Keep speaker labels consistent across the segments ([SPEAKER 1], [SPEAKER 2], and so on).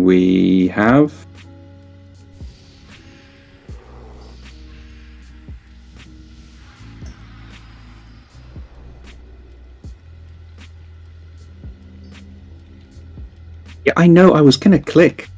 [SPEAKER 1] we have? Yeah, I know, I was gonna click.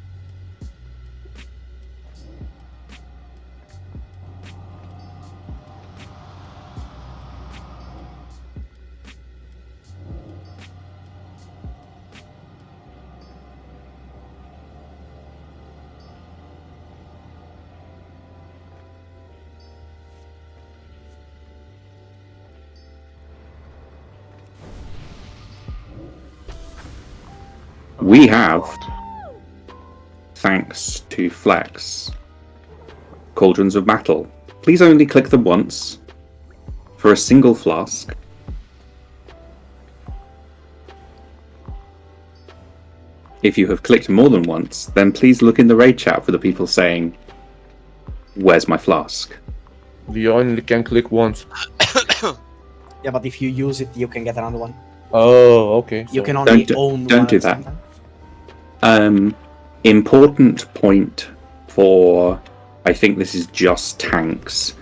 [SPEAKER 1] We have, thanks to Flex, Cauldrons of Battle. Please only click them once for a single flask. If you have clicked more than once, then please look in the raid chat for the people saying, "Where's my flask?"
[SPEAKER 2] You only can click once.
[SPEAKER 3] Yeah, but if you use it, you can get another one.
[SPEAKER 2] Oh, okay.
[SPEAKER 3] You
[SPEAKER 2] so-
[SPEAKER 3] can only
[SPEAKER 1] Don't-
[SPEAKER 3] own
[SPEAKER 1] don't
[SPEAKER 3] one
[SPEAKER 1] do
[SPEAKER 3] at the
[SPEAKER 1] that.
[SPEAKER 3] same time.
[SPEAKER 1] Important point for, I think this is just tanks.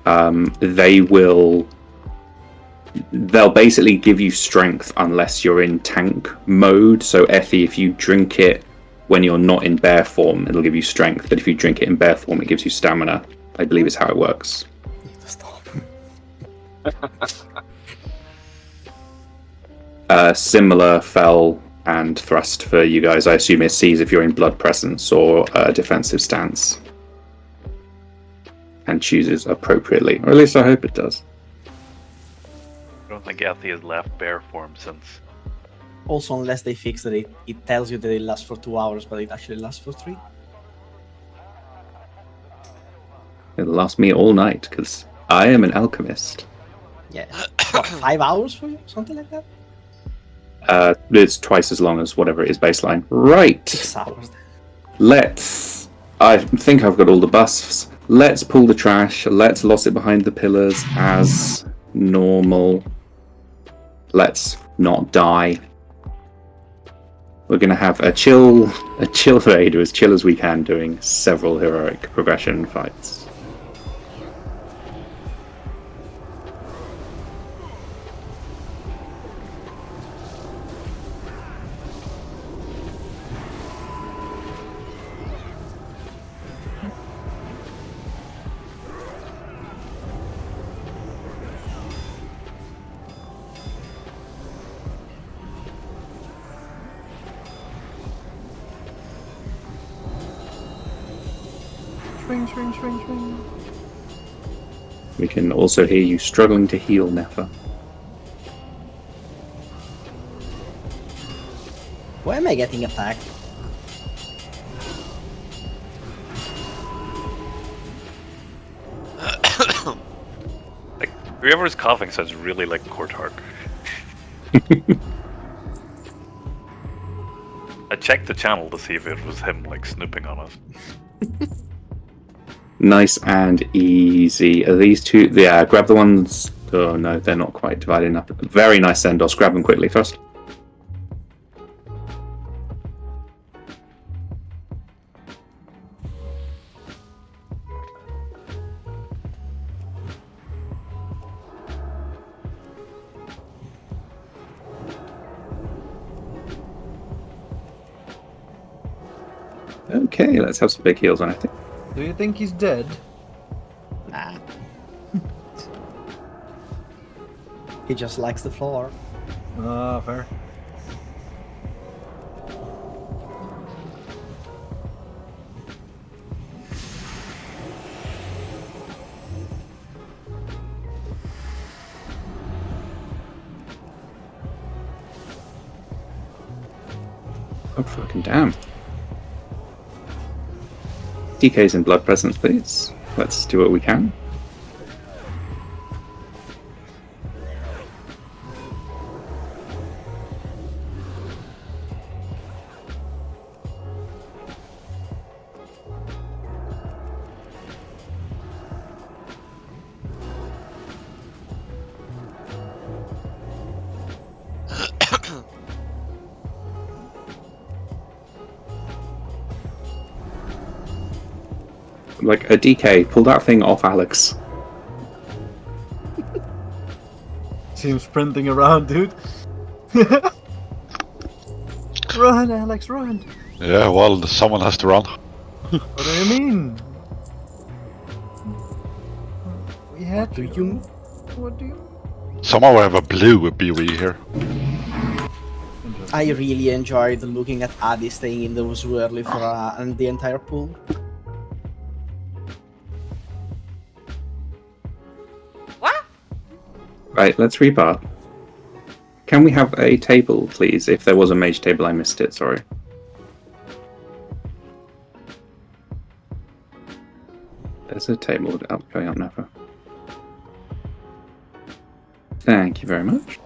[SPEAKER 1] They'll basically give you strength unless you're in tank mode. So Effie, if you drink it when you're not in bear form, it'll give you strength. But if you drink it in bear form, it gives you stamina. I believe is how it works.
[SPEAKER 3] Stop.
[SPEAKER 1] Similar fell and thrust for you guys. I assume it sees if you're in blood presence or defensive stance, and chooses appropriately, or at least I hope it does.
[SPEAKER 4] I don't think Effie has left bear form since.
[SPEAKER 3] Also, unless they fix that it tells you that it lasts for 2 hours, but it actually lasts for 3.
[SPEAKER 1] It'll last me all night because I am an alchemist.
[SPEAKER 3] Yeah. What, 5 hours for you? Something like that?
[SPEAKER 1] It's twice as long as whatever it is baseline. Right.
[SPEAKER 3] 6 hours.
[SPEAKER 1] I think I've got all the buffs. Let's pull the trash. Let's loss it behind the pillars as normal. Let's not die. We're going to have a chill raid, as chill as we can, doing several heroic progression fights.
[SPEAKER 5] Swing.
[SPEAKER 1] We can also hear you struggling to heal, Nefa.
[SPEAKER 3] Why am I getting attacked?
[SPEAKER 4] Like, whoever's coughing sounds really like Courtark. I checked the channel to see if it was him, like, snooping on us.
[SPEAKER 1] Nice and easy. Are these two? Yeah, grab the ones. Oh no, they're not quite dividing up. Very nice Endos. Grab them quickly first. Okay, let's have some big heals on, I think.
[SPEAKER 5] Do you think he's dead?
[SPEAKER 3] Nah. He just likes the floor.
[SPEAKER 5] Ah, fair.
[SPEAKER 1] Oh, fucking damn. DK's in blood presence, please. Let's do what we can. Like a DK, pull that thing off Alex.
[SPEAKER 5] See him sprinting around, dude. Run, Alex, run!
[SPEAKER 6] Yeah, well, someone has to run.
[SPEAKER 5] What do you mean? We had
[SPEAKER 3] Do
[SPEAKER 5] to.
[SPEAKER 3] you?
[SPEAKER 5] What do you?
[SPEAKER 6] Somehow I have a blue BOE here.
[SPEAKER 3] I really enjoyed looking at Adi staying in those too early for and the entire pool.
[SPEAKER 7] What?
[SPEAKER 1] Right, let's rebar. Can we have a table, please? If there was a mage table, I missed it, sorry. There's a table going up now. Thank you very much.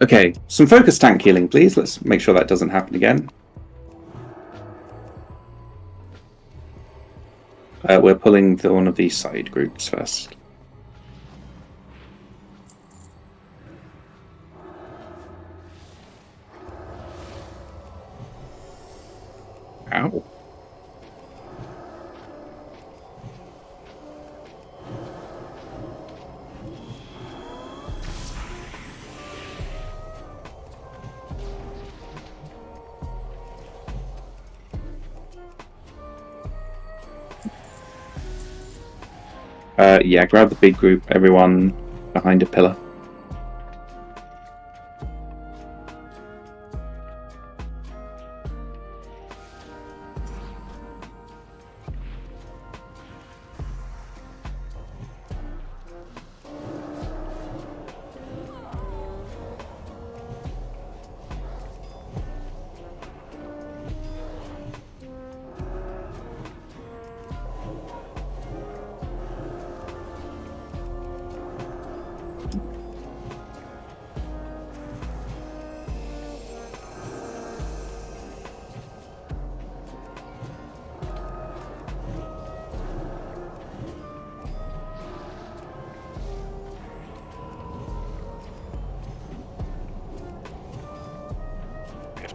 [SPEAKER 1] Okay, some focus tank healing, please. Let's make sure that doesn't happen again. We're pulling one of these side groups first. Ow. Yeah, grab the big group, everyone behind a pillar.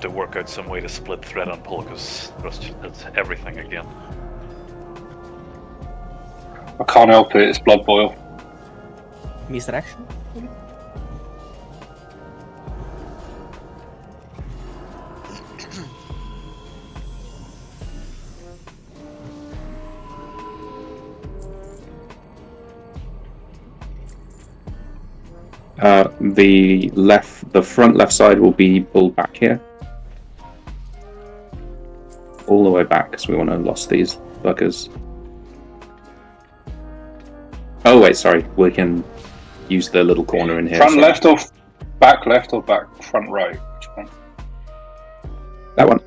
[SPEAKER 4] To work out some way to split thread on pull because it's everything again.
[SPEAKER 8] I can't help it, it's blood boil.
[SPEAKER 3] Misdirection?
[SPEAKER 1] The front left side will be pulled back here. All the way back because we want to lost these fuckers. Oh wait, sorry. We can use the little corner in here.
[SPEAKER 8] Front left or back left or back front right? Which one?
[SPEAKER 1] That one.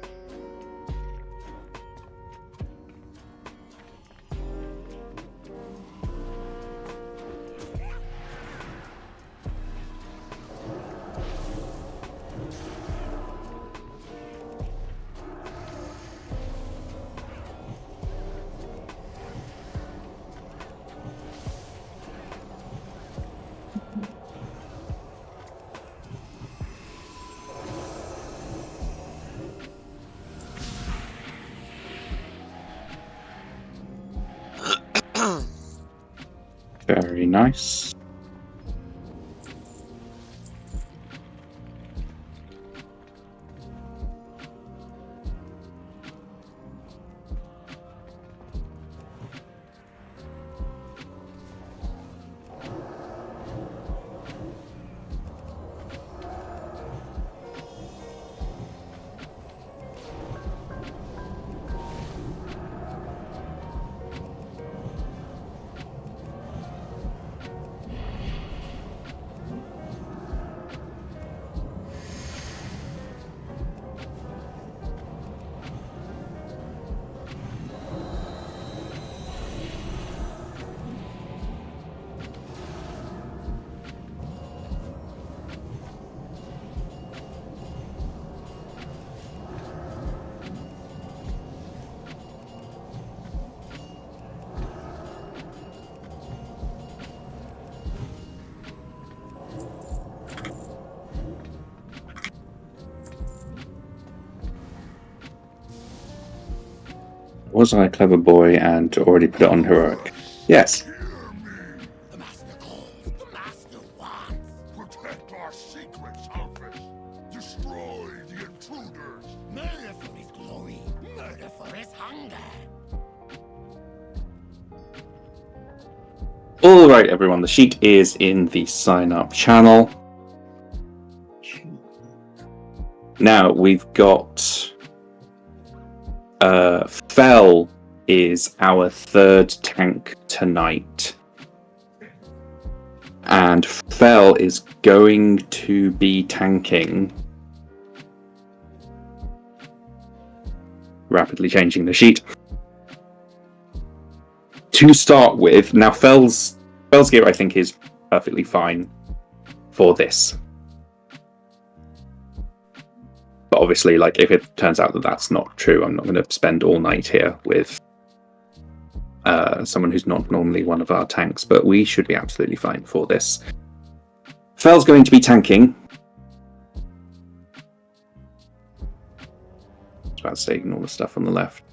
[SPEAKER 1] Very nice. Was I a clever boy and already put it on heroic? Yes.
[SPEAKER 7] The master calls, the master wants. Protect our secret surface. Destroy the intruders. Murder for his glory. Murder for his hunger.
[SPEAKER 1] All right, everyone. The sheet is in the sign-up channel. Now we've got Fell is our third tank tonight, and Fell is going to be tanking. Rapidly changing the sheet. To start with, now Fell's gear I think is perfectly fine for this. But obviously, like, if it turns out that that's not true, I'm not going to spend all night here with someone who's not normally one of our tanks, but we should be absolutely fine for this. Fell's going to be tanking. I was about to say ignore the stuff on the left.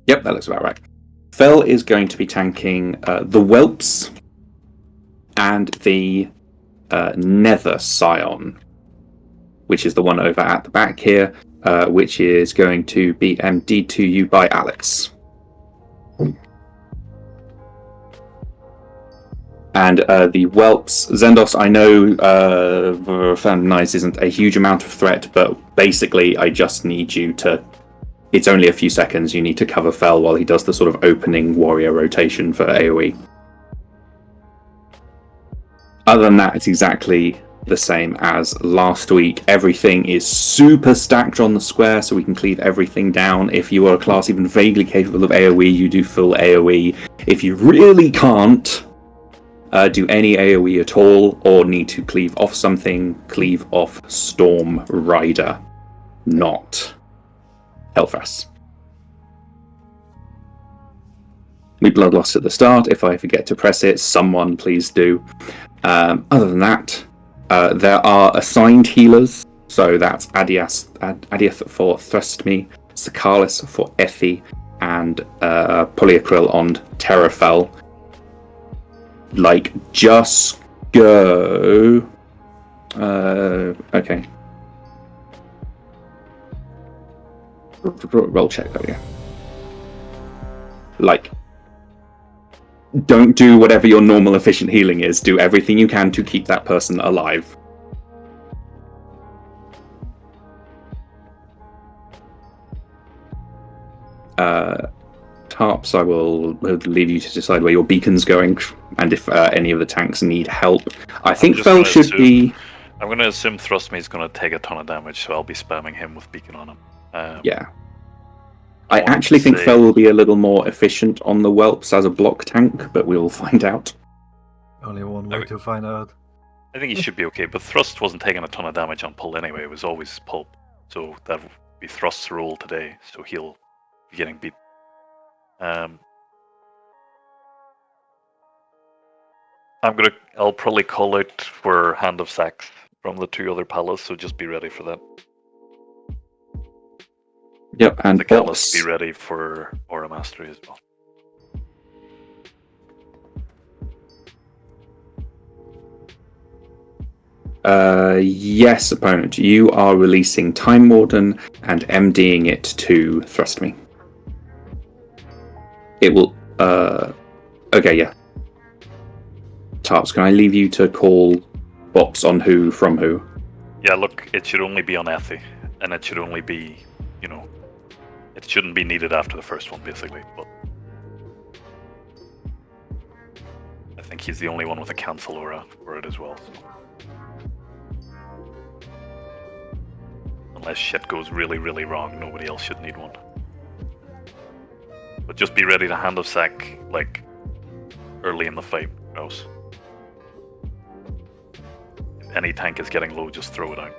[SPEAKER 1] Yep, that looks about right. Fell is going to be tanking the Whelps and the Nether Scion, which is the one over at the back here, which is going to be MD'd to you by Alex. And the Whelps, Zendos, I know Nice isn't a huge amount of threat, but basically I just need you to... It's only a few seconds. You need to cover Fell while he does the sort of opening warrior rotation for AoE. Other than that, it's exactly the same as last week. Everything is super stacked on the square, so we can cleave everything down. If you are a class even vaguely capable of AoE, you do full AoE. If you really can't do any AoE at all, or need to cleave off something, cleave off Storm Rider, not Hellfras. We bloodlost at the start. If I forget to press it, someone please do. Other than that, there are assigned healers. So that's Adiath for Thrustme, Sakalis for Effie, and Polyacryl on Terrafell. Like, just go. Okay. Roll check, there we go. Like, don't do whatever your normal efficient healing is. Do everything you can to keep that person alive. Tarps, I will leave you to decide where your beacon's going, and if any of the tanks need help. I think Fell should be...
[SPEAKER 4] I'm going to assume Thrustme is going to take a ton of damage, so I'll be spamming him with beacon on him.
[SPEAKER 1] Yeah. I actually think Fell will be a little more efficient on the Whelps as a block tank, but we'll find out.
[SPEAKER 5] Only one way to find out.
[SPEAKER 4] I think he should be okay, but Thrust wasn't taking a ton of damage on Pull anyway, it was always Pulp. So that would be Thrust's role today, so he'll be getting beat. I'll probably call out for Hand of Sax from the two other Palace, so just be ready for that.
[SPEAKER 1] Yep, and
[SPEAKER 4] the Catalyst be ready for Aura Mastery as
[SPEAKER 1] well. Yes, opponent. You are releasing Time Warden and MDing it to Thrust Me. It will... Okay, yeah. Tarps, can I leave you to call bots on who from who?
[SPEAKER 4] Yeah, look, it should only be on Effie, and it should only be, you know... It shouldn't be needed after the first one, basically, but... I think he's the only one with a cancel aura for it as well, so... Unless shit goes really, really wrong, nobody else should need one. But just be ready to Hand of Sack, like, early in the fight, Rouse. If any tank is getting low, just throw it out.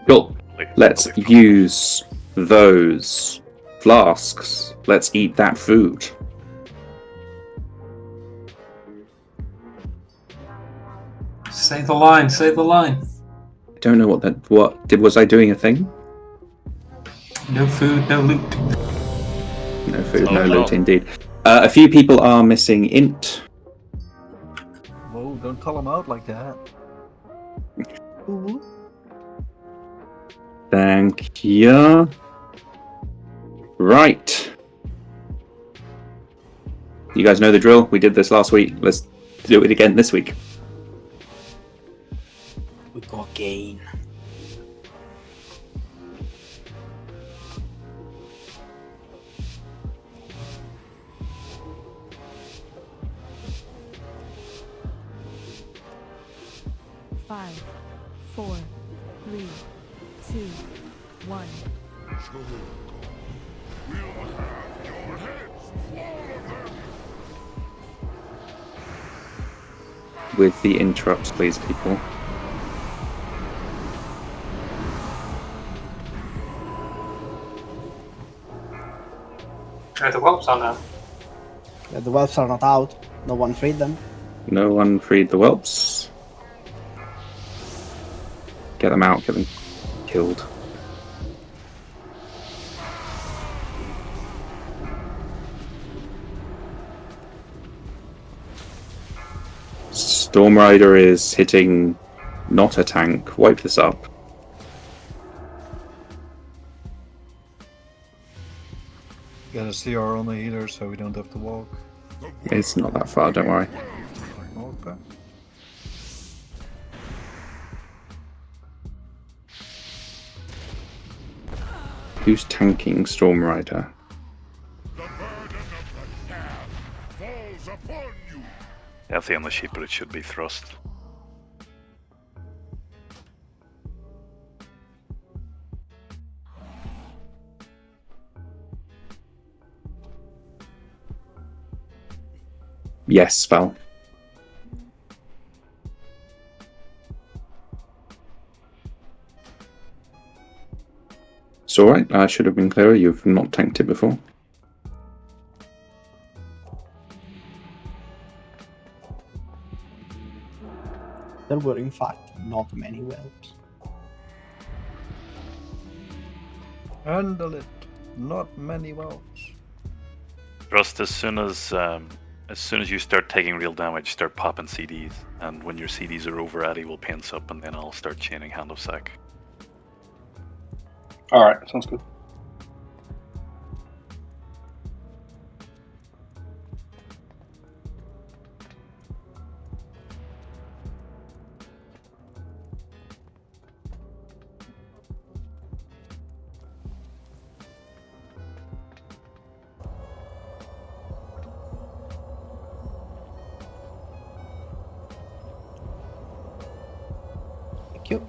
[SPEAKER 1] Cool. Let's use those flasks. Let's eat that food.
[SPEAKER 9] Say the line, say the line.
[SPEAKER 1] I don't know was I doing a thing?
[SPEAKER 9] No food, no loot.
[SPEAKER 1] No food,
[SPEAKER 4] Oh,
[SPEAKER 1] no
[SPEAKER 4] no.
[SPEAKER 1] loot indeed. A few people are missing int.
[SPEAKER 5] Whoa, don't call him out like that.
[SPEAKER 1] Thank you. Right. You guys know the drill. We did this last week. Let's do it again this week.
[SPEAKER 3] We go again.
[SPEAKER 10] Five, 4, 3, 2, 1.
[SPEAKER 1] With the interrupts, please, people.
[SPEAKER 9] The whelps are now.
[SPEAKER 3] Yeah, the whelps are not out. No one freed them.
[SPEAKER 1] No one freed the whelps. Get them out, get them killed. Storm Rider is hitting not a tank. Wipe this up.
[SPEAKER 5] Get a CR on the healer so we don't have to walk.
[SPEAKER 1] It's not that far, don't worry.
[SPEAKER 5] Okay.
[SPEAKER 1] Who's tanking Storm Rider?
[SPEAKER 7] The burden of the damned falls upon you.
[SPEAKER 4] Healthy on the sheet, but it should be thrust.
[SPEAKER 1] Yes, spell. It's alright, I should have been clearer. You've not tanked it before.
[SPEAKER 3] There were, in fact, not many whelps.
[SPEAKER 5] Handle it. Not many wells.
[SPEAKER 4] Thrust as soon as you start taking real damage, start popping CDs, and when your CDs are over, Addy will paint up, and then I'll start chaining Hand of Sack.
[SPEAKER 8] Alright, sounds good.
[SPEAKER 3] Thank you.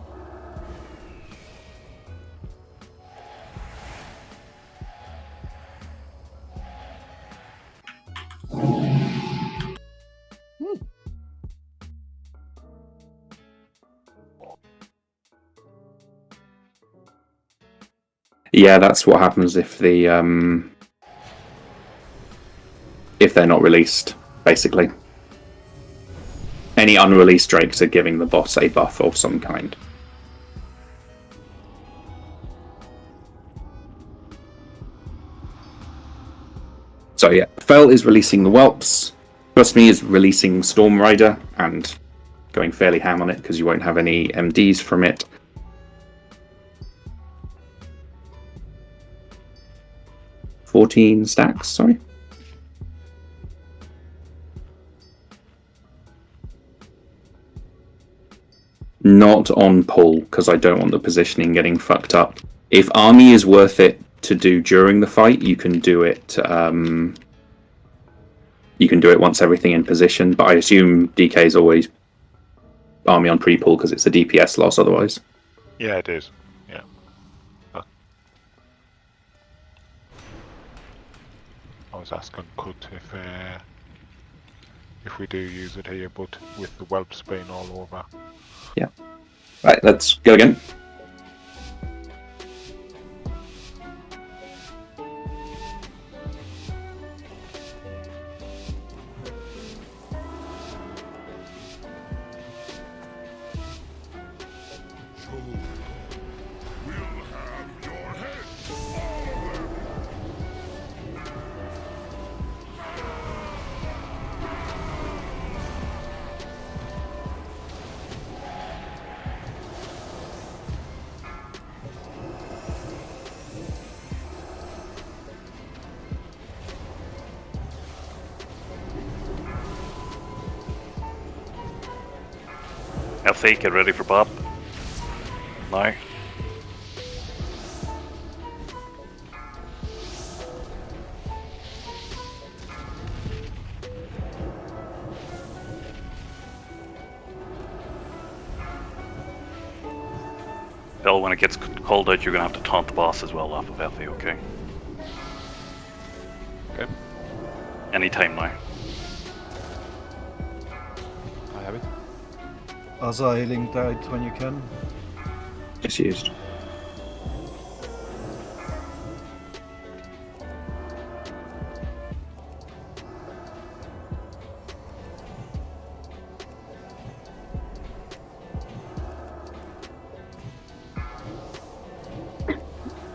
[SPEAKER 1] Yeah, that's what happens if the if they're not released, basically. Any unreleased drakes are giving the boss a buff of some kind. So yeah, Fel is releasing the whelps. Trust Me is releasing Storm Rider and going fairly ham on it because you won't have any MDs from it. Stacks, sorry. Not on pull, because I don't want the positioning getting fucked up. If army is worth it to do during the fight, you can do it. You can do it once everything in position, but I assume DK is always army on pre-pull because it's a DPS loss otherwise.
[SPEAKER 6] Yeah, it is. Yeah. I was asking Kut if we do use it here, but with the whelps being all over.
[SPEAKER 1] Yeah. Right, let's go again.
[SPEAKER 4] FA, get ready for Bob. Now. Bill, when it gets called out, you're going to have to taunt the boss as well off of FA, okay?
[SPEAKER 6] Okay.
[SPEAKER 4] Anytime now.
[SPEAKER 6] I have it.
[SPEAKER 5] As a healing tide when you can.
[SPEAKER 1] Just used.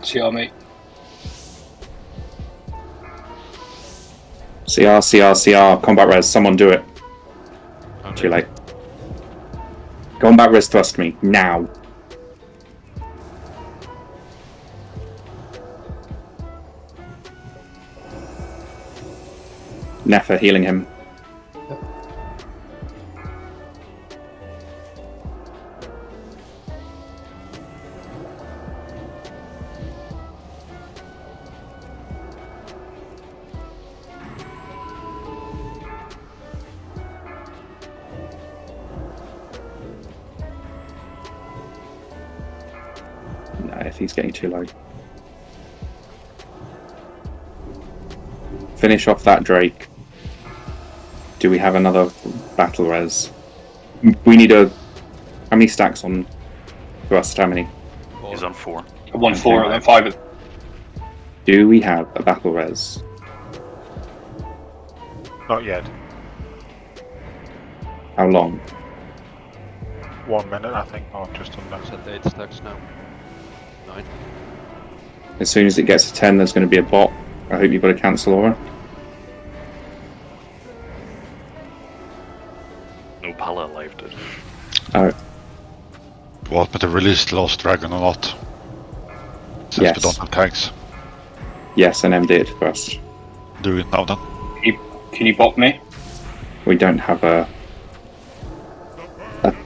[SPEAKER 8] CR, mate.
[SPEAKER 1] CR, CR, CR. Combat res. Someone do it. Too late. Combat res thrust me. Now. Nefer healing him. No, if he's getting too low. Finish off that Drake. Do we have another battle res? We need a... How many stacks on thrust? How many?
[SPEAKER 4] He's on 4.
[SPEAKER 8] 1 4 and then 5.
[SPEAKER 1] Do we have a battle res?
[SPEAKER 6] Not yet.
[SPEAKER 1] How long?
[SPEAKER 6] 1 minute, I think, or just under.
[SPEAKER 11] It's at 8 stacks now. 9.
[SPEAKER 1] As soon as it gets to 10, there's going to be a bot. I hope you've got a cancel aura.
[SPEAKER 4] No Pala alive, dude.
[SPEAKER 1] Oh,
[SPEAKER 7] What, but they released Lost Dragon or not? Since
[SPEAKER 1] Yes.
[SPEAKER 7] we don't have tanks.
[SPEAKER 1] yes, and MD it thrust.
[SPEAKER 7] Do it now then.
[SPEAKER 8] Can you bot me?
[SPEAKER 1] We don't have a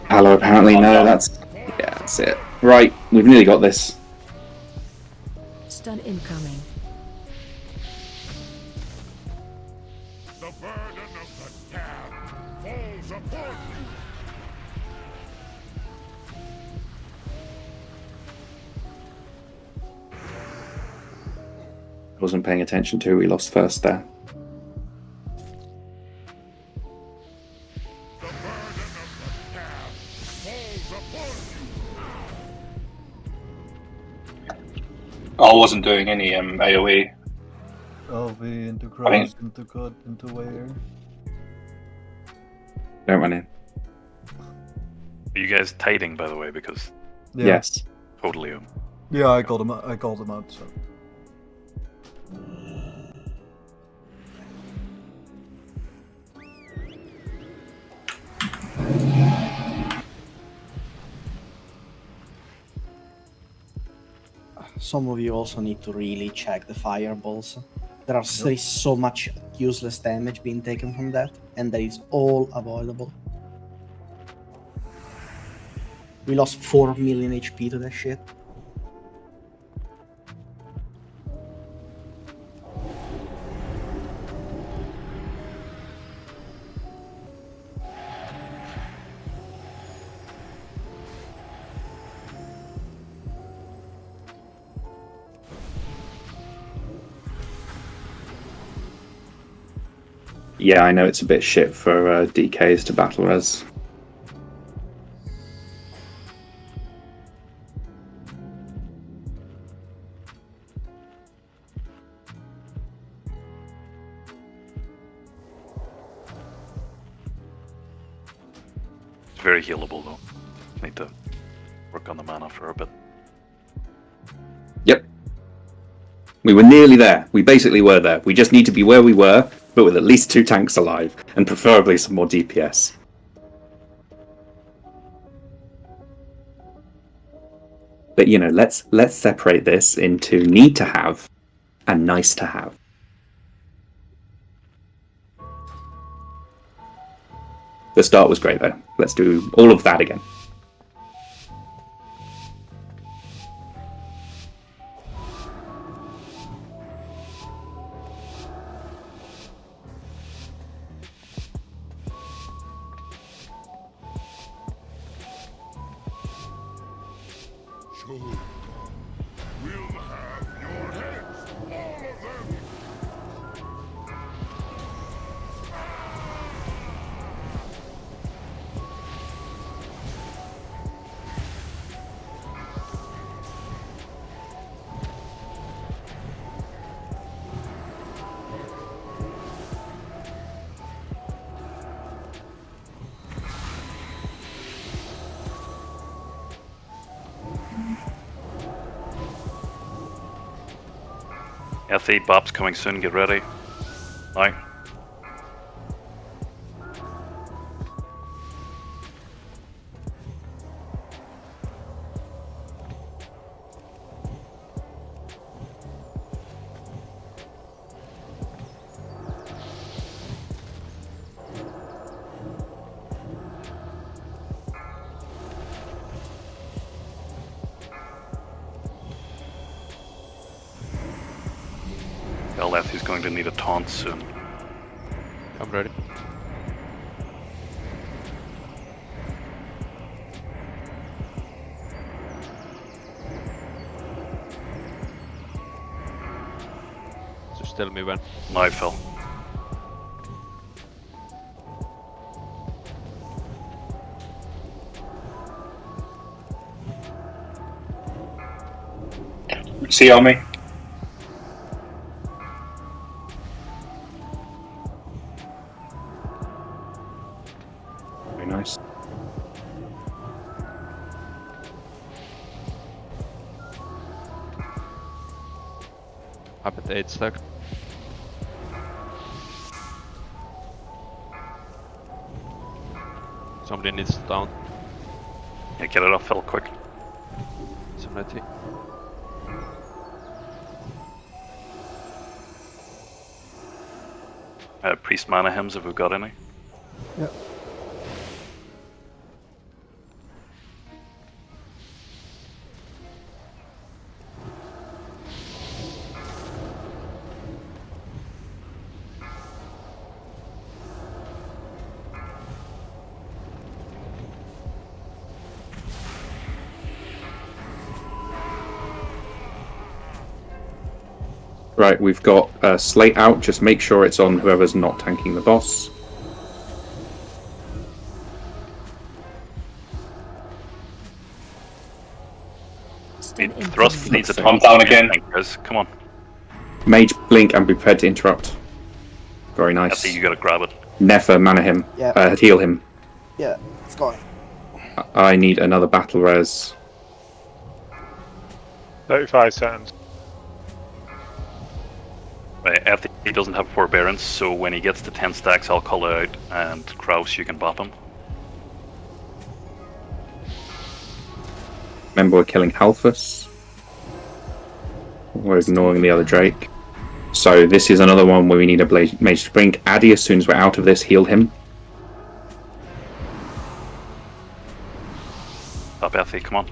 [SPEAKER 1] Palo apparently. No, that's... Yeah, that's it. Right, we've nearly got this.
[SPEAKER 10] Stun incoming.
[SPEAKER 7] The burden of the damned falls upon you.
[SPEAKER 1] Wasn't paying attention to. We lost first there.
[SPEAKER 7] The burden of the damned falls upon you.
[SPEAKER 8] I wasn't doing any AoE.
[SPEAKER 5] LV into
[SPEAKER 8] I mean-
[SPEAKER 5] cross, into cut, into where.
[SPEAKER 1] Don't run in.
[SPEAKER 4] Are you guys tiding, by the way? Because
[SPEAKER 5] Yeah.
[SPEAKER 1] Yes.
[SPEAKER 4] totally.
[SPEAKER 5] Yeah, I got him. I called him out. So.
[SPEAKER 3] Some of you also need to really check the fireballs. There is so much useless damage being taken from that, and that is all avoidable. We lost 4 million HP to that shit.
[SPEAKER 1] Yeah, I know it's a bit shit for DKs to battle res.
[SPEAKER 4] It's very healable, though. Need to work on the mana for a bit.
[SPEAKER 1] Yep. We were nearly there. We basically were there. We just need to be where we were, but with at least 2 tanks alive, and preferably some more DPS. But you know, let's separate this into need to have and nice to have. The start was great though. Let's do all of that again.
[SPEAKER 7] too. We'll have your heads, all of them.
[SPEAKER 4] FE Bop's coming soon, get ready. Now. Left, he's going to need a taunt soon.
[SPEAKER 11] I'm ready. Just tell me when.
[SPEAKER 4] Now, Phil.
[SPEAKER 8] See on me.
[SPEAKER 1] Nice.
[SPEAKER 11] Up at 8 stack. Somebody needs to down.
[SPEAKER 4] Yeah, get it off, Phil, quick.
[SPEAKER 11] Some 90.
[SPEAKER 4] Priest mana hymns, have we got any?
[SPEAKER 3] Yep.
[SPEAKER 1] Right, we've got Slate out. Just make sure it's on whoever's not tanking the boss.
[SPEAKER 4] Thrust needs a
[SPEAKER 8] I'm
[SPEAKER 4] taunt.
[SPEAKER 8] down again.
[SPEAKER 4] Come on.
[SPEAKER 1] Mage, blink, and be prepared to interrupt. Very nice.
[SPEAKER 4] FE, you gotta grab it.
[SPEAKER 1] Nefer, mana him.
[SPEAKER 3] Yeah.
[SPEAKER 1] Heal him.
[SPEAKER 3] Yeah, it's going.
[SPEAKER 1] I need another battle res.
[SPEAKER 6] 35 seconds.
[SPEAKER 4] Right, FE he doesn't have forbearance, so when he gets to 10 stacks, I'll call it out, and Kraus, you can bop him.
[SPEAKER 1] Remember, we're killing Halphus. We're ignoring the other Drake. So this is another one where we need a mage to blink. Addy, as soon as we're out of this, heal him.
[SPEAKER 4] Up FE, come on.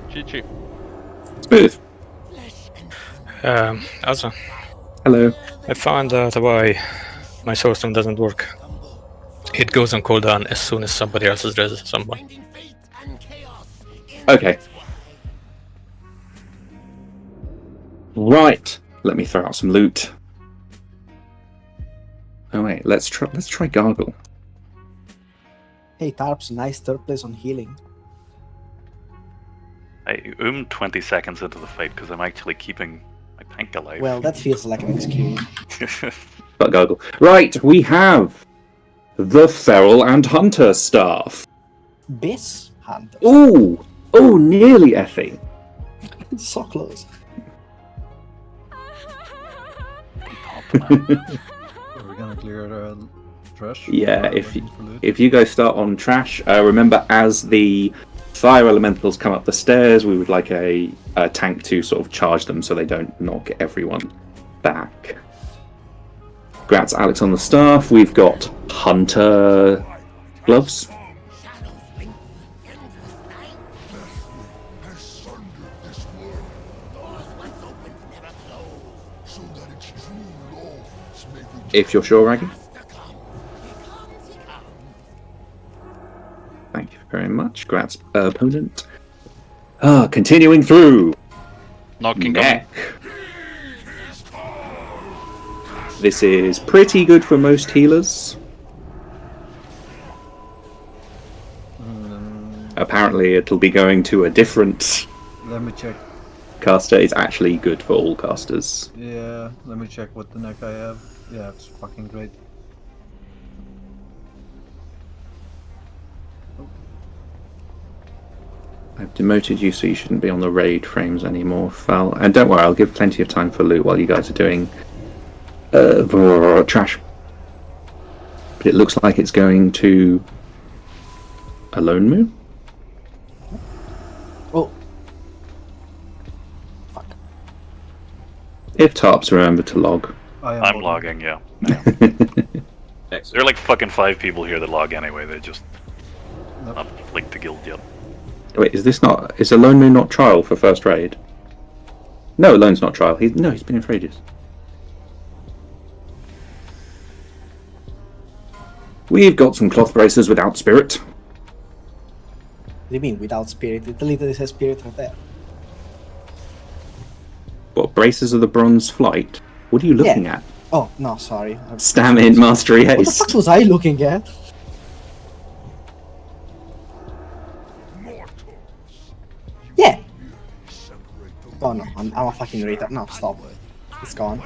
[SPEAKER 11] GG.
[SPEAKER 1] Smooth.
[SPEAKER 12] Also,
[SPEAKER 1] Hello.
[SPEAKER 12] I found out why my soulstone doesn't work. It goes on cooldown as soon as somebody else addresses someone.
[SPEAKER 1] Okay. Right. Let me throw out some loot. Oh wait, let's try Gargle.
[SPEAKER 3] Hey, Tarps, nice third place on healing.
[SPEAKER 4] I 20 seconds into the fight because I'm actually keeping my tank alive.
[SPEAKER 3] Well, that feels like an excuse.
[SPEAKER 1] But Gargle. Right, we have the Feral and Hunter staff.
[SPEAKER 3] Bis Hunter.
[SPEAKER 1] Ooh! Oh, nearly Effie.
[SPEAKER 3] So close.
[SPEAKER 5] Are we gonna clear the trash?
[SPEAKER 1] Yeah,
[SPEAKER 5] Or
[SPEAKER 1] if
[SPEAKER 5] waiting for loot?
[SPEAKER 1] you guys start on trash, remember as the fire elementals come up the stairs, we would like a tank to sort of charge them so they don't knock everyone back. Grats Alex on the staff. We've got Hunter gloves. If you're sure, Raggy. Thank you very much. Grats, opponent. Continuing through.
[SPEAKER 4] Knocking
[SPEAKER 1] Neck. This is pretty good for most healers. Apparently it'll be going to a different
[SPEAKER 5] Let me check.
[SPEAKER 1] caster. It's actually good for all casters.
[SPEAKER 5] Yeah, let me check what the neck I have. Yeah, it's fucking great.
[SPEAKER 1] I've demoted you so you shouldn't be on the raid frames anymore, Fal. And don't worry, I'll give plenty of time for loot while you guys are doing trash. But it looks like it's going to a lone move.
[SPEAKER 3] Oh. Fuck.
[SPEAKER 1] If tarps remember to log.
[SPEAKER 4] I'm logging, yeah. There are like fucking 5 people here that log anyway. They just not linked to guild yet.
[SPEAKER 1] Wait, is a lone moon not trial for first raid? No, lone's not trial. He's been in for ages. We've got some cloth bracers without spirit.
[SPEAKER 3] What do you mean without spirit? It literally says spirit right there.
[SPEAKER 1] What, bracers of the bronze flight? What are you looking at?
[SPEAKER 3] Oh, no, sorry.
[SPEAKER 1] Stamina mastery haste.
[SPEAKER 3] What the fuck was I looking at? Yeah. Oh no, I'm a fucking retard. No, stop. It's gone.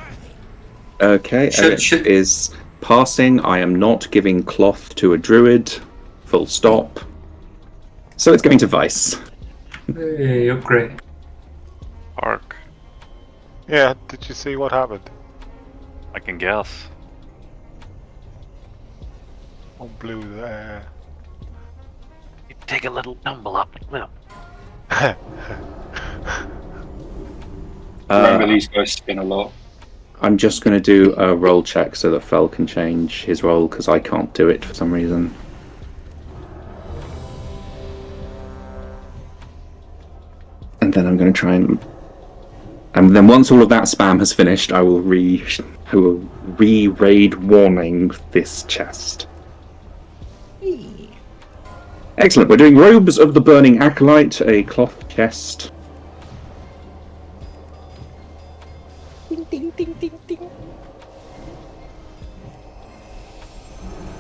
[SPEAKER 1] Okay, is passing. I am not giving cloth to a druid. Full stop. So it's going to Vice.
[SPEAKER 9] Hey, upgrade.
[SPEAKER 4] Arc.
[SPEAKER 6] Yeah, did you see what happened?
[SPEAKER 4] I can guess.
[SPEAKER 6] On blue there.
[SPEAKER 4] You take a little tumble up the cliff.
[SPEAKER 8] Remember, these guys spin a lot.
[SPEAKER 1] I'm just going to do a roll check so that Fel can change his roll because I can't do it for some reason. And then I'm going to try and then once all of that spam has finished, I will re-raid warning this chest. Excellent. We're doing Robes of the Burning Acolyte, a cloth chest.
[SPEAKER 3] Ding, ding, ding, ding, ding.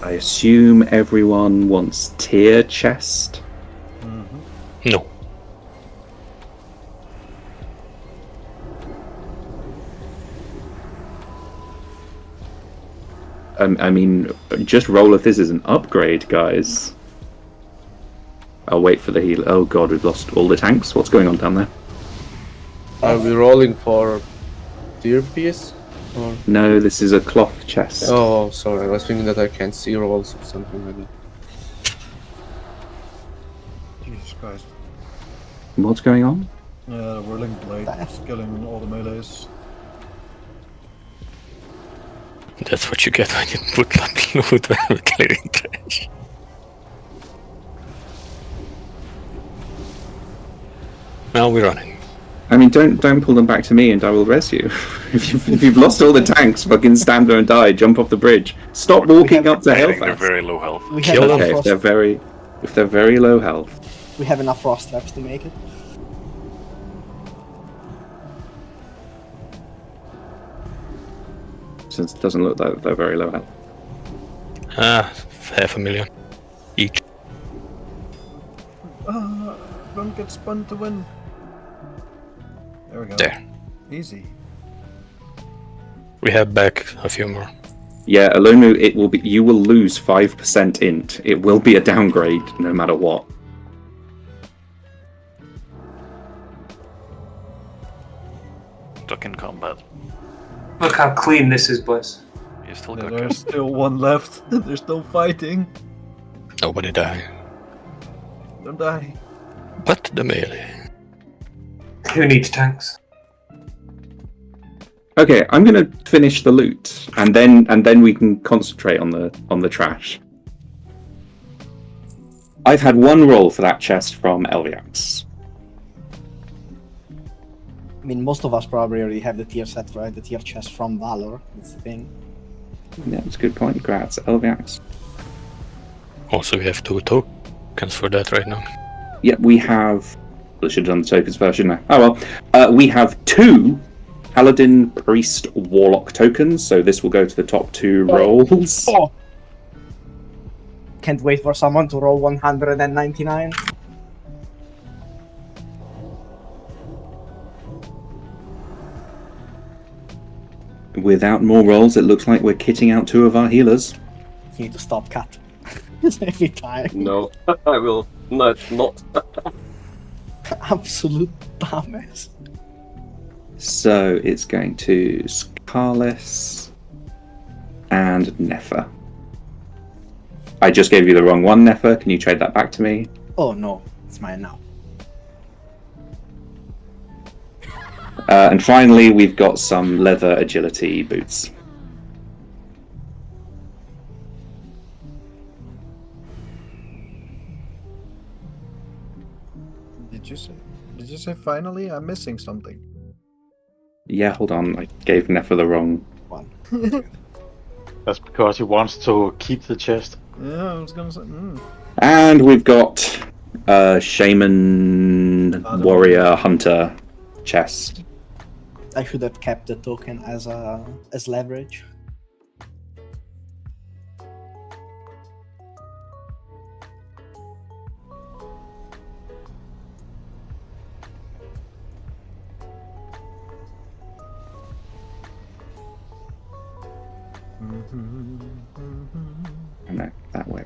[SPEAKER 1] I assume everyone wants tier chest.
[SPEAKER 12] No.
[SPEAKER 1] I mean, just roll if this is an upgrade, guys. I'll wait for the heal. Oh god, we've lost all the tanks. What's going on down there?
[SPEAKER 2] Are we rolling for tier piece? Or...
[SPEAKER 1] No, this is a cloth chest.
[SPEAKER 2] Oh, sorry. I was thinking that I can't see rolls or something like that.
[SPEAKER 5] Jesus Christ.
[SPEAKER 1] What's going on?
[SPEAKER 5] The whirling blade killing all the melees.
[SPEAKER 12] That's what you get when you put loot when clearing trash. Now we're running.
[SPEAKER 1] I mean, don't pull them back to me and I will res you. if you've lost all the tanks, fucking stand there and die, jump off the bridge. Stop walking up to
[SPEAKER 4] They're
[SPEAKER 1] Hellfest.
[SPEAKER 4] very low health.
[SPEAKER 1] Okay, if they're very low health.
[SPEAKER 3] We have enough frost traps to make it.
[SPEAKER 1] Since it doesn't look like they're very low health.
[SPEAKER 12] 500,000 each.
[SPEAKER 5] Don't get spun to win. There we go.
[SPEAKER 12] There.
[SPEAKER 5] Easy.
[SPEAKER 12] We have back a few more.
[SPEAKER 1] Yeah, Alonu, it will be. You will lose 5% int. It will be a downgrade no matter what.
[SPEAKER 4] Stuck in combat.
[SPEAKER 9] Look how clean this is, boys.
[SPEAKER 4] You still got
[SPEAKER 5] There's still one left. There's no fighting.
[SPEAKER 12] Nobody died.
[SPEAKER 5] Don't die.
[SPEAKER 12] But the melee.
[SPEAKER 9] Who needs tanks?
[SPEAKER 1] Okay, I'm gonna finish the loot, and then we can concentrate on the trash. I've had one roll for that chest from Elviax.
[SPEAKER 3] I mean, most of us probably already have the tier set, right? The tier chest from Valor. That's the thing.
[SPEAKER 1] Yeah, that's a good point. Grats, Elviax.
[SPEAKER 12] Also, we have 2 tokens for that right now.
[SPEAKER 1] Yep, we have. I should have done the tokens first, shouldn't I? Oh well. We have 2 Paladin, Priest, Warlock tokens, so this will go to the top 2 rolls.
[SPEAKER 3] Oh. Can't wait for someone to roll 199.
[SPEAKER 1] Without more rolls, it looks like we're kitting out 2 of our healers.
[SPEAKER 3] You need to stop, Cat. Every time.
[SPEAKER 2] No, I will not.
[SPEAKER 3] Absolute dumbass.
[SPEAKER 1] So it's going to Scarless and Nefer. I just gave you the wrong one, Nefer. Can you trade that back to me?
[SPEAKER 3] Oh no, it's mine now.
[SPEAKER 1] And finally, we've got some leather agility boots.
[SPEAKER 5] Did you say finally? I'm missing something.
[SPEAKER 1] Yeah, hold on. I gave Nefer the wrong
[SPEAKER 3] one.
[SPEAKER 13] That's because he wants to keep the chest.
[SPEAKER 5] Yeah, I was gonna say.
[SPEAKER 1] And we've got Shaman, Warrior, Hunter chest.
[SPEAKER 3] I should have kept the token as leverage.
[SPEAKER 1] No, that way.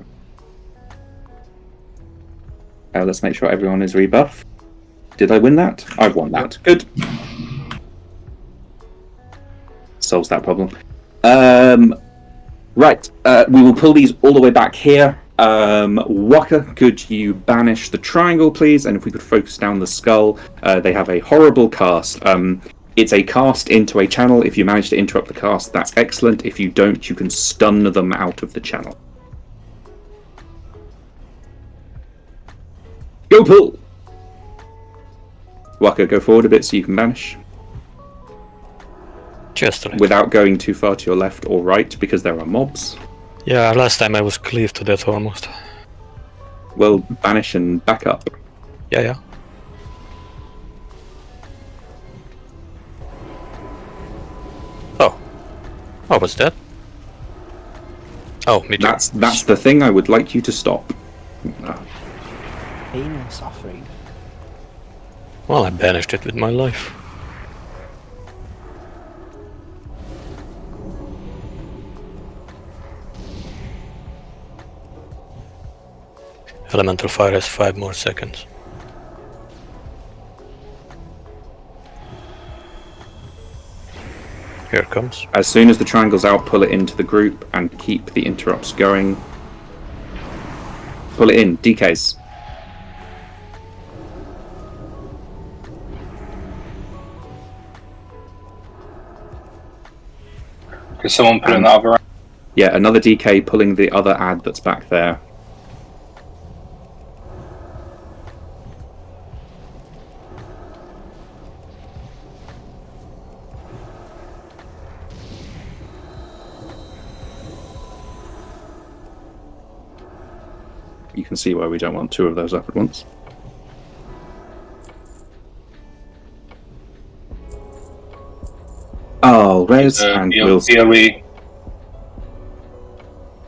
[SPEAKER 1] Let's make sure everyone is rebuffed. Did I win that? I've won that. Good. Solves that problem. Right. We will pull these all the way back here. Waka, could you banish the triangle, please? And if we could focus down the skull. They have a horrible cast. It's a cast into a channel. If you manage to interrupt the cast, that's excellent. If you don't, you can stun them out of the channel. Go pull! Waka, go forward a bit so you can banish.
[SPEAKER 12] Just a little.
[SPEAKER 1] Without going too far to your left or right, because there are mobs.
[SPEAKER 12] Yeah, last time I was cleaved to death almost.
[SPEAKER 1] Well, banish and back up.
[SPEAKER 12] Yeah. Oh, what's that? Oh, me too.
[SPEAKER 1] That's the thing I would like you to stop.
[SPEAKER 3] Pain and suffering.
[SPEAKER 12] Well, I banished it with my life. Elemental fire has 5 more seconds. Here it comes.
[SPEAKER 1] As soon as the triangle's out, pull it into the group and keep the interrupts going. Pull it in, DKs.
[SPEAKER 8] Can someone put in the other?
[SPEAKER 1] Yeah, another DK pulling the other ad that's back there. You can see why we don't want 2 of those up at once. I'll raise and we'll see.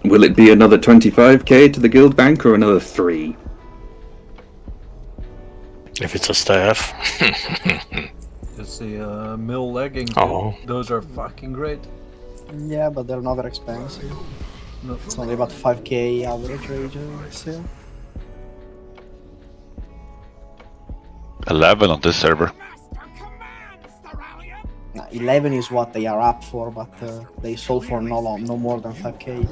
[SPEAKER 1] Will it be another 25k to the guild bank or another 3?
[SPEAKER 12] If it's a staff.
[SPEAKER 5] Just the mill leggings.
[SPEAKER 12] Oh.
[SPEAKER 5] Those are fucking great.
[SPEAKER 3] Yeah, but they're not very expensive.
[SPEAKER 5] No.
[SPEAKER 3] It's only about 5k average rage still.
[SPEAKER 14] 11 on this server.
[SPEAKER 3] 11 is what they are up for, but they sold for no more than 5k.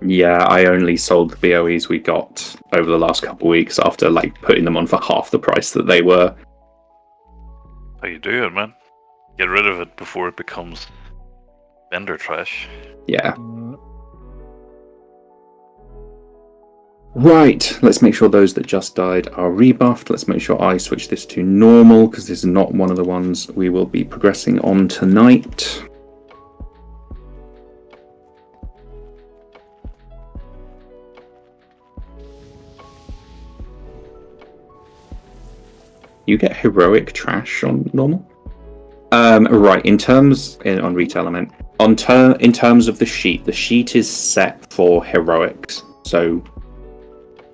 [SPEAKER 1] Yeah, I only sold the BOEs we got over the last couple of weeks after putting them on for half the price that they were.
[SPEAKER 4] How you do it, man? Get rid of it before it becomes vendor trash.
[SPEAKER 1] Yeah. Right, let's make sure those that just died are rebuffed. Let's make sure I switch this to normal, because this is not one of the ones we will be progressing on tonight. You get heroic trash on normal? Right, on retail I meant. In terms of the sheet is set for heroics, so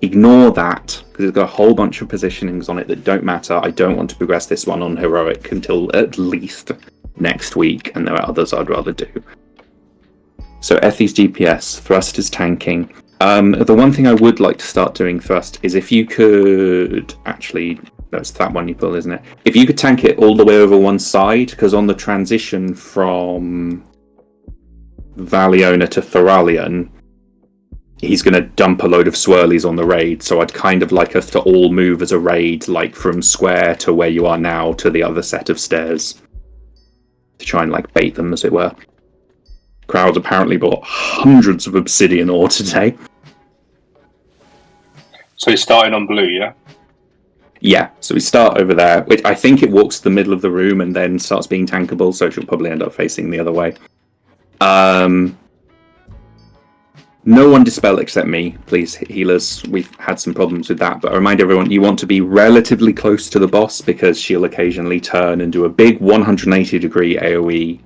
[SPEAKER 1] ignore that, because it's got a whole bunch of positionings on it that don't matter. I don't want to progress this one on heroic until at least next week, and there are others I'd rather do. So Effie's DPS, thrust is tanking. The one thing I would like to start doing thrust is if you could actually... That's that one you pull, isn't it? If you could tank it all the way over one side, because on the transition from Valiona to Thoralion, he's going to dump a load of swirlies on the raid, so I'd kind of like us to all move as a raid, like from square to where you are now to the other set of stairs, to try and like bait them, as it were. Crowd apparently bought hundreds of obsidian ore today.
[SPEAKER 8] So he's starting on blue, yeah?
[SPEAKER 1] Yeah, so we start over there, which I think it walks to the middle of the room and then starts being tankable, so she'll probably end up facing the other way. No one dispel except me, please, healers. We've had some problems with that, but I remind everyone you want to be relatively close to the boss, because she'll occasionally turn and do a big 180-degree AoE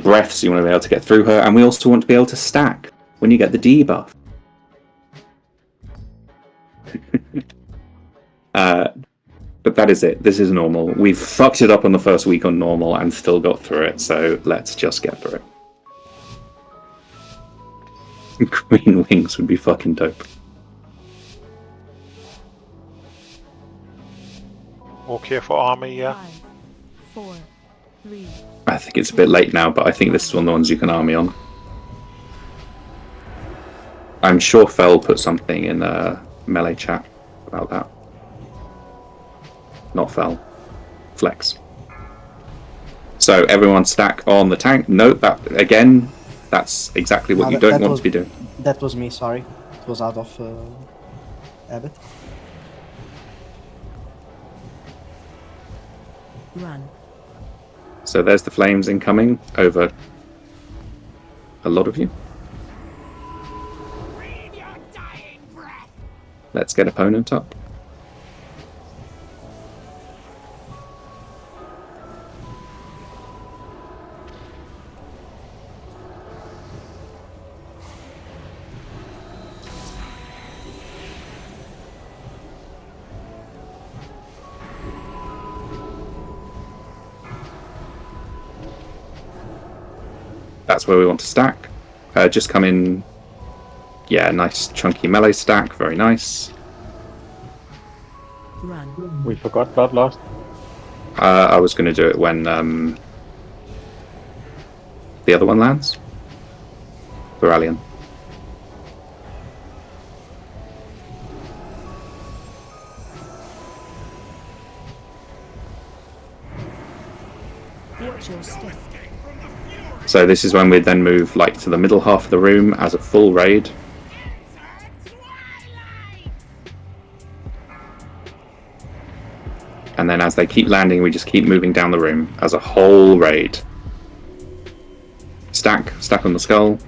[SPEAKER 1] breath, so you want to be able to get through her, and we also want to be able to stack when you get the debuff. But that is it. This is normal. We've fucked it up on the first week on normal and still got through it, so let's just get through it. Green wings would be fucking dope.
[SPEAKER 6] Okay for army, yeah?
[SPEAKER 10] 5, 4, 3.
[SPEAKER 1] I think it's a bit late now, but I think this is one of the ones you can army on. I'm sure Fel put something in melee chat about that. Not Fel. Flex. So everyone stack on the tank. Note that, again, that's exactly what you don't want to be doing.
[SPEAKER 3] That was me, sorry. It was out of habit.
[SPEAKER 10] Run.
[SPEAKER 1] So there's the flames incoming over a lot of you. Let's get opponent up. That's where we want to stack. Just come in. Yeah, nice chunky melee stack. Very nice.
[SPEAKER 10] Run.
[SPEAKER 13] We forgot Bloodlust.
[SPEAKER 1] I was going to do it when the other one lands. Thoralion.
[SPEAKER 10] Watch your step.
[SPEAKER 1] So this is when we then move like to the middle half of the room as a full raid. And then as they keep landing, we just keep moving down the room as a whole raid. Stack on the skull.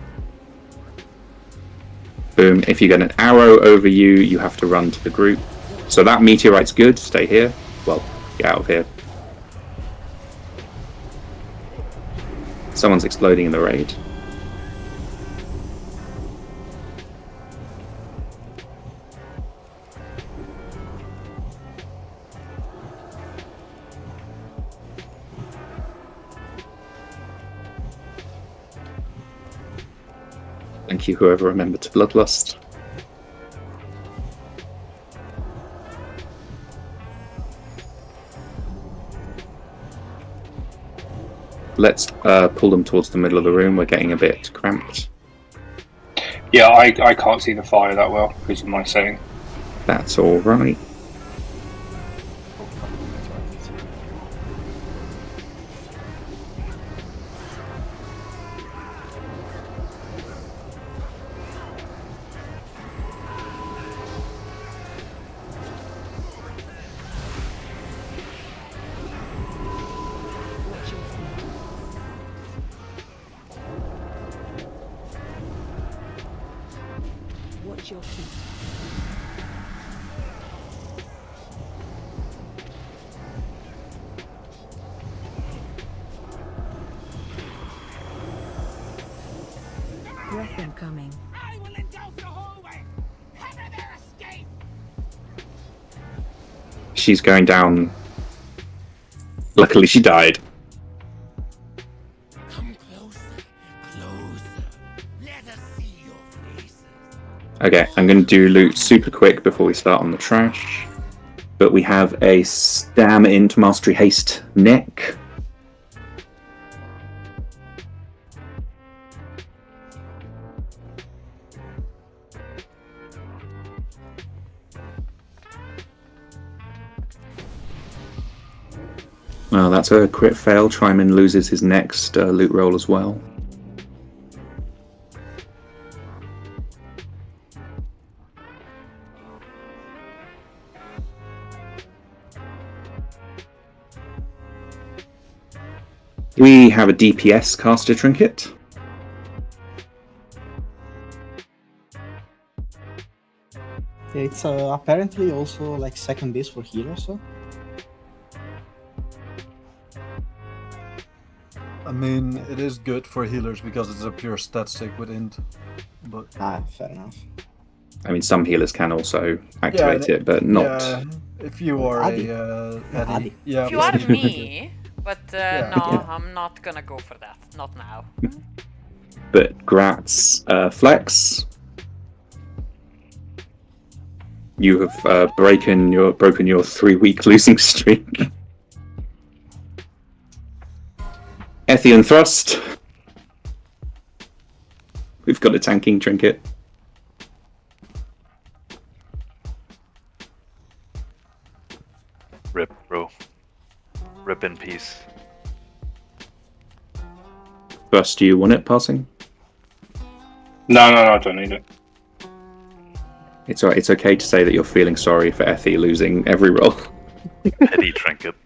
[SPEAKER 1] Boom. If you get an arrow over you, you have to run to the group. So that meteorite's good. Stay here. Well, get out of here. Someone's exploding in the raid. Thank you, whoever remembered to Bloodlust. Let's pull them towards the middle of the room. We're getting a bit cramped.
[SPEAKER 8] Yeah, I can't see the fire that well because of my setting.
[SPEAKER 1] That's all right.
[SPEAKER 10] your feet. Breath incoming.
[SPEAKER 7] I will indulge the hallway. Cover their escape.
[SPEAKER 1] She's going down. Luckily, she died.
[SPEAKER 7] Come closer, closer. Let us see your faces.
[SPEAKER 1] Okay, I'm going to do loot super quick before we start on the trash. But we have a Stam into Mastery Haste neck. Well, that's a crit fail. Tryman loses his next loot roll as well. We have a DPS caster trinket.
[SPEAKER 3] Yeah, it's apparently also like second base for healers. So.
[SPEAKER 5] I mean, it is good for healers because it's a pure stat stick with int. But
[SPEAKER 3] fair enough.
[SPEAKER 1] I mean, some healers can also activate it, but not.
[SPEAKER 5] Yeah, if you are
[SPEAKER 3] Addy.
[SPEAKER 5] Addy. Yeah,
[SPEAKER 14] If you are
[SPEAKER 5] Addy.
[SPEAKER 14] me, but
[SPEAKER 5] Yeah.
[SPEAKER 14] no,
[SPEAKER 1] Yeah.
[SPEAKER 14] I'm not gonna go for that. Not now.
[SPEAKER 1] But Gratz flex. You have broken your 3-week losing streak. Ethian thrust. We've got a tanking trinket.
[SPEAKER 4] Rip, bro. Rip in peace.
[SPEAKER 1] First, do you want it passing?
[SPEAKER 8] No, I don't need it.
[SPEAKER 1] It's alright. It's okay to say that you're feeling sorry for Effie losing every roll.
[SPEAKER 4] Pity trinket.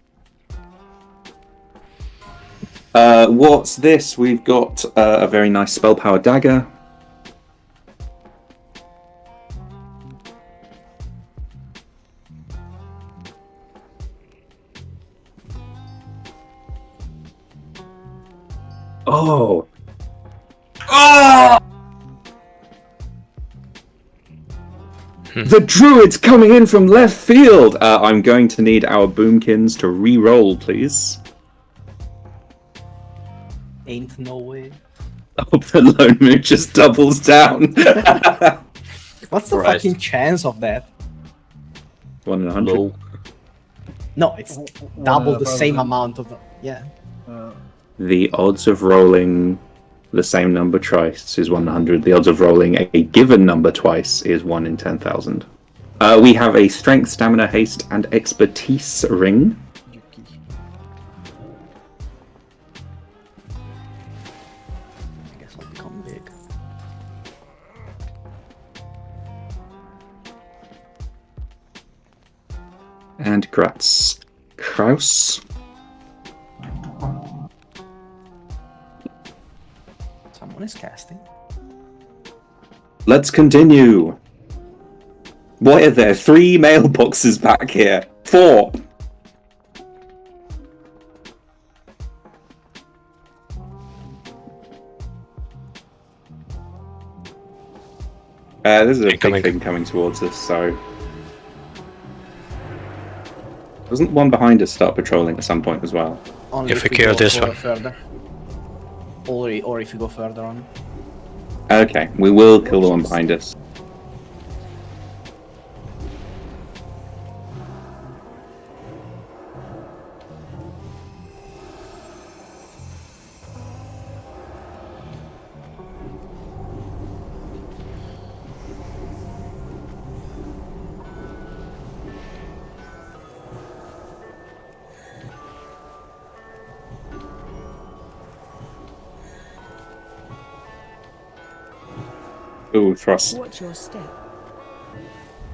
[SPEAKER 1] What's this? We've got a very nice spell power dagger. Oh! Oh! The druid's coming in from left field! I'm going to need our boomkins to re-roll, please.
[SPEAKER 3] Ain't no way.
[SPEAKER 1] Oh, the lone moon just doubles down.
[SPEAKER 3] What's the
[SPEAKER 12] Christ.
[SPEAKER 3] fucking chance of that?
[SPEAKER 1] 1 in 100.
[SPEAKER 12] Low.
[SPEAKER 3] No, it's
[SPEAKER 5] One
[SPEAKER 3] double
[SPEAKER 5] and
[SPEAKER 3] the
[SPEAKER 5] a
[SPEAKER 3] same
[SPEAKER 5] thousand.
[SPEAKER 3] amount of. Yeah.
[SPEAKER 1] The odds of rolling the same number twice is 100. The odds of rolling a given number twice is 1 in 10,000. We have a strength, stamina, haste, and expertise ring.
[SPEAKER 3] I guess I'll become big.
[SPEAKER 1] And Gratz Kraus.
[SPEAKER 3] Someone is casting.
[SPEAKER 1] Let's continue. Why are there 3 mailboxes back here? 4. This is a big thing coming towards us, so... Doesn't one behind us start patrolling at some point as well?
[SPEAKER 3] Only
[SPEAKER 12] If we kill
[SPEAKER 3] go
[SPEAKER 12] this
[SPEAKER 3] for
[SPEAKER 12] one.
[SPEAKER 3] Further. Or if you go further on.
[SPEAKER 1] Okay, we will kill the one behind us. Ooh, thrust.
[SPEAKER 10] Watch your step.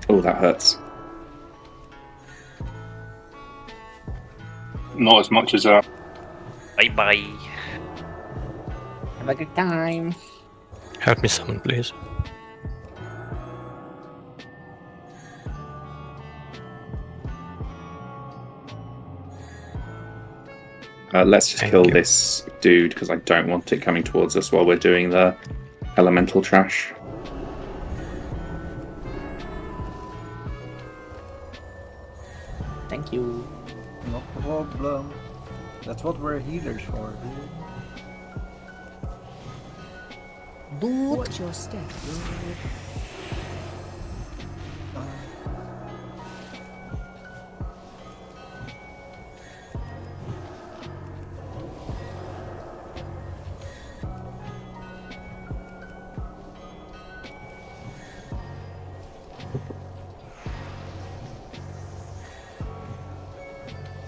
[SPEAKER 1] Oh, that hurts.
[SPEAKER 8] Not as much as
[SPEAKER 4] Bye bye.
[SPEAKER 3] Have a good time.
[SPEAKER 12] Help me summon, please.
[SPEAKER 1] Let's just kill this dude because I don't want it coming towards us while we're doing the elemental trash.
[SPEAKER 3] Thank you.
[SPEAKER 5] No problem. That's what we're healers for, dude.
[SPEAKER 10] Watch your step.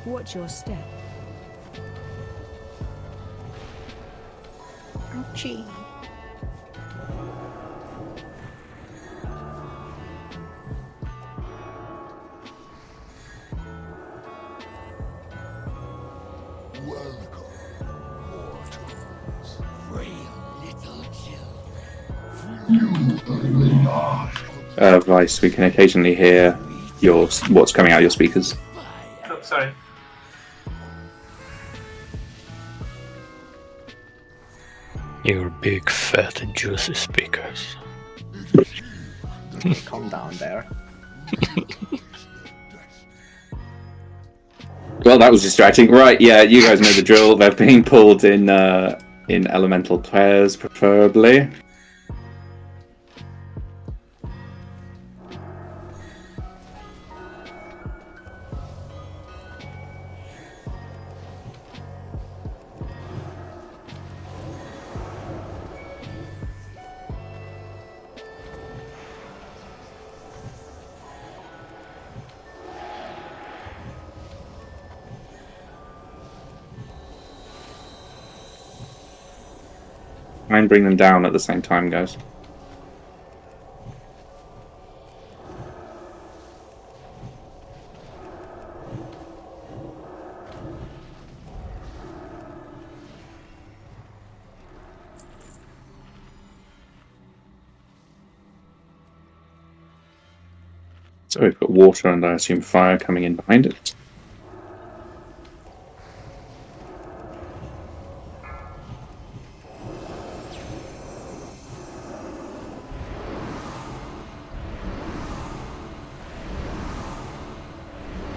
[SPEAKER 10] Watch your step.
[SPEAKER 3] Ouchie.
[SPEAKER 7] Welcome, mortals. Frail little children.
[SPEAKER 1] Vice, we can occasionally hear what's coming out of your speakers.
[SPEAKER 9] Oh, sorry.
[SPEAKER 12] Your big, fat, and juicy speakers.
[SPEAKER 3] Calm down there.
[SPEAKER 1] Well, that was distracting. Right, yeah, you guys know the drill. They're being pulled in elemental pairs, preferably. Try and bring them down at the same time, guys. So we've got water and I assume fire coming in behind it.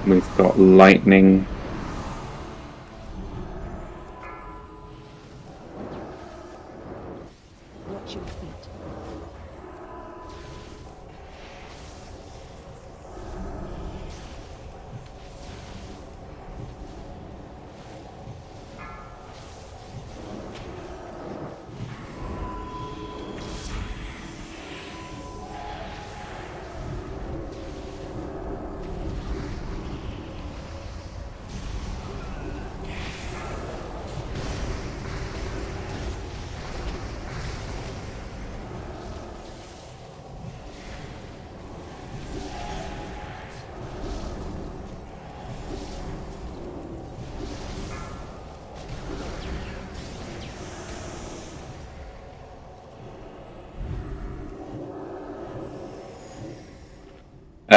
[SPEAKER 1] We've got lightning.
[SPEAKER 10] Watch your feet.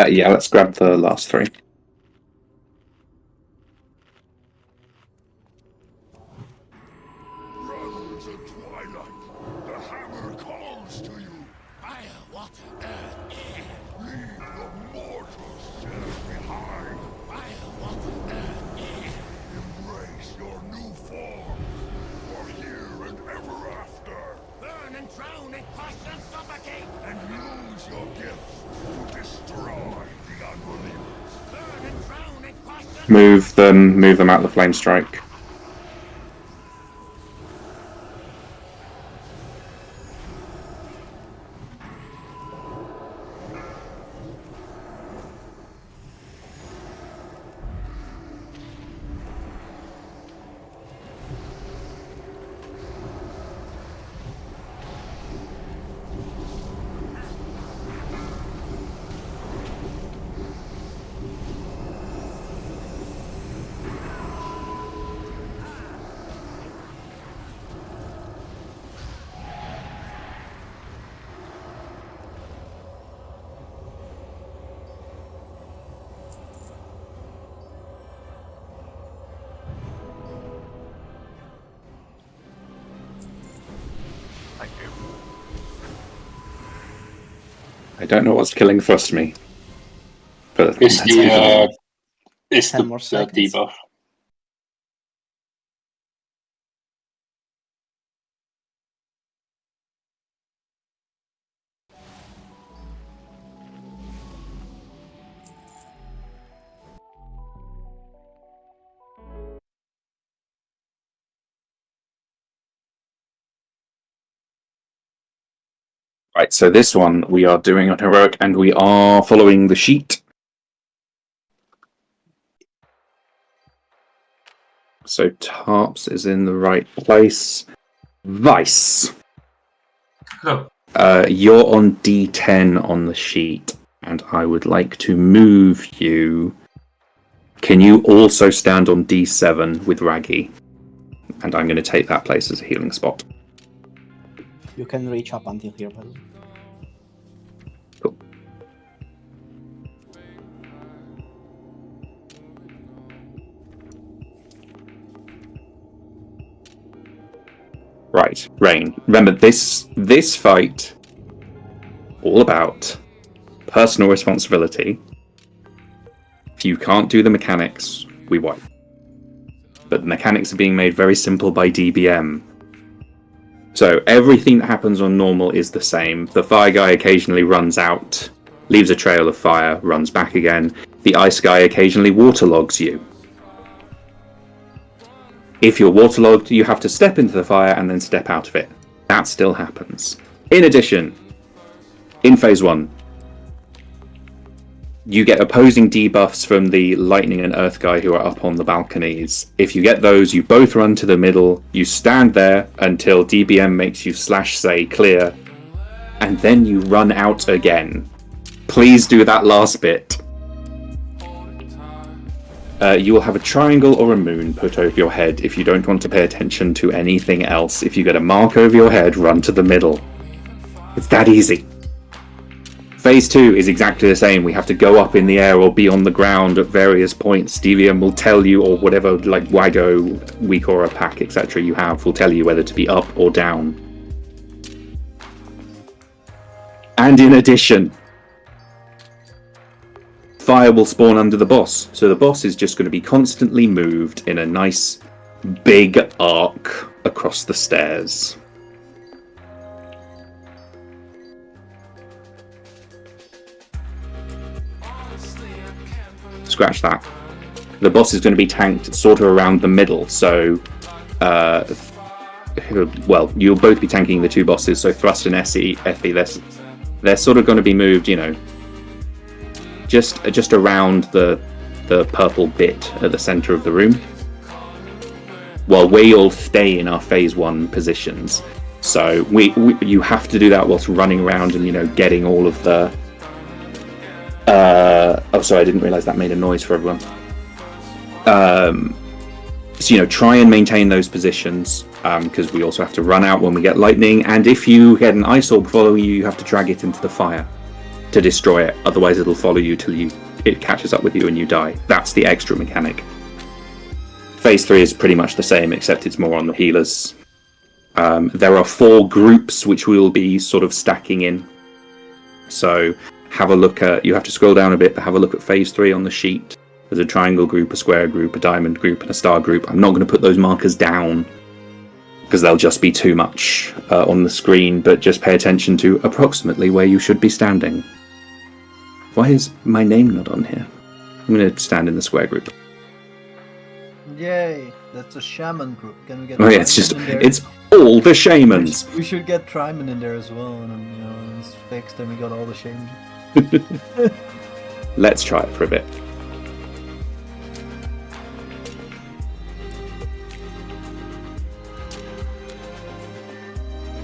[SPEAKER 1] Yeah, let's grab the last three.
[SPEAKER 7] Brothers of Twilight, the hammer calls to you. Fire, water, earth, air. Leave the mortal self behind. Fire, water, earth, air. Embrace your new form, for here and ever after. Burn and drown and crush and suffocate. And use your gifts to destroy the unbelievers. Burn and drown and crush and
[SPEAKER 1] Move them out the flame strike.
[SPEAKER 6] Thank you.
[SPEAKER 1] I don't know what's killing Thrust me. But
[SPEAKER 8] It's
[SPEAKER 1] that's okay.
[SPEAKER 8] it's
[SPEAKER 3] 10 more
[SPEAKER 8] the
[SPEAKER 3] seconds.
[SPEAKER 8] debuff.
[SPEAKER 1] Right, so this one we are doing on heroic, and we are following the sheet. So Tarps is in the right place. Vice.
[SPEAKER 9] Hello.
[SPEAKER 1] You're on D10 on the sheet, and I would like to move you. Can you also stand on D7 with Raggy? And I'm going to take that place as a healing spot.
[SPEAKER 3] You can reach up until here, by the way.
[SPEAKER 1] Cool. Right, Rain. Remember, this fight, all about personal responsibility. If you can't do the mechanics, we wipe. But the mechanics are being made very simple by DBM. So everything that happens on normal is the same. The fire guy occasionally runs out, leaves a trail of fire, runs back again. The ice guy occasionally waterlogs you. If you're waterlogged, you have to step into the fire and then step out of it. That still happens. In addition, in Phase 1, you get opposing debuffs from the lightning and earth guy who are up on the balconies. If you get those, you both run to the middle, you stand there until DBM makes you /say clear, and then you run out again. Please do that last bit. You will have a triangle or a moon put over your head if you don't want to pay attention to anything else. If you get a mark over your head, run to the middle. It's that easy. Phase 2 is exactly the same. We have to go up in the air or be on the ground at various points. DVM will tell you, or whatever, like Wago, Weakora pack, etc. you have, will tell you whether to be up or down. And in addition, fire will spawn under the boss. So the boss is just going to be constantly moved in a nice big arc across the stairs. Scratch that. The boss is going to be tanked sort of around the middle, so well, you'll both be tanking the two bosses, so Thrust and Effie, they're sort of going to be moved, you know, just around the purple bit at the center of the room, while we all stay in our Phase 1 positions. So you have to do that whilst running around and, you know, getting all of the oh, sorry, I didn't realise that made a noise for everyone. So, you know, try and maintain those positions, because we also have to run out when we get lightning, and if you get an ice orb follow you, you have to drag it into the fire to destroy it, otherwise it'll follow you till it catches up with you and you die. That's the extra mechanic. Phase 3 is pretty much the same, except it's more on the healers. There are 4 groups which we will be sort of stacking in. So have a look at, you have to scroll down a bit, but have a look at Phase 3 on the sheet. There's a triangle group, a square group, a diamond group, and a star group. I'm not going to put those markers down because they'll just be too much on the screen, but just pay attention to approximately where you should be standing. Why is my name not on here? I'm going to stand in the square group.
[SPEAKER 5] Yay! That's a shaman group. Can we get?
[SPEAKER 1] Oh yeah, it's all the shamans.
[SPEAKER 5] We should get Tryman in there as well, and you know, when it's fixed, then we got all the shamans.
[SPEAKER 1] Let's try it for a bit.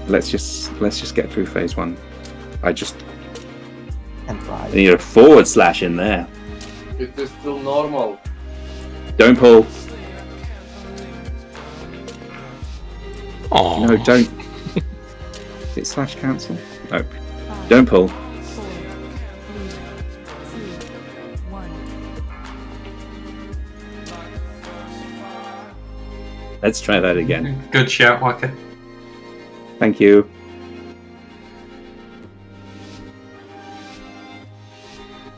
[SPEAKER 1] Let's just get through Phase 1. I need a / in there.
[SPEAKER 2] It is still normal.
[SPEAKER 1] Don't pull.
[SPEAKER 12] Oh
[SPEAKER 1] no, don't. Is it / cancel? No. Don't pull.
[SPEAKER 10] 4, 3, 2, 1.
[SPEAKER 1] Let's try that again.
[SPEAKER 9] Good shout, Wacker.
[SPEAKER 1] Thank you.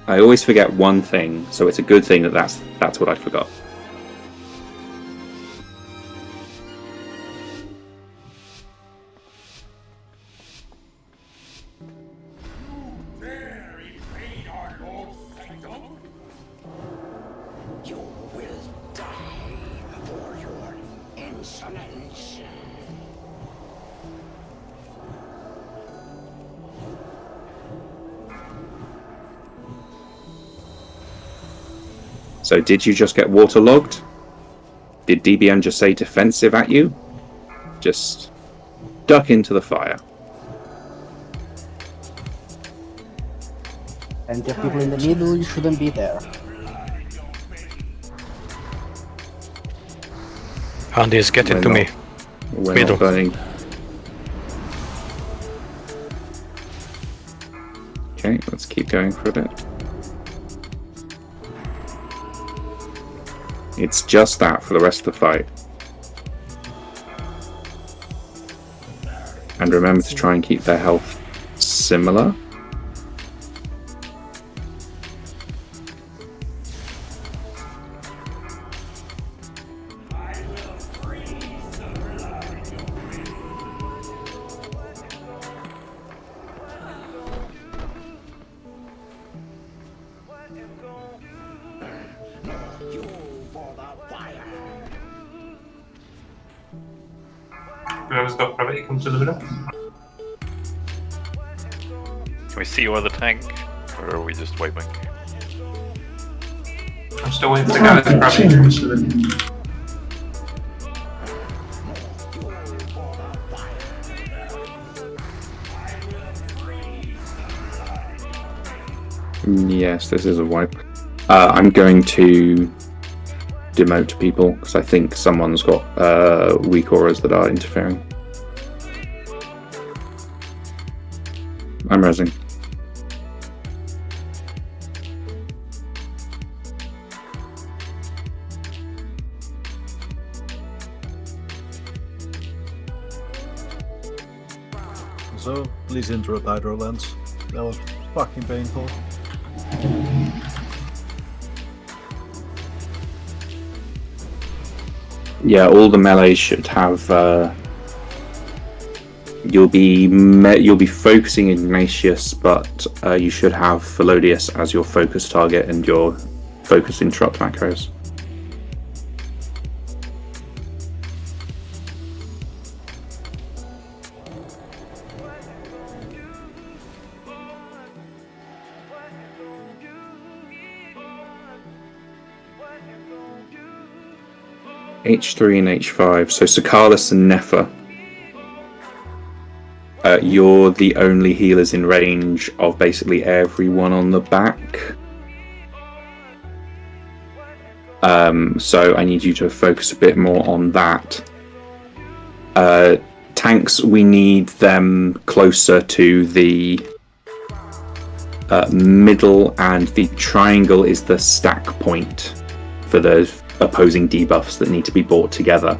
[SPEAKER 1] I always forget one thing, so it's a good thing that that's what I forgot.
[SPEAKER 7] You will die for your insolence.
[SPEAKER 1] So did you just get waterlogged? Did DBN just say defensive at you? Just duck into the fire.
[SPEAKER 3] And the people in the middle, you shouldn't be there.
[SPEAKER 12] Andy is getting to me.
[SPEAKER 1] We're
[SPEAKER 12] Middle.
[SPEAKER 1] not burning. Okay, let's keep going for a bit. It's just that for the rest of the fight. And remember to try and keep their health similar.
[SPEAKER 9] Whoever's got gravity, come to the middle.
[SPEAKER 4] Can we see you on the tank? Or are we just wiping?
[SPEAKER 9] I'm still waiting for the guy that's gravity.
[SPEAKER 1] Yes, this is a wipe. I'm going to demote people because I think someone's got weak auras that are interfering. I'm resing.
[SPEAKER 5] So, please interrupt Hydro Lens. That was fucking painful.
[SPEAKER 1] Yeah, all the melees should have. You'll be focusing Ignatius, but you should have Felodius as your focus target and your focus interrupt macros. H3 and H5. So Sakalis and Nefa. You're the only healers in range of basically everyone on the back. So I need you to focus a bit more on that. Tanks, we need them closer to the middle, and the triangle is the stack point for the opposing debuffs that need to be brought together.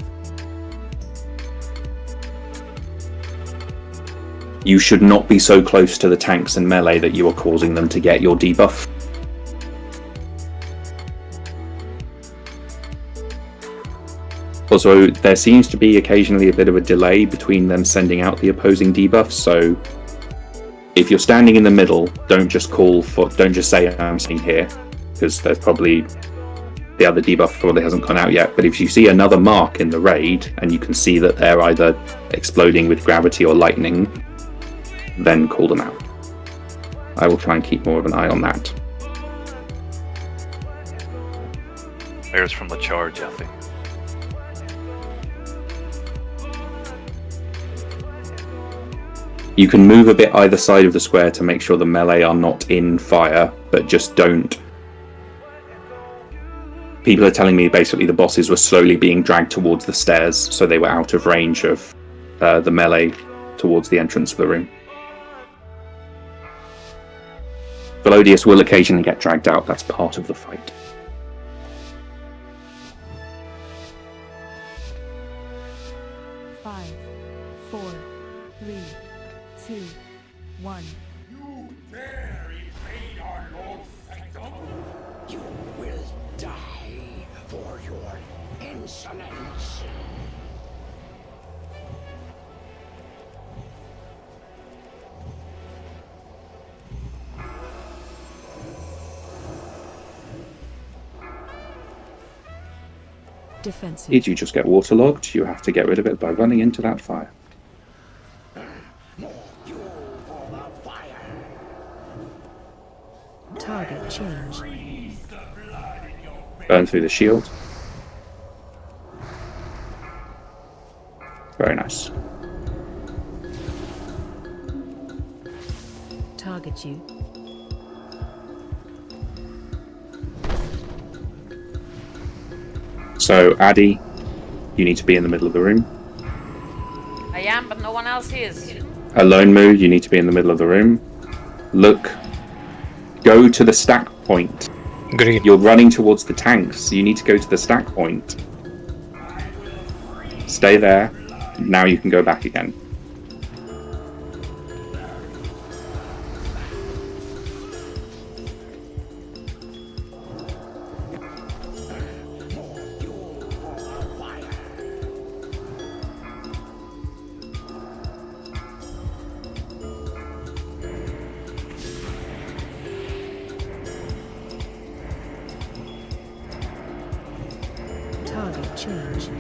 [SPEAKER 1] You should not be so close to the tanks and melee that you are causing them to get your debuff. Also, there seems to be occasionally a bit of a delay between them sending out the opposing debuffs, so if you're standing in the middle, don't just say I'm staying here, because there's probably the other debuff probably hasn't gone out yet. But if you see another mark in the raid and you can see that they're either exploding with gravity or lightning, then call them out. I will try and keep more of an eye on that.
[SPEAKER 4] There's from the charge, I think.
[SPEAKER 1] You can move a bit either side of the square to make sure the melee are not in fire, but just don't. People are telling me basically the bosses were slowly being dragged towards the stairs, so they were out of range of the melee towards the entrance of the room. Velodius will occasionally get dragged out, that's part of the fight.
[SPEAKER 10] Five, 4, 3, 2, 1.
[SPEAKER 7] You dare invade our Lord's You will die for your insolence.
[SPEAKER 10] Defensive.
[SPEAKER 1] Did you just get waterlogged? You have to get rid of it by running into that fire.
[SPEAKER 10] Target change.
[SPEAKER 1] Burn through the shield. Very nice.
[SPEAKER 10] Target you.
[SPEAKER 1] So, Addy, you need to be in the middle of the room.
[SPEAKER 14] I am, but no one else is.
[SPEAKER 1] Alone Moo, you need to be in the middle of the room. Look. Go to the stack point.
[SPEAKER 12] Green.
[SPEAKER 1] You're running towards the tanks, so you need to go to the stack point. Stay there. Now you can go back again.
[SPEAKER 10] Target change.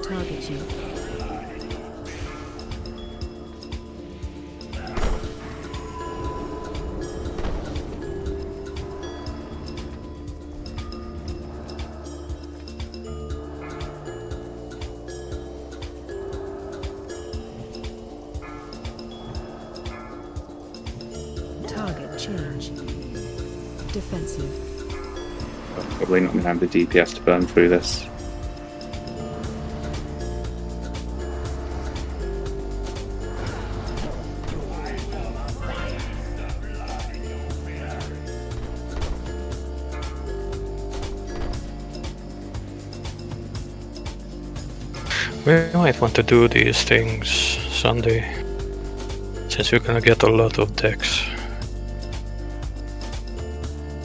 [SPEAKER 10] Target you. Target change. Defensive.
[SPEAKER 1] Probably not going to have the DPS to burn through this.
[SPEAKER 12] We might want to do these things Sunday, since we're gonna get a lot of decks.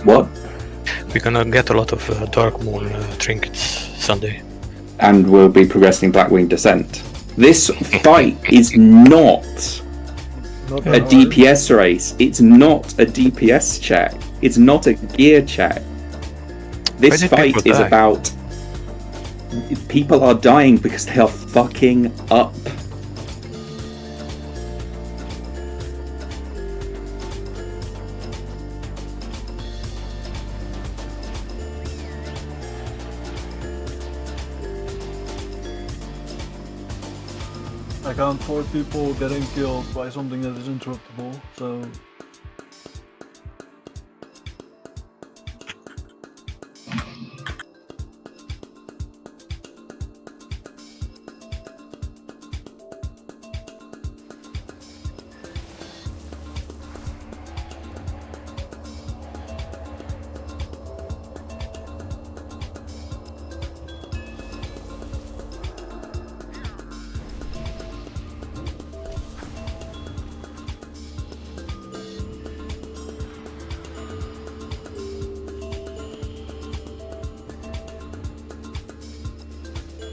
[SPEAKER 1] What?
[SPEAKER 12] We're gonna get a lot of Dark Moon trinkets Sunday.
[SPEAKER 1] And we'll be progressing Blackwing Descent. This fight is not a DPS race. It's not a DPS check. It's not a gear check. This fight is about... People are dying because they are fucking up.
[SPEAKER 5] I can't afford people getting killed by something that is interruptible, so...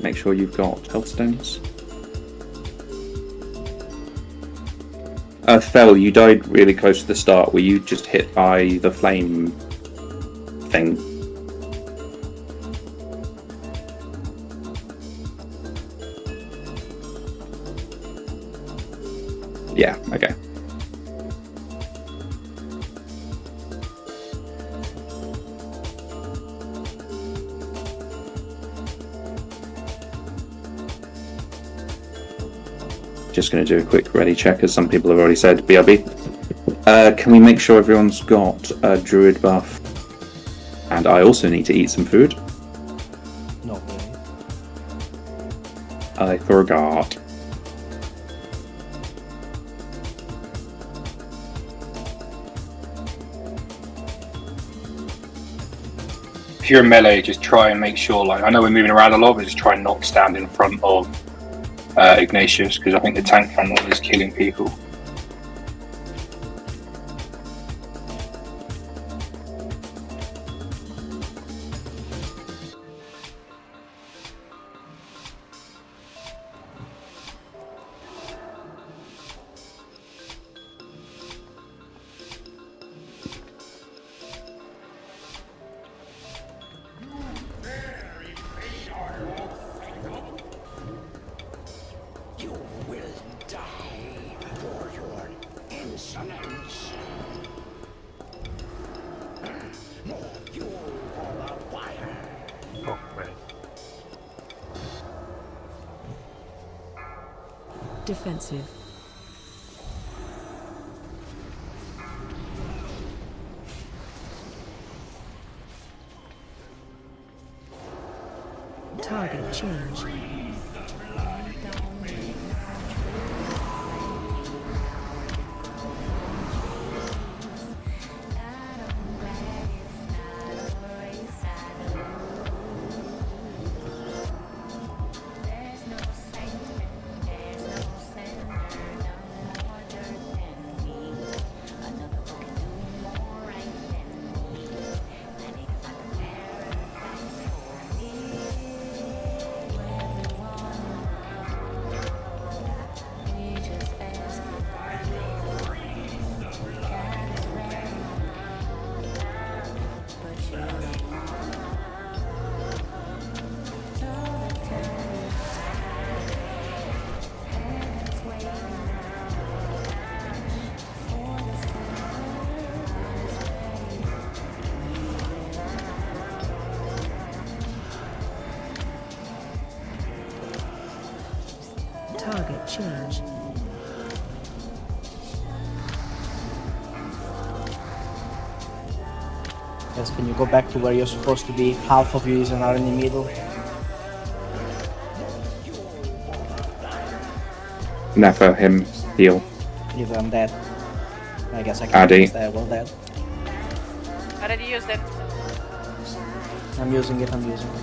[SPEAKER 1] Make sure you've got health stones. Fel, you died really close to the start. Were you just hit by the flame thing? Yeah, okay. Just going to do a quick ready check, as some people have already said. BRB. Can we make sure everyone's got a druid buff? And I also need to eat some food.
[SPEAKER 3] No, really.
[SPEAKER 1] I forgot.
[SPEAKER 8] If you're in melee, just try and make sure, like, I know we're moving around a lot, but just try and not stand in front of Ignatius, because I think the tank panel is killing people.
[SPEAKER 6] Oh, man.
[SPEAKER 10] Defensive. Target change. Target change.
[SPEAKER 3] Yes, can you go back to where you're supposed to be? Half of you are in the middle.
[SPEAKER 1] Never him heal.
[SPEAKER 3] Either I'm dead. I guess I can
[SPEAKER 1] Addy.
[SPEAKER 3] stay well dead.
[SPEAKER 14] I already used it.
[SPEAKER 3] I'm using it, I'm using it.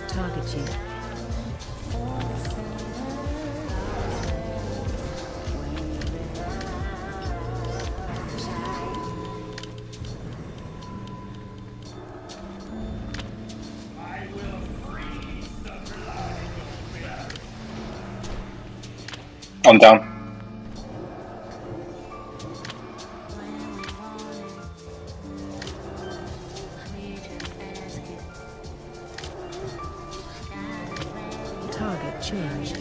[SPEAKER 10] Target you.
[SPEAKER 8] I'm down.
[SPEAKER 10] Target change.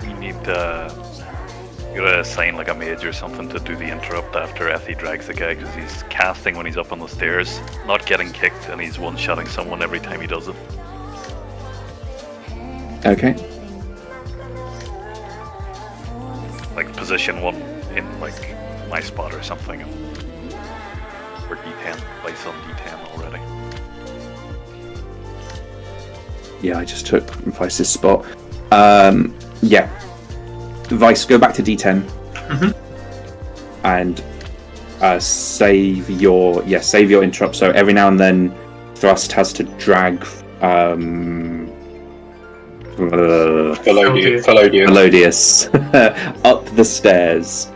[SPEAKER 4] We need you gotta assign like a mage or something to do the interrupt after Effie drags the guy, because he's casting when he's up on the stairs, not getting kicked, and he's one-shotting someone every time he does it.
[SPEAKER 1] Okay.
[SPEAKER 4] Like position one in like my spot or something. Or D10, Vice on D10 already.
[SPEAKER 1] Yeah, I just took Vice's spot. Yeah. Vice, go back to D10. And save your interrupt. So every now and then Thrust has to drag Felodius up the stairs.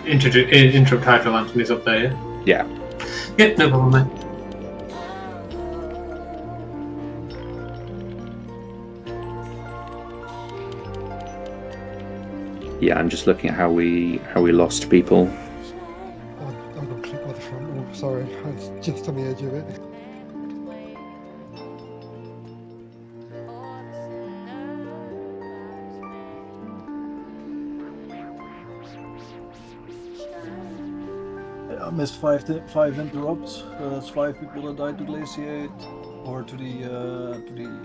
[SPEAKER 9] Interrupt Hyper Lantern is up there, yeah?
[SPEAKER 1] Yeah.
[SPEAKER 9] Yep, no problem, mate.
[SPEAKER 1] Yeah, I'm just looking at how we lost people.
[SPEAKER 15] I got clipped by the front wall. Sorry, I was just on the edge of it.
[SPEAKER 5] I missed five interrupts. That's 5 people that died to glaciate or to the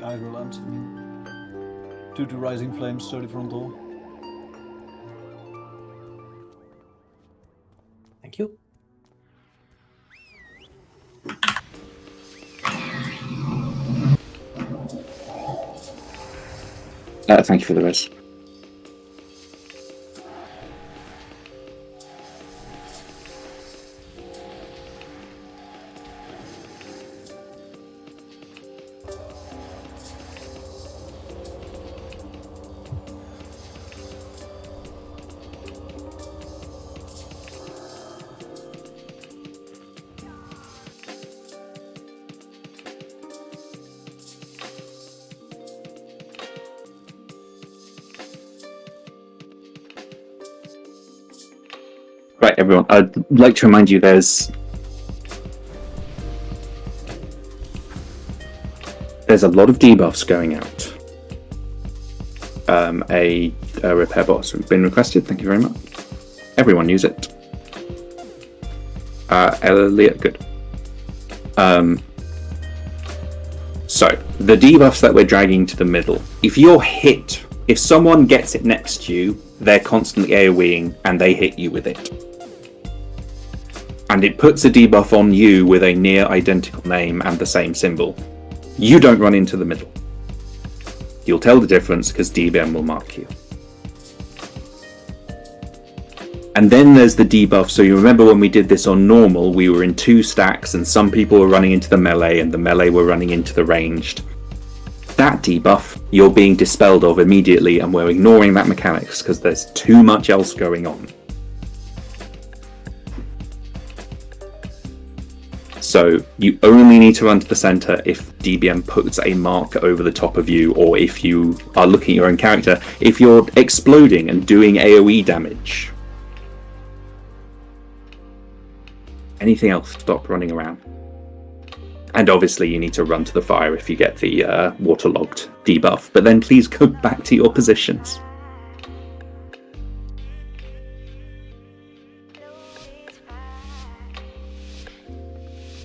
[SPEAKER 5] hydro lamps. I mean, 2 to rising flames, 30 frontal.
[SPEAKER 3] Thank you.
[SPEAKER 1] Thank you for the res. Right, everyone, I'd like to remind you there's a lot of debuffs going out. A repair box has been requested, thank you very much. Everyone use it. Elliot, good. So, the debuffs that we're dragging to the middle, if you're hit, if someone gets it next to you, they're constantly AoEing and they hit you with it. And it puts a debuff on you with a near identical name and the same symbol. You don't run into the middle. You'll tell the difference because DBM will mark you. And then there's the debuff, so you remember when we did this on normal, we were in 2 stacks and some people were running into the melee and the melee were running into the ranged. That debuff, you're being dispelled of immediately and we're ignoring that mechanics because there's too much else going on. So you only need to run to the center if DBM puts a mark over the top of you, or if you are looking at your own character, if you're exploding and doing AoE damage. Anything else, stop running around. And obviously you need to run to the fire if you get the waterlogged debuff, but then please go back to your positions.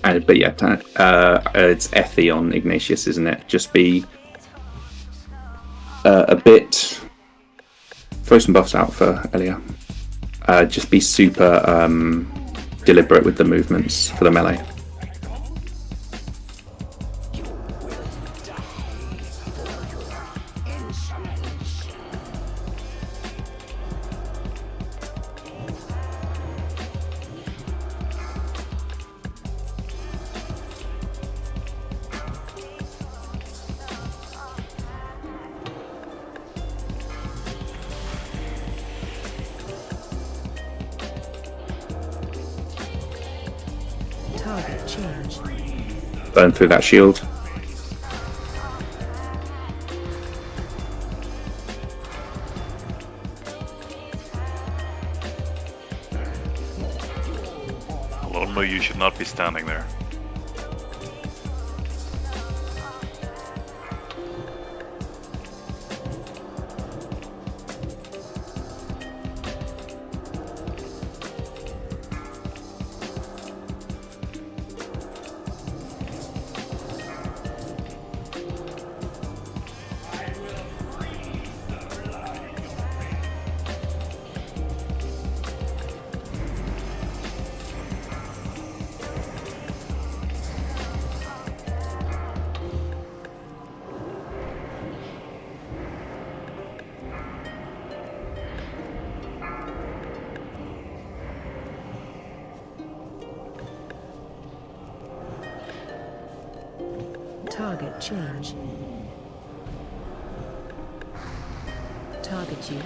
[SPEAKER 1] But yeah, it's Ethy on Ignatius, isn't it? Just be a bit... Throw some buffs out for Elia. Just be super deliberate with the movements for the melee.
[SPEAKER 10] Target change.
[SPEAKER 1] Burn through that shield.
[SPEAKER 4] Lonmo, you should not be standing there.
[SPEAKER 10] Target change. Target you.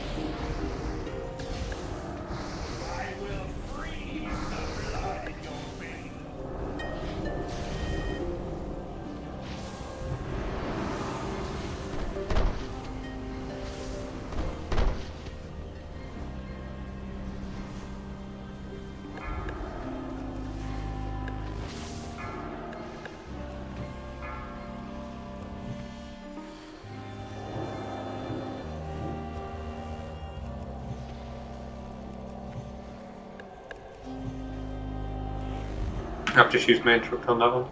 [SPEAKER 9] I've just used my interrupt on that one.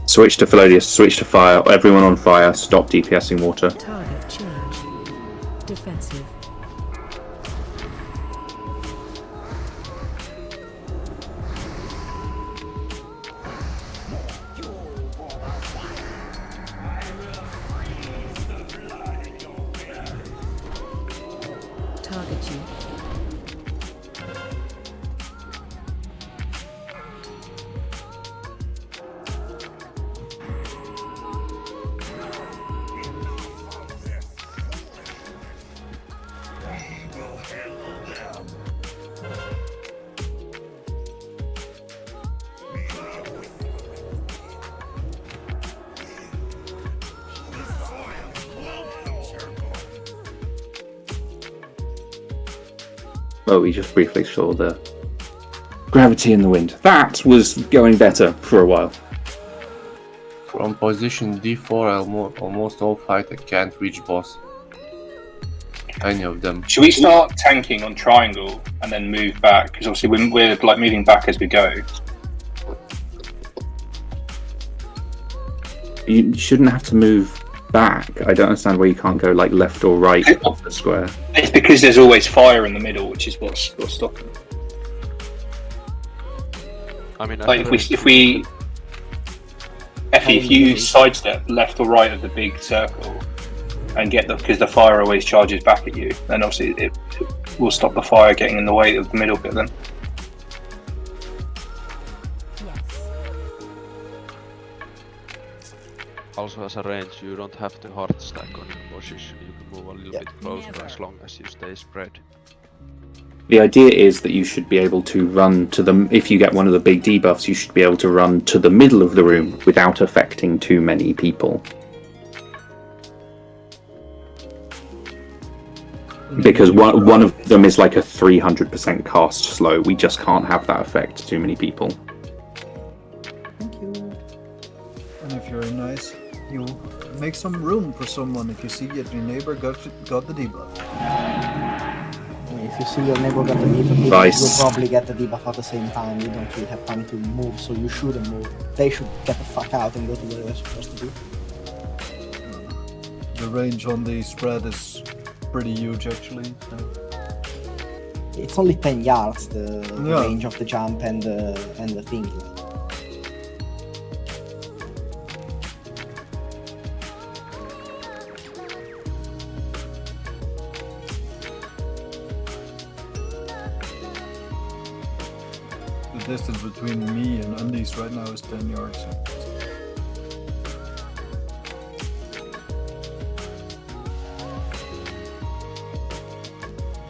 [SPEAKER 1] Switch to Felodius, switch to fire, everyone on fire, stop DPSing water.
[SPEAKER 10] Target change. Defensive. Target you.
[SPEAKER 1] Oh, we just briefly saw the gravity in the wind. That was going better for a while.
[SPEAKER 2] From position D4, almost all fighter can't reach boss. Any of them.
[SPEAKER 8] Should we start tanking on triangle and then move back? Because obviously we're like moving back as we go.
[SPEAKER 1] You shouldn't have to move back. I don't understand why you can't go like left or right of the square.
[SPEAKER 8] It's because there's always fire in the middle, which is what's stopping.
[SPEAKER 11] I mean,
[SPEAKER 8] Like if you sidestep left or right of the big circle and get because the fire always charges back at you, then obviously it will stop the fire getting in the way of the middle bit then.
[SPEAKER 11] Also, as a range, you don't have to hard stack on your position. You can move a little bit closer as long as you stay spread.
[SPEAKER 1] The idea is that you should be able to run to them. If you get one of the big debuffs, you should be able to run to the middle of the room without affecting too many people. Because one of them is like a 300% cast slow. We just can't have that affect too many people.
[SPEAKER 3] Thank you.
[SPEAKER 5] And if you're nice, you make some room for someone if you see that your neighbor got the debuff.
[SPEAKER 3] If you see your neighbor got the debuff,
[SPEAKER 1] Nice.
[SPEAKER 3] you'll probably get the debuff at the same time. You don't really have time to move, so you shouldn't move. They should get the fuck out and go to where they're supposed to be.
[SPEAKER 5] The range on the spread is pretty huge, actually.
[SPEAKER 3] It's only 10 yards, the
[SPEAKER 5] Yeah.
[SPEAKER 3] range of the jump and the thing.
[SPEAKER 5] The distance between me and Undies right now is 10 yards.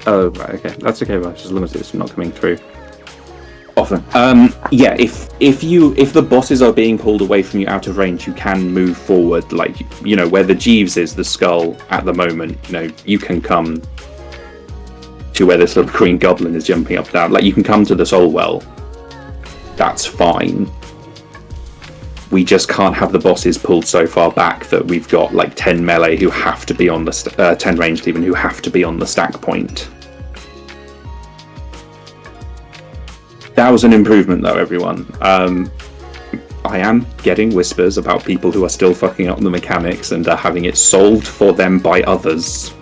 [SPEAKER 1] Oh, right, okay. That's okay, right, as long as it's not coming through often. Yeah, if the bosses are being pulled away from you out of range, you can move forward. Like, you know, where the Jeeves is, the skull at the moment, you know, you can come to where this little green goblin is jumping up down. Like, you can come to the soul well. That's fine. We just can't have the bosses pulled so far back that we've got like 10 melee who have to be on the 10 ranged even who have to be on the stack point. That was an improvement though, everyone. I am getting whispers about people who are still fucking up the mechanics and are having it solved for them by others.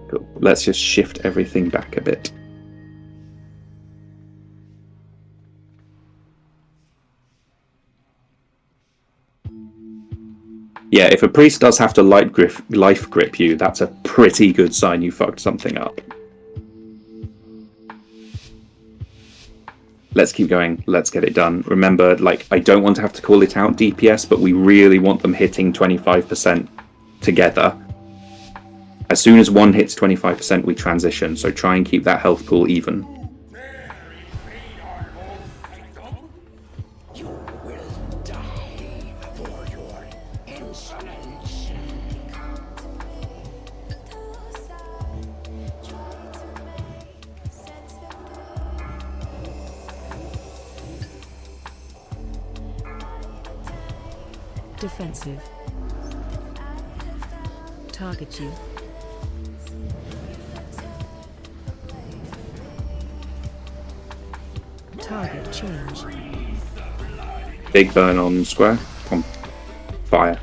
[SPEAKER 1] Cool. Let's just shift everything back a bit. Yeah, if a priest does have to life grip you, that's a pretty good sign you fucked something up. Let's keep going. Let's get it done. Remember, like, I don't want to have to call it out DPS, but we really want them hitting 25% together. As soon as one hits 25%, we transition. So try and keep that health pool even.
[SPEAKER 10] Defensive. Target you. Target change.
[SPEAKER 1] Big burn on square. On fire.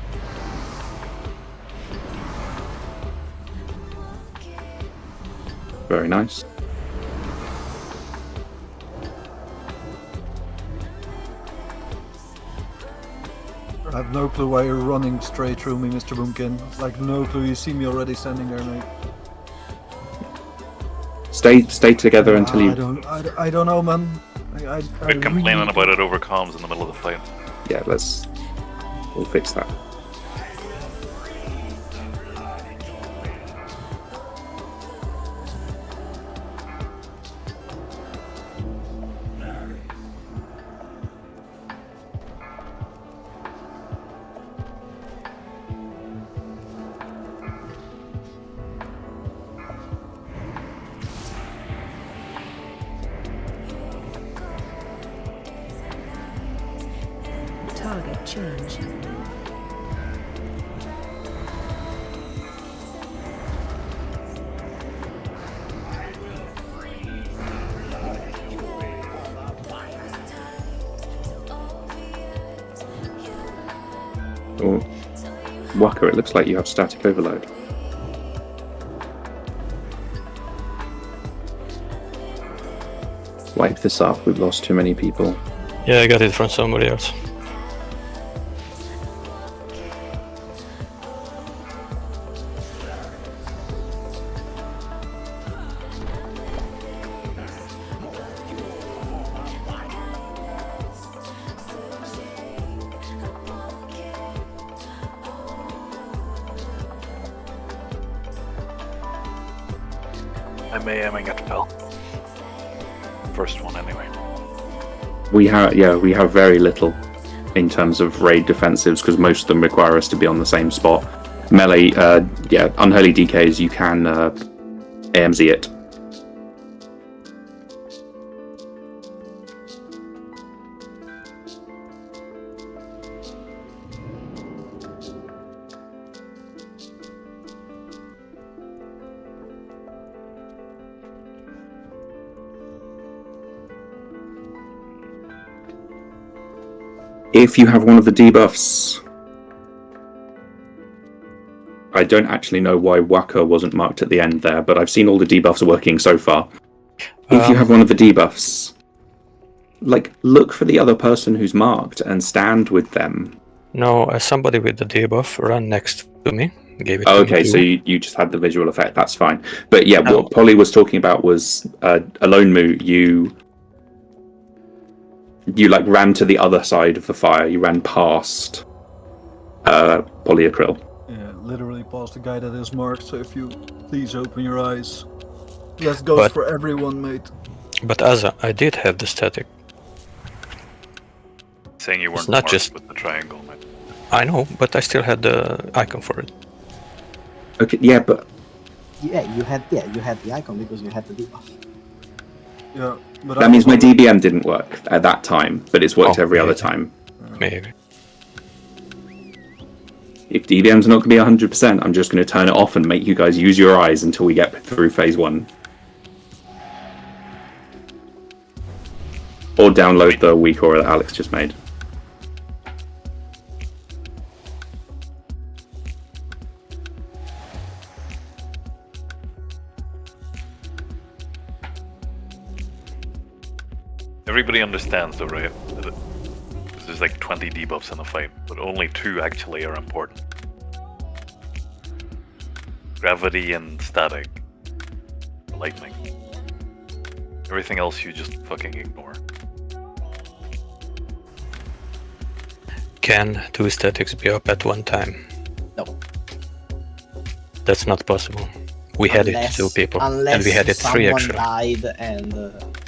[SPEAKER 1] Very nice.
[SPEAKER 5] I have no clue why you're running straight through me, Mr. Boomkin. Like, no clue. You see me already standing there, mate.
[SPEAKER 1] Stay together until you...
[SPEAKER 5] I don't know, man.
[SPEAKER 4] Quit complaining about it over comms in the middle of the fight.
[SPEAKER 1] Yeah, we'll fix that.
[SPEAKER 10] Target change.
[SPEAKER 1] Oh, Waka, it looks like you have static overload. Wipe this up, we've lost too many people.
[SPEAKER 12] Yeah, I got it from somebody else.
[SPEAKER 4] I'm aiming at the bell. First one, anyway.
[SPEAKER 1] We have very little in terms of raid defensives because most of them require us to be on the same spot. Melee, unholy DKs, you can AMZ it. If you have one of the debuffs, I don't actually know why Waka wasn't marked at the end there, but I've seen all the debuffs working so far. If you have one of the debuffs, look for the other person who's marked and stand with them.
[SPEAKER 12] No, somebody with the debuff ran next to me. Gave it
[SPEAKER 1] Okay,
[SPEAKER 12] to
[SPEAKER 1] so you just had the visual effect, that's fine. But yeah, what Polly was talking about was Alone Moo, you ran to the other side of the fire. You ran past Polyacryl.
[SPEAKER 5] Yeah, literally past the guy that is marked. So if you please open your eyes. That goes for everyone, mate.
[SPEAKER 12] But Asa, I did have the static.
[SPEAKER 4] Saying you weren't
[SPEAKER 12] It's not
[SPEAKER 4] marked
[SPEAKER 12] just
[SPEAKER 4] with the triangle, mate.
[SPEAKER 12] I know, but I still had the icon for it.
[SPEAKER 1] Okay, yeah, but
[SPEAKER 3] you had the icon because you had the debuff.
[SPEAKER 5] Yeah, but
[SPEAKER 1] that means my DBM didn't work at that time, but it's worked every other time.
[SPEAKER 12] Maybe.
[SPEAKER 1] If DBM's not going to be 100%, I'm just going to turn it off and make you guys use your eyes until we get through phase 1. Or download the weak aura that Alex just made.
[SPEAKER 4] Everybody understands though, right? That there's like 20 debuffs in a fight, but only 2 actually are important. Gravity and static. Lightning. Everything else you just fucking ignore.
[SPEAKER 12] Can 2 statics be up at one time?
[SPEAKER 3] No.
[SPEAKER 12] That's not possible. We had it 2 people, and we had it 3
[SPEAKER 3] someone
[SPEAKER 12] actually.
[SPEAKER 3] died and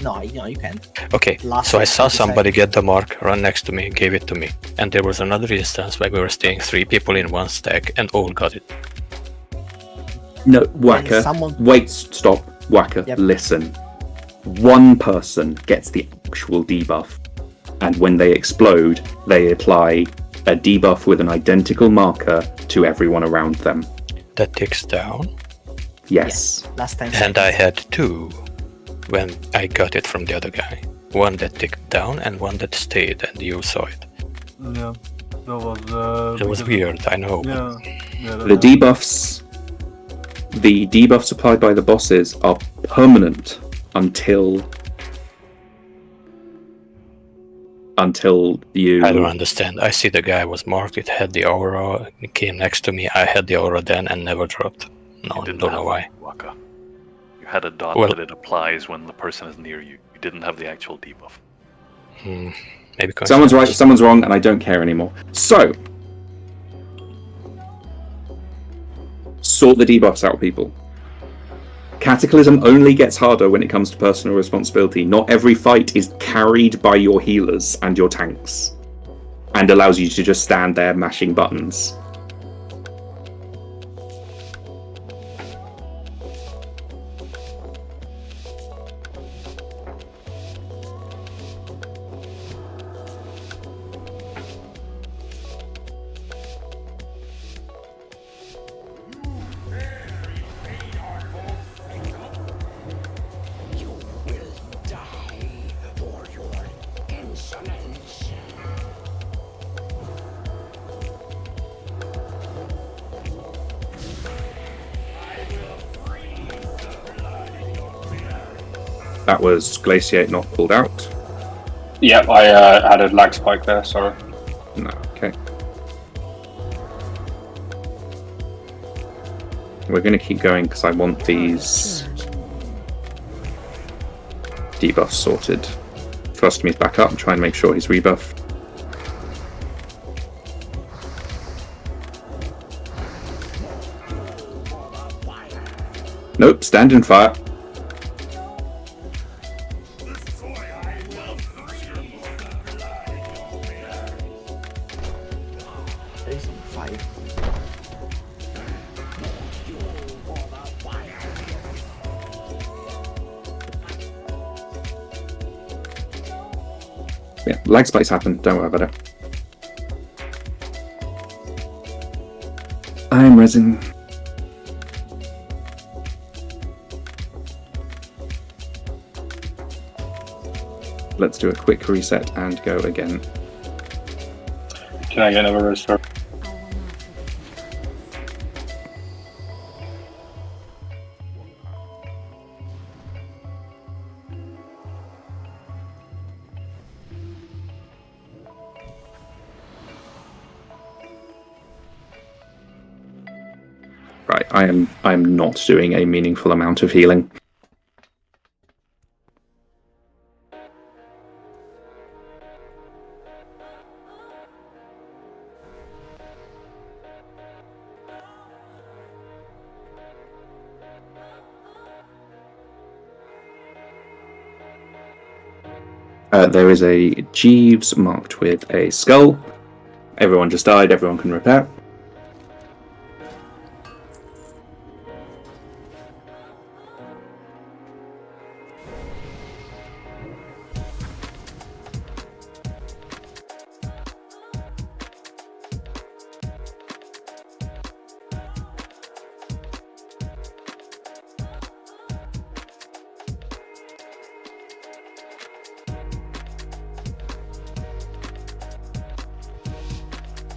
[SPEAKER 3] no, you can't.
[SPEAKER 12] Okay,
[SPEAKER 3] Last
[SPEAKER 12] so I
[SPEAKER 3] like
[SPEAKER 12] saw
[SPEAKER 3] 30
[SPEAKER 12] somebody
[SPEAKER 3] seconds.
[SPEAKER 12] get the mark, run next to me, gave it to me. And there was another instance where we were staying 3 people in one stack and all got it.
[SPEAKER 1] No, Whacker.
[SPEAKER 3] someone-
[SPEAKER 1] Wait, stop. Whacker,
[SPEAKER 3] Yep.
[SPEAKER 1] listen. One person gets the actual debuff, and when they explode, they apply a debuff with an identical marker to everyone around them.
[SPEAKER 12] That ticks down.
[SPEAKER 1] Yes.
[SPEAKER 3] Last time.
[SPEAKER 12] And I had 2 when I got it from the other guy. One that ticked down and one that stayed, and you saw it.
[SPEAKER 5] Yeah, that was.
[SPEAKER 12] It was weird, I know.
[SPEAKER 5] Yeah.
[SPEAKER 1] The debuffs applied by the bosses are permanent until you.
[SPEAKER 12] I don't understand. I see the guy was marked, it had the aura, it came next to me, I had the aura then and never dropped. No, I don't know why.
[SPEAKER 4] Waka. You had a dot
[SPEAKER 12] Well-
[SPEAKER 4] that it applies when the person is near you. You didn't have the actual debuff.
[SPEAKER 12] Maybe
[SPEAKER 1] Someone's right, someone's wrong, and I don't care anymore. So, sort the debuffs out, people. Cataclysm only gets harder when it comes to personal responsibility. Not every fight is carried by your healers and your tanks, and allows you to just stand there mashing buttons. That was Glaciate not pulled out.
[SPEAKER 8] Yep, I had a lag spike there, sorry.
[SPEAKER 1] No, okay. We're going to keep going because I want these debuffs sorted. Thrust me's back up and try and make sure he's rebuffed. Nope, stand and fire.
[SPEAKER 3] There's fire.
[SPEAKER 1] Yeah, lag spikes happen, don't worry about it. I'm resin. Let's do a quick reset and go again.
[SPEAKER 8] Can I get another restore?
[SPEAKER 1] Right, I'm not doing a meaningful amount of healing. There is a Jeeves marked with a skull. Everyone just died, everyone can repair.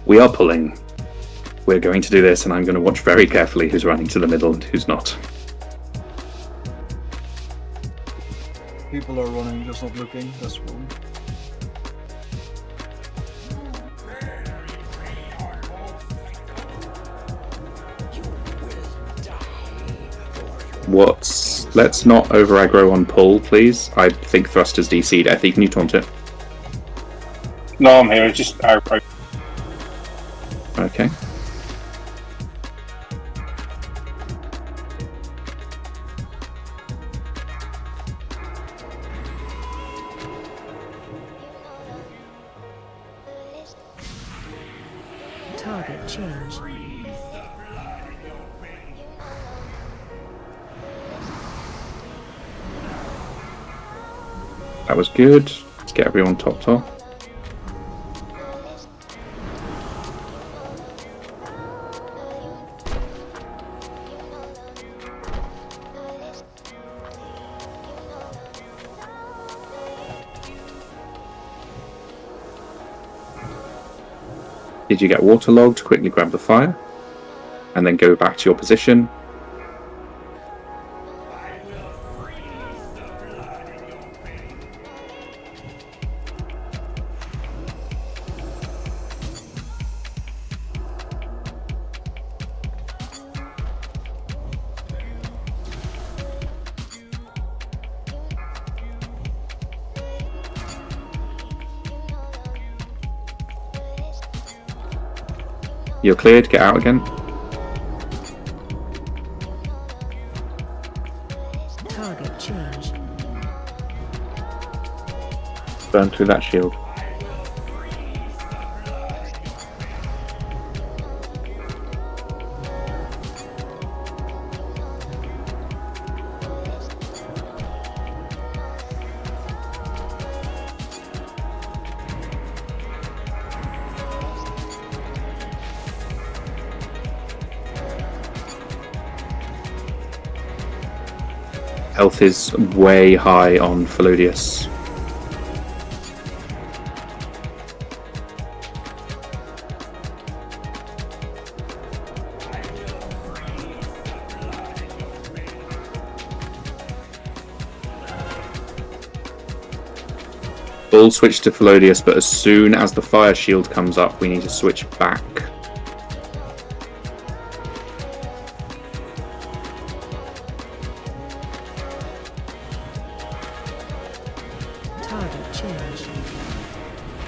[SPEAKER 1] We are pulling. We're going to do this, and I'm going to watch very carefully who's running to the middle and who's not.
[SPEAKER 5] People are running, just not looking. That's wrong.
[SPEAKER 1] Let's not over aggro on pull, please. I think Thrust is DC'd. Effie, can you taunt it?
[SPEAKER 8] No, I'm here. It's just aggro.
[SPEAKER 1] Okay.
[SPEAKER 10] Target change.
[SPEAKER 1] That was good. Let's get everyone topped off. Did you get waterlogged? Quickly grab the fire and then go back to your position. You're cleared, get out again.
[SPEAKER 10] Target change.
[SPEAKER 1] Burn through that shield. Health is way high on Felodius. All switch to Felodius, but as soon as the fire shield comes up, we need to switch back.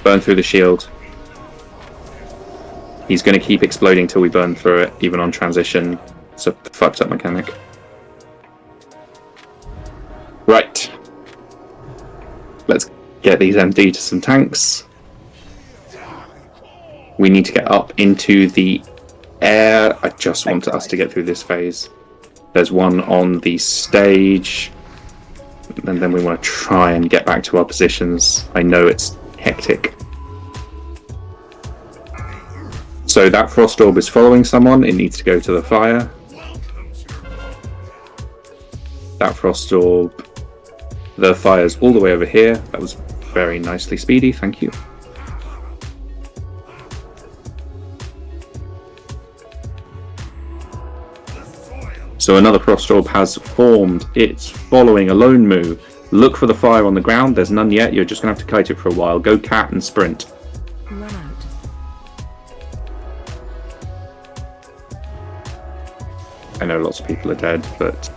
[SPEAKER 1] Burn through the shield. He's going to keep exploding till we burn through it, even on transition. It's a fucked up mechanic. Right. Let's get these MD to some tanks. We need to get up into the air. I just want us to get through this phase. There's one on the stage. And then we want to try and get back to our positions. I know it's hectic. So that frost orb is following someone. It needs to go to the fire. That frost orb. The fire's all the way over here. That was very nicely speedy. Thank you. So another frost orb has formed. It's following a lone move. Look for the fire on the ground. There's none yet. You're just going to have to kite it for a while. Go cat and sprint.
[SPEAKER 10] Run out.
[SPEAKER 1] I know lots of people are dead, but...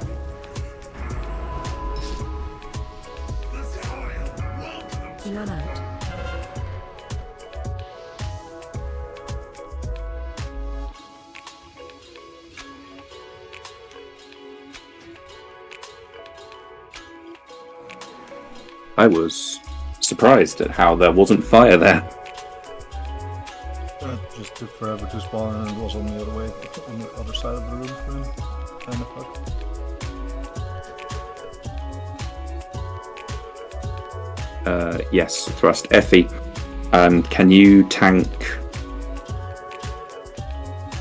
[SPEAKER 10] Run out.
[SPEAKER 1] I was surprised at how there wasn't fire there.
[SPEAKER 5] It just took forever to spawn and it was on the other way, on the other side of the room for him. Kind of fucked.
[SPEAKER 1] Yes, thrust. Effie, can you tank...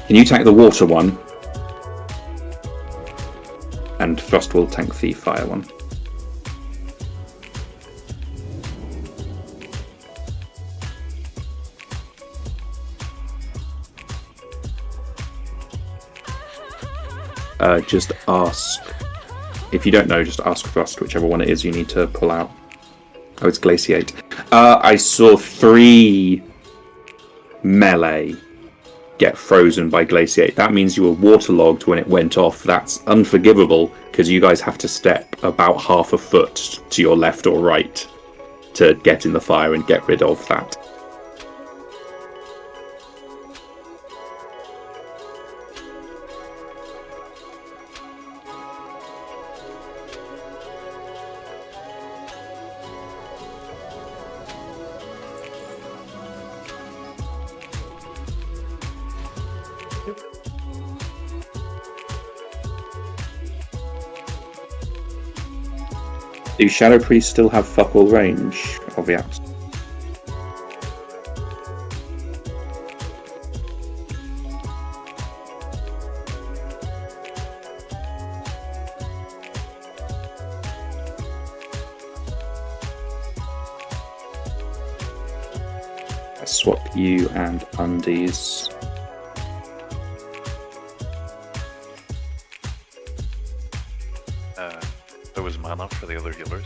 [SPEAKER 1] Can you tank the water one? And thrust will tank the fire one. Just ask. If you don't know, just ask thrust, whichever one it is you need to pull out. Oh, it's glaciate. I saw 3 melee get frozen by glaciate. That means you were waterlogged when it went off. That's unforgivable because you guys have to step about half a foot to your left or right to get in the fire and get rid of that. Do Shadow Priests still have fuck all range? Obvious. Swap you and undies.
[SPEAKER 4] There was mana for the other healers.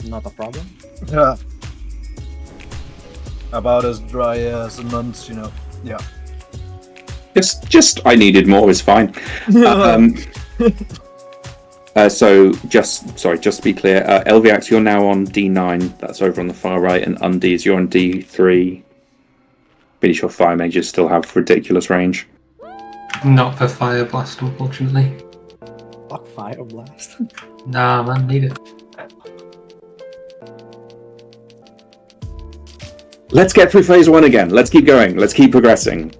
[SPEAKER 3] Not a problem.
[SPEAKER 5] Yeah. About as dry as a nuns, you know. Yeah.
[SPEAKER 1] Just I needed more is fine. So just to be clear, Elviax, you're now on D9. That's over on the far right, and Undies, you're on D3. Pretty sure fire mages still have ridiculous range.
[SPEAKER 9] Not for Fire Blast, unfortunately.
[SPEAKER 3] Fuck Fire Blast.
[SPEAKER 9] Nah, man, need it.
[SPEAKER 1] Let's get through phase 1 again. Let's keep going. Let's keep progressing.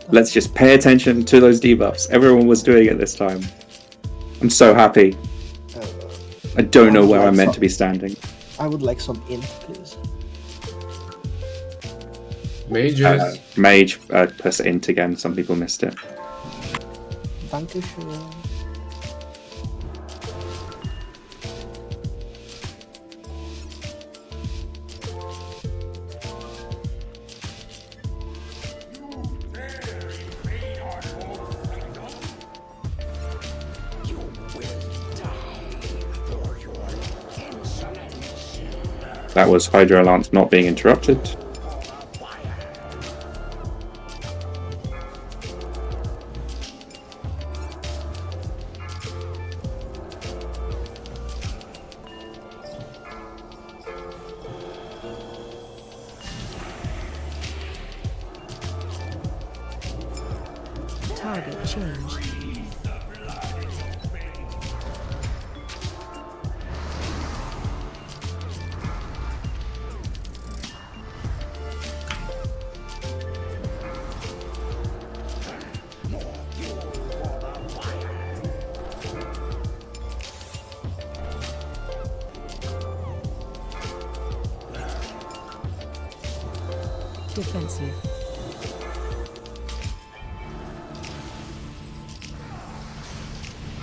[SPEAKER 1] Let's just pay attention to those debuffs. Everyone was doing it this time. I'm so happy. I don't know where I'm meant to be standing.
[SPEAKER 3] I would like some int, please.
[SPEAKER 2] Mages.
[SPEAKER 1] Mage, press int again. Some people missed it.
[SPEAKER 3] Dankeschön.
[SPEAKER 1] That was Hydro Lance not being interrupted.
[SPEAKER 10] Target changed. Defensive.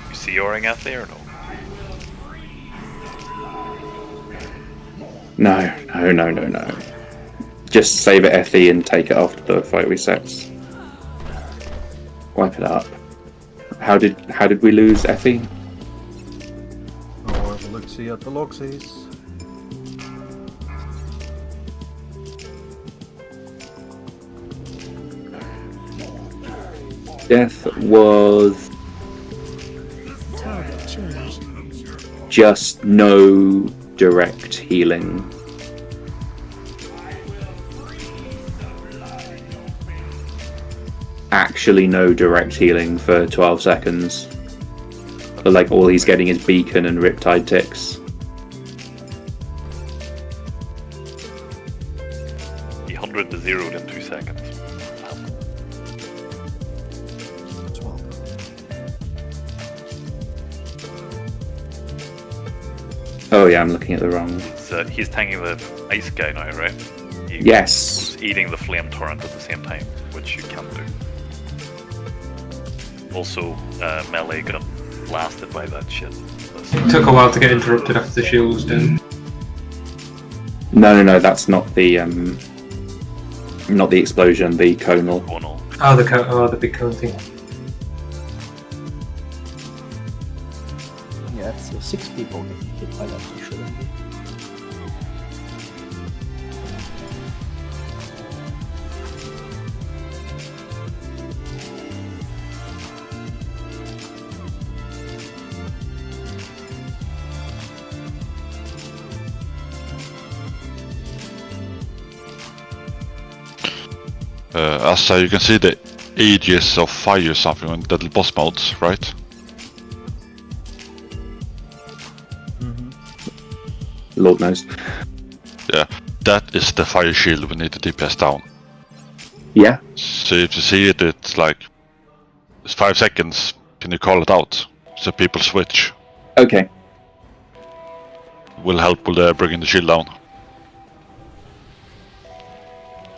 [SPEAKER 4] You see Yoring out there or no?
[SPEAKER 1] No. Just save it Effie and take it after the fight resets. Wipe it up. How did we lose Effie?
[SPEAKER 5] Oh, have a look see at the logsies.
[SPEAKER 1] Death was
[SPEAKER 10] Target changed.
[SPEAKER 1] just no direct healing. Actually no direct healing for 12 seconds. But like all he's getting is beacon and riptide ticks.
[SPEAKER 4] He 100 to 0'd in 2 seconds.
[SPEAKER 1] Oh yeah, I'm looking at the wrong.
[SPEAKER 4] He's tanking the ice guy now, right?
[SPEAKER 1] Yes.
[SPEAKER 4] He's eating the flame torrent at the same time, which you can't do. Also, melee got blasted by that shit.
[SPEAKER 9] It took a while to get interrupted after the shield was down.
[SPEAKER 1] No, that's not the explosion, the conal.
[SPEAKER 9] Oh, the big cone thing.
[SPEAKER 3] Yeah, it's 6 people getting hit by that, you shouldn't be.
[SPEAKER 16] As you can see the ages of fire something on the boss modes, right?
[SPEAKER 1] Lord knows.
[SPEAKER 16] Yeah, that is the fire shield we need to DPS down.
[SPEAKER 1] Yeah.
[SPEAKER 16] So if you see it, it's like it's 5 seconds. Can you call it out so people switch?
[SPEAKER 1] Okay.
[SPEAKER 16] Will help with bringing the shield down.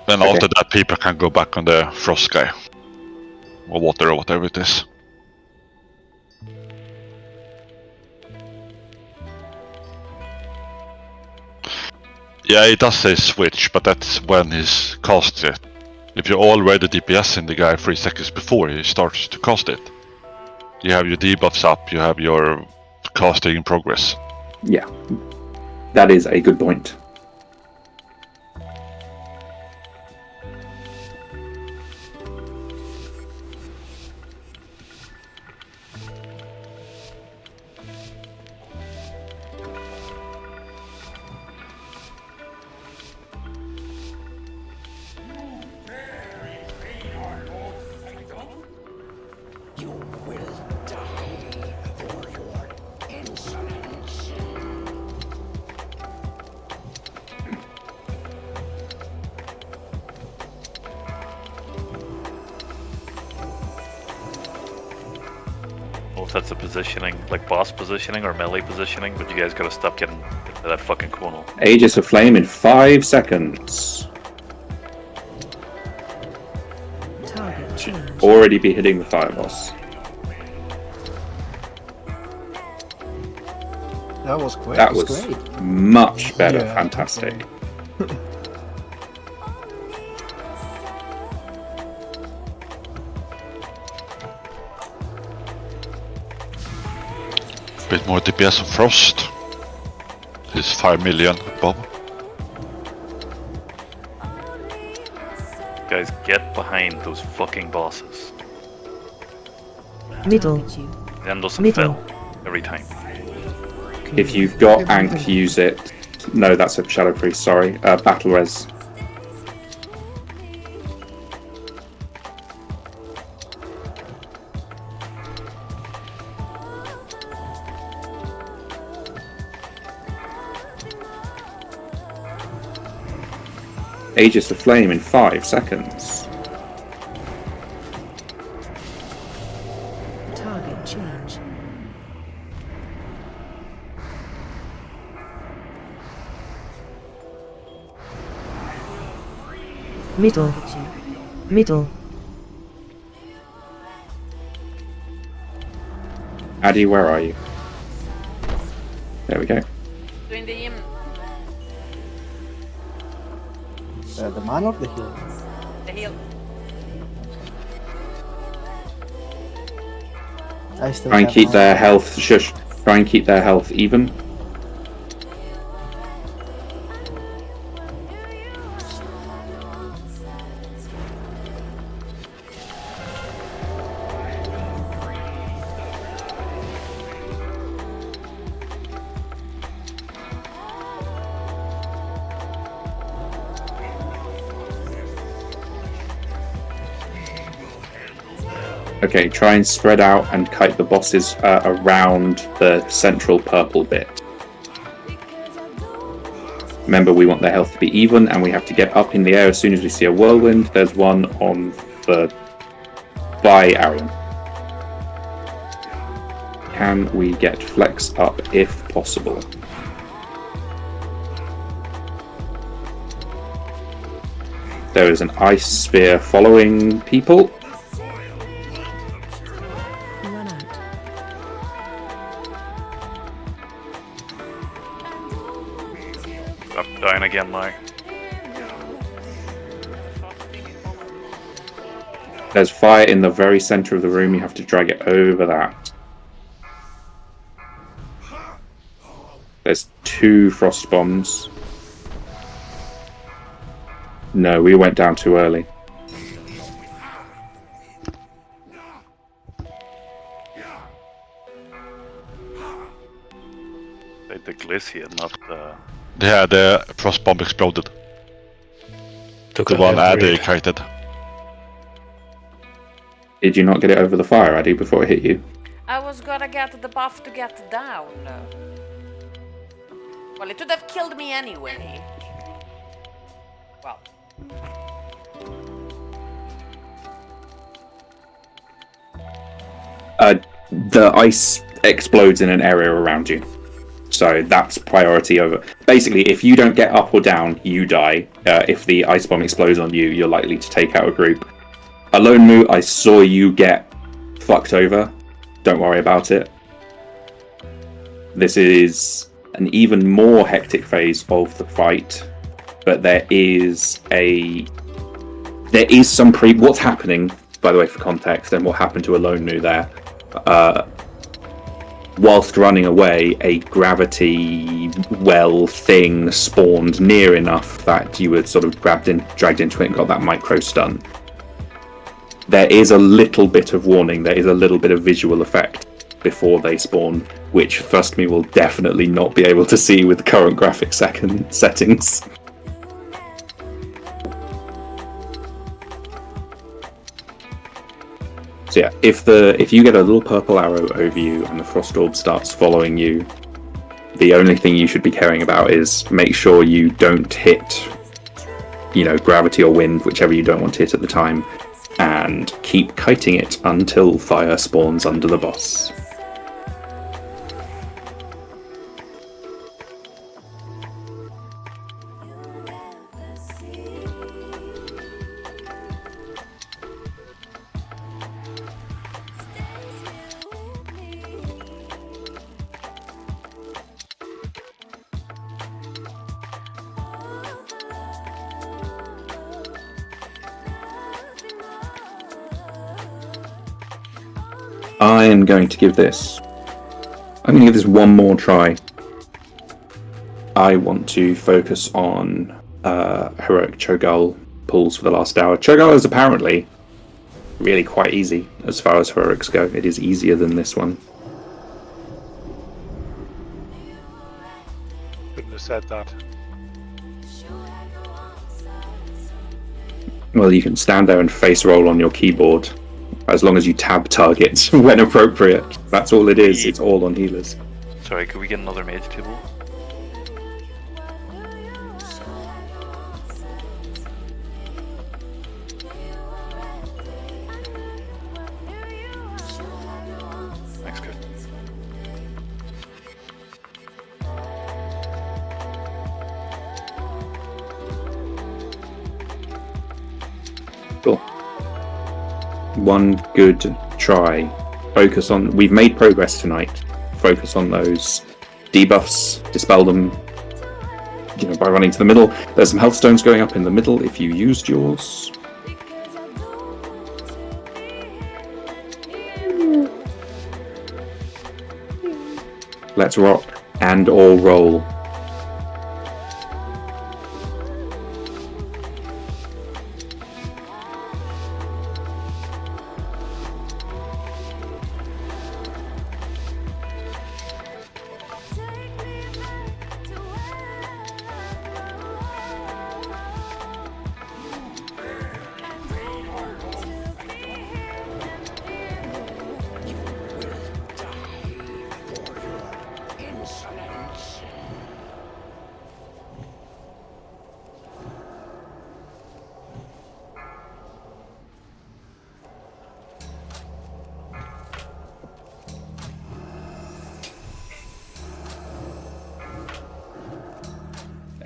[SPEAKER 16] Then
[SPEAKER 1] Okay.
[SPEAKER 16] after that, people can go back on the frost guy. Or water or whatever it is. Yeah, it does say switch, but that's when he's cast it. If you're already DPSing the guy 3 seconds before he starts to cast it, you have your debuffs up, you have your casting in progress.
[SPEAKER 1] Yeah. That is a good point.
[SPEAKER 4] If that's a positioning, like boss positioning or melee positioning, but you guys gotta stop getting into that fucking corner.
[SPEAKER 1] Aegis of Flame in 5 seconds.
[SPEAKER 10] Target change.
[SPEAKER 1] Already be hitting the fire boss.
[SPEAKER 5] That was quick.
[SPEAKER 1] That was
[SPEAKER 3] great.
[SPEAKER 1] much better.
[SPEAKER 5] Yeah,
[SPEAKER 1] Fantastic.
[SPEAKER 16] Bit more DPS on Frost. He's 5 million above.
[SPEAKER 4] Guys, get behind those fucking bosses.
[SPEAKER 10] Middle.
[SPEAKER 4] Then doesn't
[SPEAKER 10] Middle.
[SPEAKER 4] fail every time.
[SPEAKER 1] If you've got Ankh, use it. No, that's a Shadow Priest, sorry. Battle Res. Aegis of Flame in 5 seconds.
[SPEAKER 10] Target change. Middle. Middle.
[SPEAKER 1] Addy, where are you? There we go.
[SPEAKER 14] Doing the hymn.
[SPEAKER 3] The man or the heal?
[SPEAKER 14] The heal.
[SPEAKER 3] I still
[SPEAKER 1] Try and
[SPEAKER 3] have
[SPEAKER 1] keep
[SPEAKER 3] my-
[SPEAKER 1] their health. Shush. Try and keep their health even. Okay, try and spread out and kite the bosses around the central purple bit. Remember, we want their health to be even, and we have to get up in the air as soon as we see a whirlwind. There's one on the... by Arian. Can we get flex up if possible? There is an ice spear following people.
[SPEAKER 10] Run out.
[SPEAKER 4] Up, down again now.
[SPEAKER 1] There's fire in the very center of the room. You have to drag it over that. There's 2 frost bombs. No, we went down too early.
[SPEAKER 4] The glacier, not the...
[SPEAKER 16] Yeah, the frost bomb exploded.
[SPEAKER 12] Took
[SPEAKER 16] The
[SPEAKER 12] a
[SPEAKER 16] one
[SPEAKER 12] head
[SPEAKER 16] Addy
[SPEAKER 12] raid.
[SPEAKER 16] kited.
[SPEAKER 1] Did you not get it over the fire, Addy, before it hit you?
[SPEAKER 14] I was gonna get the buff to get down. Well, it would have killed me anyway. Well.
[SPEAKER 1] The ice explodes in an area around you. So that's priority over. Basically, if you don't get up or down, you die. If the ice bomb explodes on you, you're likely to take out a group. Alone Moo, I saw you get fucked over. Don't worry about it. This is an even more hectic phase of the fight, but there is some what's happening, by the way, for context, and what happened to Alone Moo there. Whilst running away, a gravity well thing spawned near enough that you were sort of dragged into it and got that micro stun. There is a little bit of warning, there is a little bit of visual effect before they spawn, which, trust me, will definitely not be able to see with the current graphic settings. So yeah, if you get a little purple arrow over you and the frost orb starts following you, the only thing you should be caring about is make sure you don't hit, gravity or wind, whichever you don't want to hit at the time, and keep kiting it until fire spawns under the boss. I'm going to give this one more try. I want to focus on heroic Cho'Gall pulls for the last hour. Cho'Gall is apparently really quite easy as far as heroics go. It is easier than this one.
[SPEAKER 6] Couldn't have said that.
[SPEAKER 1] Well, you can stand there and face roll on your keyboard, as long as you tab targets when appropriate. That's all it is. It's all on healers.
[SPEAKER 4] Sorry, could we get another mage table? Thanks, good.
[SPEAKER 1] Cool. One good try. Focus on. We've made progress tonight. Focus on those debuffs. Dispel them. By running to the middle. There's some health stones going up in the middle if you used yours. Let's rock and/or roll.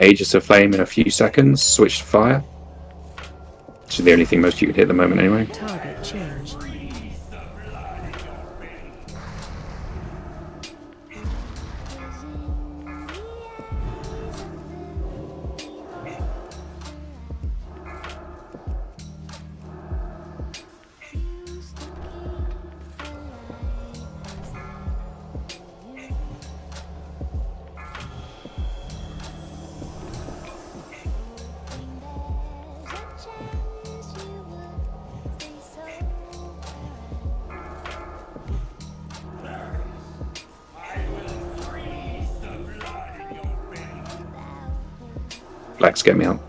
[SPEAKER 1] Aegis of Flame in a few seconds. Switch to fire. Which is the only thing most you can hit at the moment anyway.
[SPEAKER 10] Target changed.
[SPEAKER 1] Flex, get me out.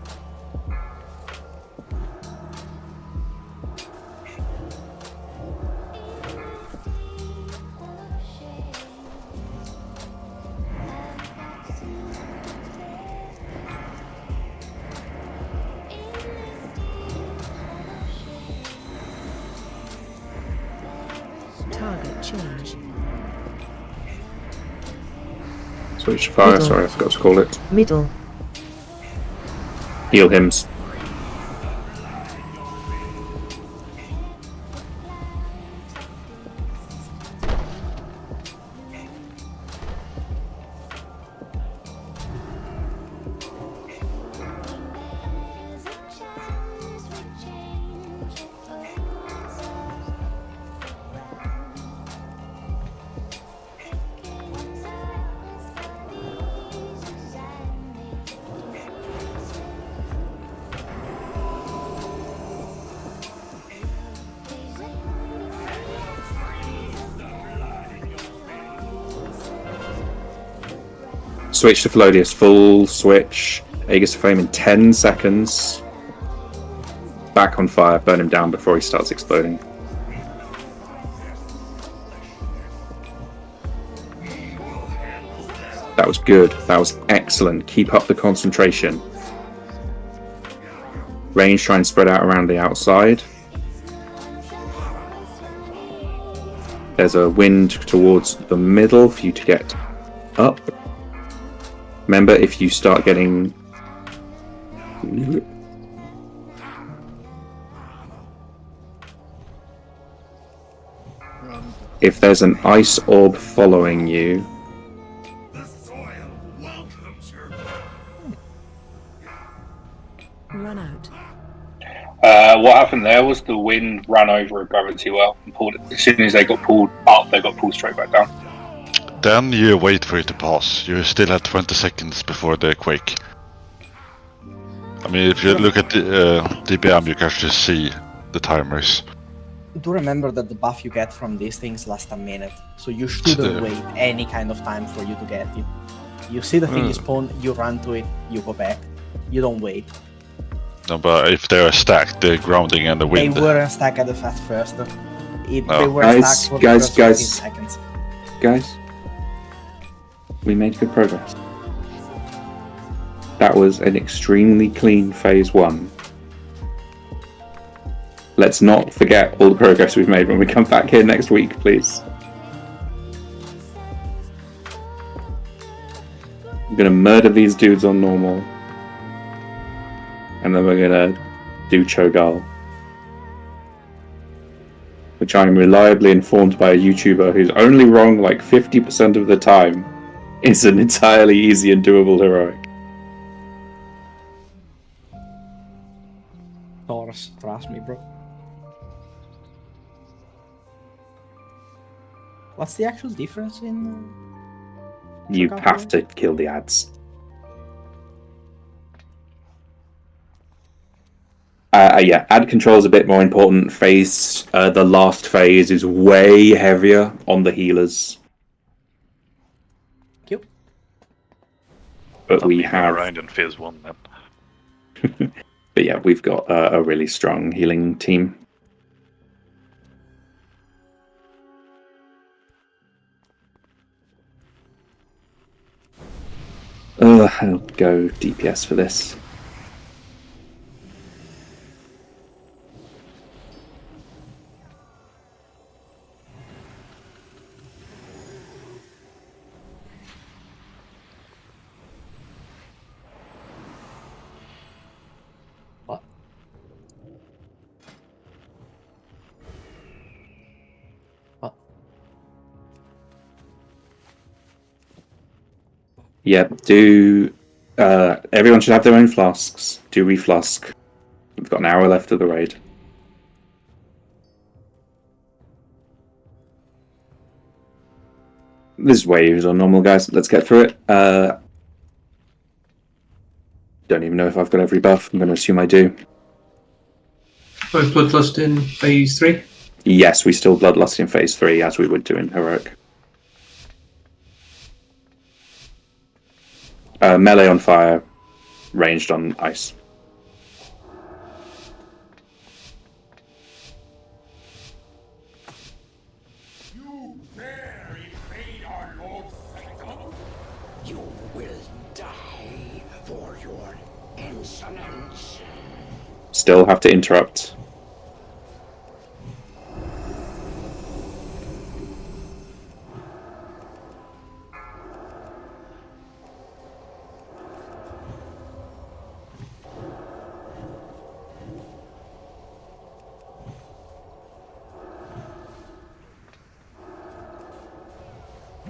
[SPEAKER 10] Target changed.
[SPEAKER 1] Switch to fire,
[SPEAKER 10] Middle.
[SPEAKER 1] sorry, I forgot to call it.
[SPEAKER 10] Middle.
[SPEAKER 1] Heal hymns. Switch to Felodius, full switch. Aegis of Flame in 10 seconds. Back on fire, burn him down before he starts exploding. That was good, that was excellent. Keep up the concentration. Range, try and spread out around the outside. There's a wind towards the middle for you to get up. Remember, if you start getting... If there's an ice orb following you...
[SPEAKER 10] Run out.
[SPEAKER 8] What happened there was the wind ran over a gravity well and pulled it. As soon as they got pulled up, they got pulled straight back down.
[SPEAKER 16] Then you wait for it to pass. You still have 20 seconds before the quake. I mean, if you look at the DPM, you can actually see the timers.
[SPEAKER 3] Do remember that the buff you get from these things lasts a minute, so you shouldn't wait any kind of time for you to get it. You see the thing is spawned, you run to it, you go back. You don't wait.
[SPEAKER 16] No, but if they are stacked, the grounding and the wind...
[SPEAKER 3] They weren't stacked at the first. They
[SPEAKER 16] No.
[SPEAKER 3] were stacked for the first 15 seconds.
[SPEAKER 1] Guys, we made good progress. That was an extremely clean phase 1. Let's not forget all the progress we've made when we come back here next week, please. I'm gonna murder these dudes on normal. And then we're gonna do Cho'Gall. Which I'm reliably informed by a YouTuber who's only wrong like 50% of the time. It's an entirely easy and doable heroic.
[SPEAKER 3] Taurus, trust me, bro. What's the actual difference in...
[SPEAKER 1] You have to kill the ads. Yeah, ad control is a bit more important. Phase, the last phase is way heavier on the healers.
[SPEAKER 3] Thank you.
[SPEAKER 1] But
[SPEAKER 4] I'll
[SPEAKER 1] we
[SPEAKER 4] be
[SPEAKER 1] have...
[SPEAKER 4] around in phase 1 then.
[SPEAKER 1] But yeah, we've got a really strong healing team. I'll go DPS for this.
[SPEAKER 3] What? What?
[SPEAKER 1] Yep, do... everyone should have their own flasks. Do reflask. We've got an hour left of the raid. This is waves on normal, guys. Let's get through it. Don't even know if I've got every buff. I'm going to assume I do.
[SPEAKER 9] Both Bloodlust in phase 3?
[SPEAKER 1] Yes, we still Bloodlust in phase 3, as we would do in Heroic. Melee on fire, ranged on ice.
[SPEAKER 7] You dare invade our Lord's kingdom? You will die for your insolence.
[SPEAKER 1] Still have to interrupt.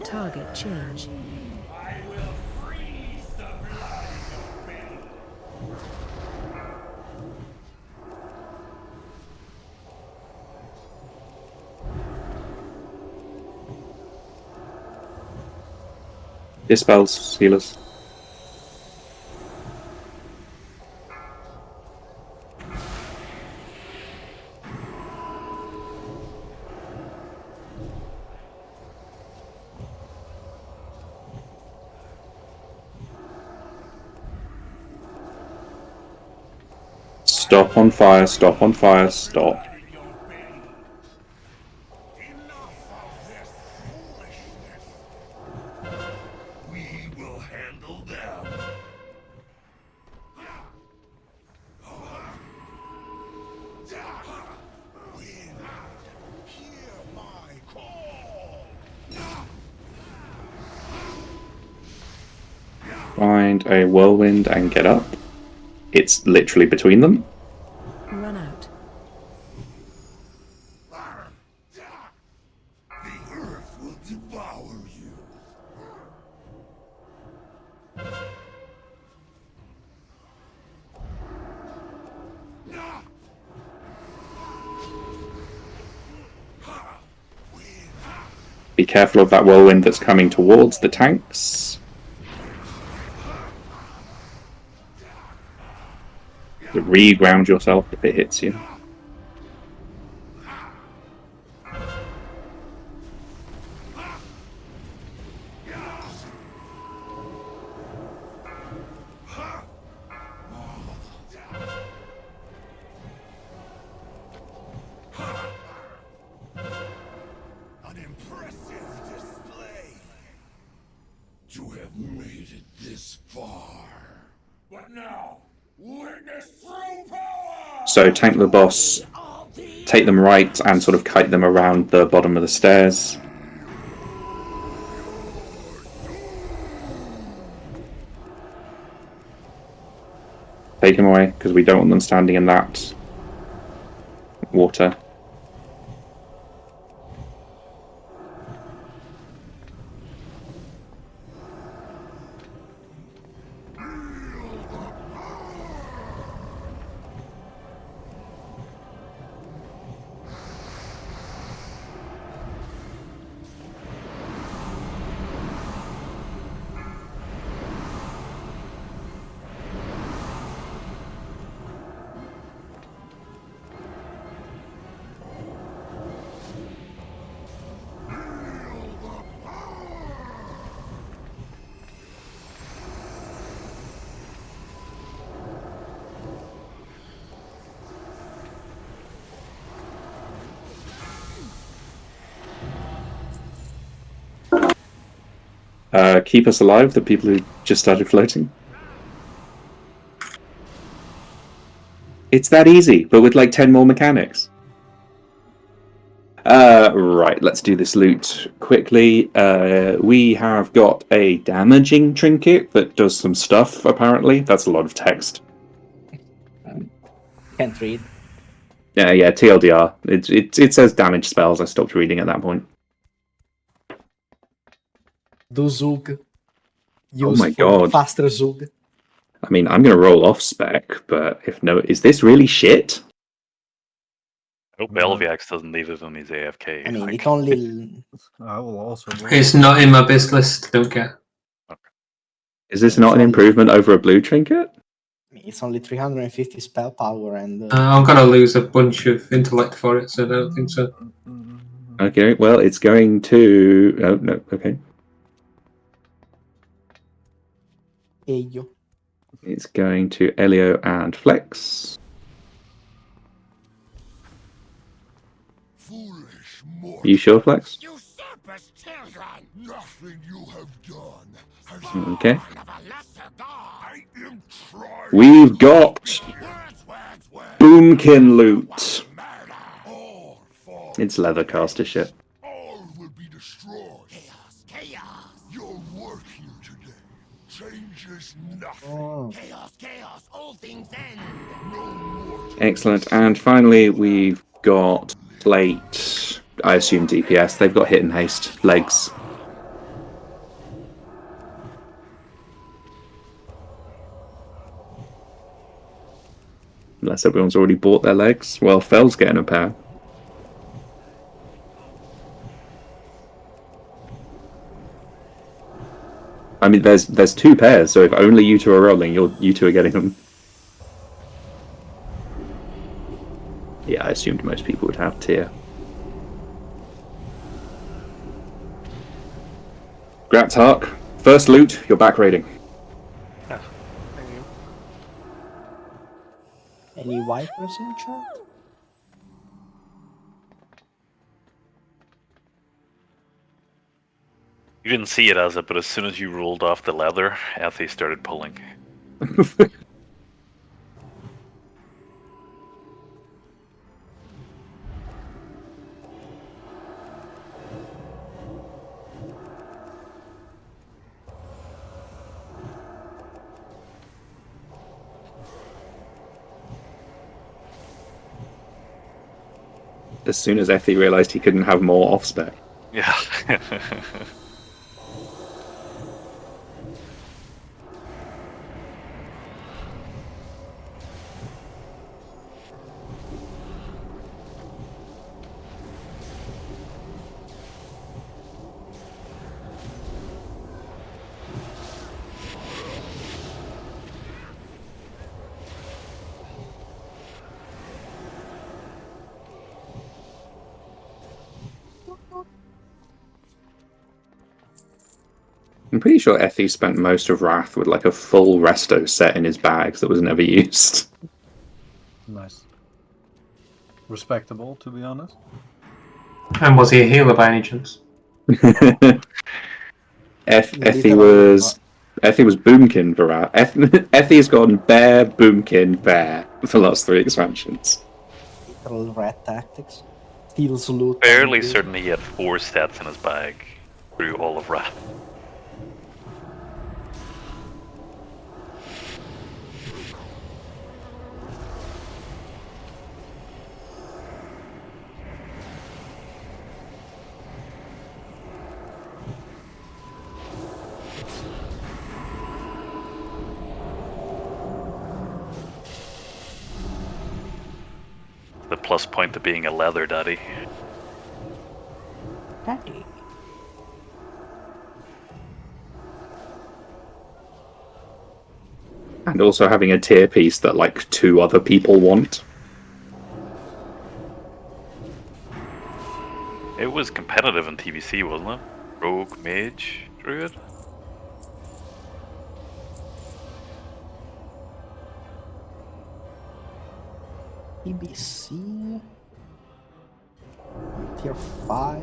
[SPEAKER 10] Target change.
[SPEAKER 1] Dispels, healers. Stop on fire, stop on fire, stop. Find a whirlwind and get up. It's literally between them.
[SPEAKER 10] Run out.
[SPEAKER 1] Be careful of that whirlwind that's coming towards the tanks. Re-ground yourself if it hits you.
[SPEAKER 7] An impressive display. To have made it this far. But now, witness true power!
[SPEAKER 1] So tank the boss, take them right, and sort of kite them around the bottom of the stairs. Take him away, because we don't want them standing in that water. Keep us alive, the people who just started floating. It's that easy, but with like 10 more mechanics. Right, let's do this loot quickly. We have got a damaging trinket that does some stuff, apparently. That's a lot of text.
[SPEAKER 3] Can't read.
[SPEAKER 1] Yeah, TLDR. It says damage spells. I stopped reading at that point.
[SPEAKER 3] Do Zug.
[SPEAKER 1] Oh my god.
[SPEAKER 3] Faster Zug.
[SPEAKER 1] I mean, I'm going to roll off spec, but if no, is this really shit?
[SPEAKER 4] I hope Elviax doesn't leave it when he's AFK.
[SPEAKER 3] I mean, it only...
[SPEAKER 5] I will also...
[SPEAKER 17] It's not in my biz list, don't care.
[SPEAKER 1] Is this not an improvement over a blue trinket?
[SPEAKER 3] It's only 350 spell power and...
[SPEAKER 17] I'm gonna lose a bunch of intellect for it, so I don't think so.
[SPEAKER 1] Okay, well, it's going to... Oh, no, okay.
[SPEAKER 3] Eyo.
[SPEAKER 1] It's going to Elio and Flex. Are you sure, Flex?
[SPEAKER 7] Nothing you have done has
[SPEAKER 1] Okay. We've got Boomkin loot. It's leathercaster shit.
[SPEAKER 7] all will be destroyed. Chaos. Your work here today changes nothing. Chaos, all things end. No more.
[SPEAKER 1] Excellent. And finally, we've got plate. I assume DPS. They've got hit and haste legs. Unless everyone's already bought their legs. Well, Fell's getting a pair. I mean, there's 2 pairs, so if only you 2 are rolling, you 2 are getting them. Yeah, I assumed most people would have tier. Grats Hark, first loot, your back rating.
[SPEAKER 12] Yes, thank you.
[SPEAKER 3] Any wipers in chat?
[SPEAKER 4] You didn't see it as it, but as soon as you rolled off the leather, Effie started pulling.
[SPEAKER 1] As soon as Effie realised he couldn't have more off-spec.
[SPEAKER 4] Yeah.
[SPEAKER 1] I'm pretty sure Effie spent most of Wrath with like a full resto set in his bags that was never used.
[SPEAKER 5] Nice. Respectable, to be honest.
[SPEAKER 17] And was he a healer by any chance?
[SPEAKER 1] Effie was Boomkin for Wrath. Effie's gone Bear, Boomkin, Bear for the last 3 expansions.
[SPEAKER 3] Literal rat tactics. Steal salute.
[SPEAKER 4] Fairly certain he had 4 stats in his bag through all of Wrath. The plus point to being a leather daddy.
[SPEAKER 3] Daddy.
[SPEAKER 1] And also having a tier piece that like 2 other people want.
[SPEAKER 4] It was competitive in TBC, wasn't it? Rogue, Mage, Druid?
[SPEAKER 3] TBC. Tier 5.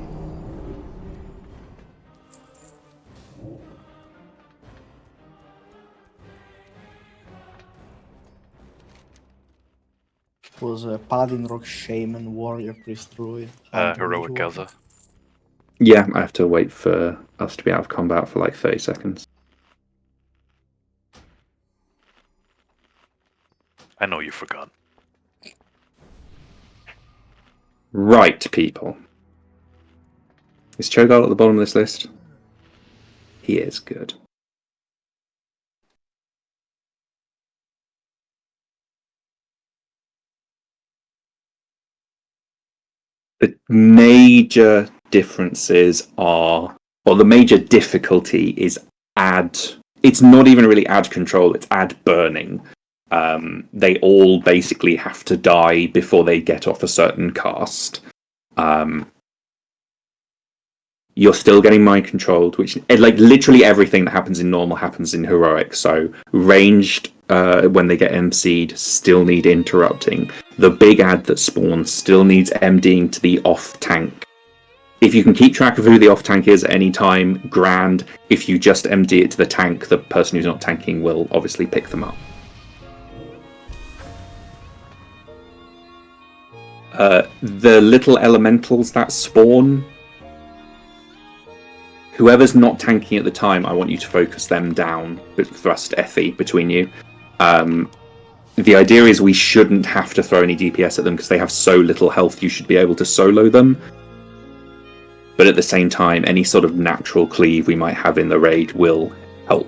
[SPEAKER 3] Was a Paladin, Rock, Shaman, Warrior, Priest, Druid.
[SPEAKER 4] Heroic Gaza.
[SPEAKER 1] Yeah, I have to wait for us to be out of combat for like 30 seconds.
[SPEAKER 4] I know you forgot.
[SPEAKER 1] Right, people. Is Cho'Gall at the bottom of this list? He is good. The major differences are, or the major difficulty is it's not even really ad control, it's ad burning. They all basically have to die before they get off a certain cast. You're still getting mind controlled, which like literally everything that happens in normal happens in heroic. So ranged, when they get MC'd, still need interrupting. The big ad that spawns still needs MDing to the off tank. If you can keep track of who the off tank is at any time, grand. If you just MD it to the tank, the person who's not tanking will obviously pick them up. The little elementals that spawn, whoever's not tanking at the time, I want you to focus them down, but thrust Effie between you. The idea is we shouldn't have to throw any DPS at them because they have so little health, you should be able to solo them. But at the same time, any sort of natural cleave we might have in the raid will help.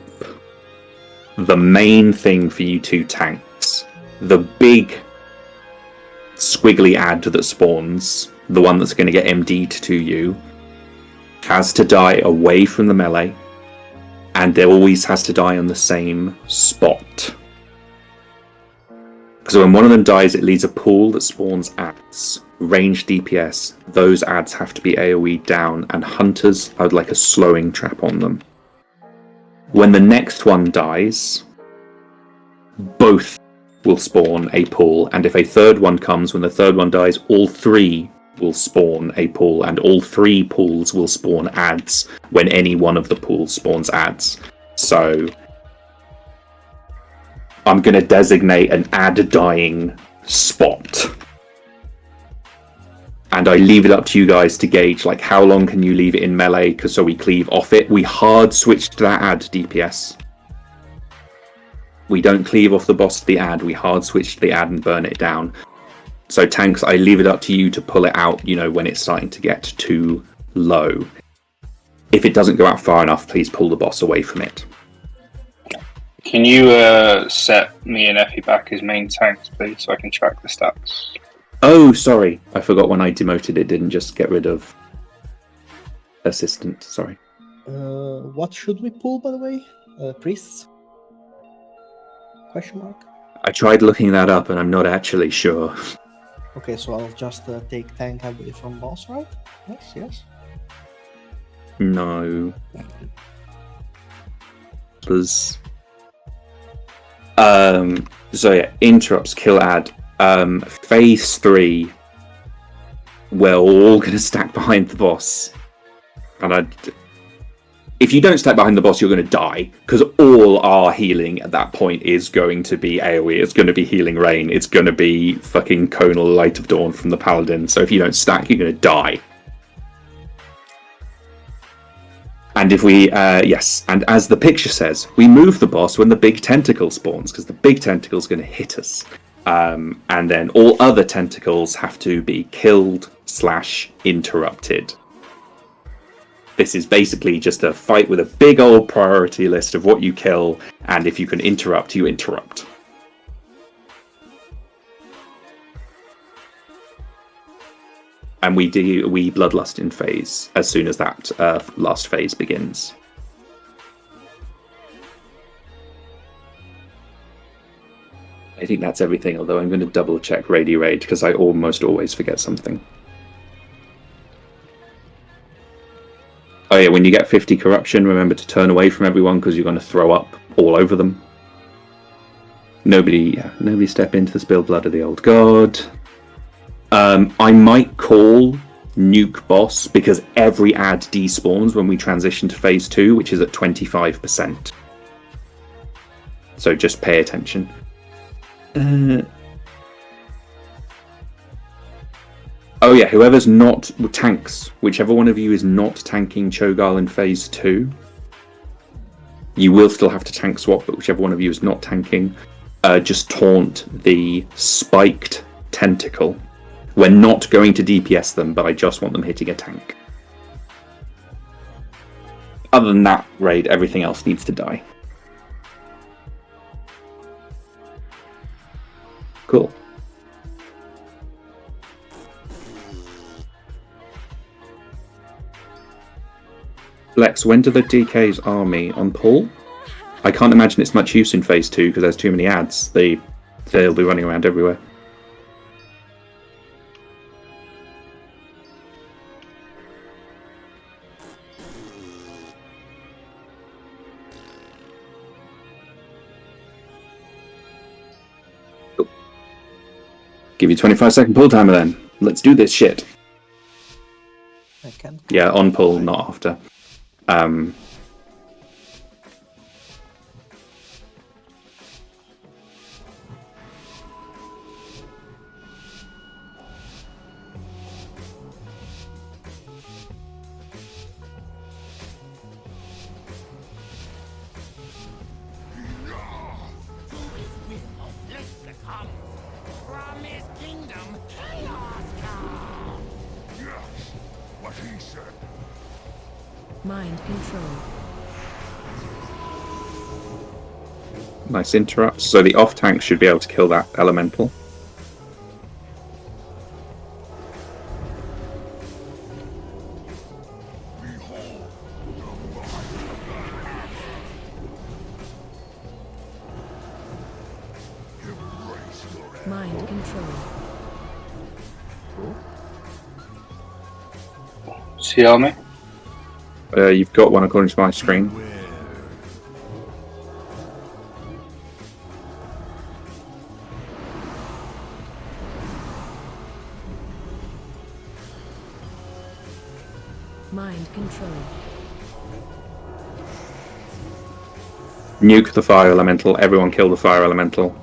[SPEAKER 1] The main thing for you 2 tanks, the big squiggly ad that spawns, the one that's going to get MD'd to you, has to die away from the melee, and it always has to die on the same spot. Because when one of them dies, it leaves a pool that spawns ads. Range DPS, those ads have to be AoE down, and hunters have like a slowing trap on them. When the next one dies, both will spawn a pool, and if a third one comes, when the third one dies, all three will spawn a pool, and all three pools will spawn ads when any one of the pools spawns ads. So I'm going to designate an ad dying spot, and I leave it up to you guys to gauge like how long can you leave it in melee, because so we cleave off it. We hard switched that ad DPS. We don't cleave off the boss to the ad, we hard switch to the ad and burn it down. So tanks, I leave it up to you to pull it out, you know, when it's starting to get too low. If it doesn't go out far enough, please pull the boss away from it.
[SPEAKER 8] Can you set me and Effie back as main tanks, please, so I can track the stats?
[SPEAKER 1] Oh, sorry. I forgot when I demoted it, didn't just get rid of assistant, sorry.
[SPEAKER 3] What should we pull, by the way? Priests? Question mark?
[SPEAKER 1] I tried looking that up and I'm not actually sure.
[SPEAKER 3] Okay, so I'll just take tank away from boss, right? Yes.
[SPEAKER 1] No. There's... So yeah, interrupts, kill ad. Phase 3, we're all going to stack behind the boss. And if you don't stack behind the boss, you're going to die, because all our healing at that point is going to be AoE. It's going to be Healing Rain. It's going to be fucking Conal Light of Dawn from the Paladin. So if you don't stack, you're going to die. And if we, yes, and as the picture says, we move the boss when the big tentacle spawns, because the big tentacle is going to hit us. And then all other tentacles have to be killed/interrupted. This is basically just a fight with a big old priority list of what you kill, and if you can interrupt, you interrupt. And we bloodlust in phase as soon as that last phase begins. I think that's everything, although I'm going to double check Rady Raid because I almost always forget something. Oh yeah, when you get 50 corruption, remember to turn away from everyone because you're going to throw up all over them. Nobody step into the spilled blood of the old god. I might call nuke boss because every ad despawns when we transition to phase 2, which is at 25%. So just pay attention. Oh yeah, whoever's not tanks, whichever one of you is not tanking Cho'Gall in phase 2, you will still have to tank swap, but whichever one of you is not tanking, just taunt the spiked tentacle. We're not going to DPS them, but I just want them hitting a tank. Other than that raid, everything else needs to die. Cool. Lex, when do the DK's army on pull? I can't imagine it's much use in phase 2 because there's too many ads. They'll be running around everywhere. Cool. Give you 25-second pull timer then. Let's do this shit.
[SPEAKER 3] I can.
[SPEAKER 1] Yeah, on pull, not after.
[SPEAKER 10] Mind control.
[SPEAKER 1] Nice interrupts. So the off tank should be able to kill that elemental.
[SPEAKER 10] Mind control.
[SPEAKER 8] See army?
[SPEAKER 1] You've got one according to my screen.
[SPEAKER 10] Mind control.
[SPEAKER 1] Nuke the fire elemental. Everyone kill the fire elemental.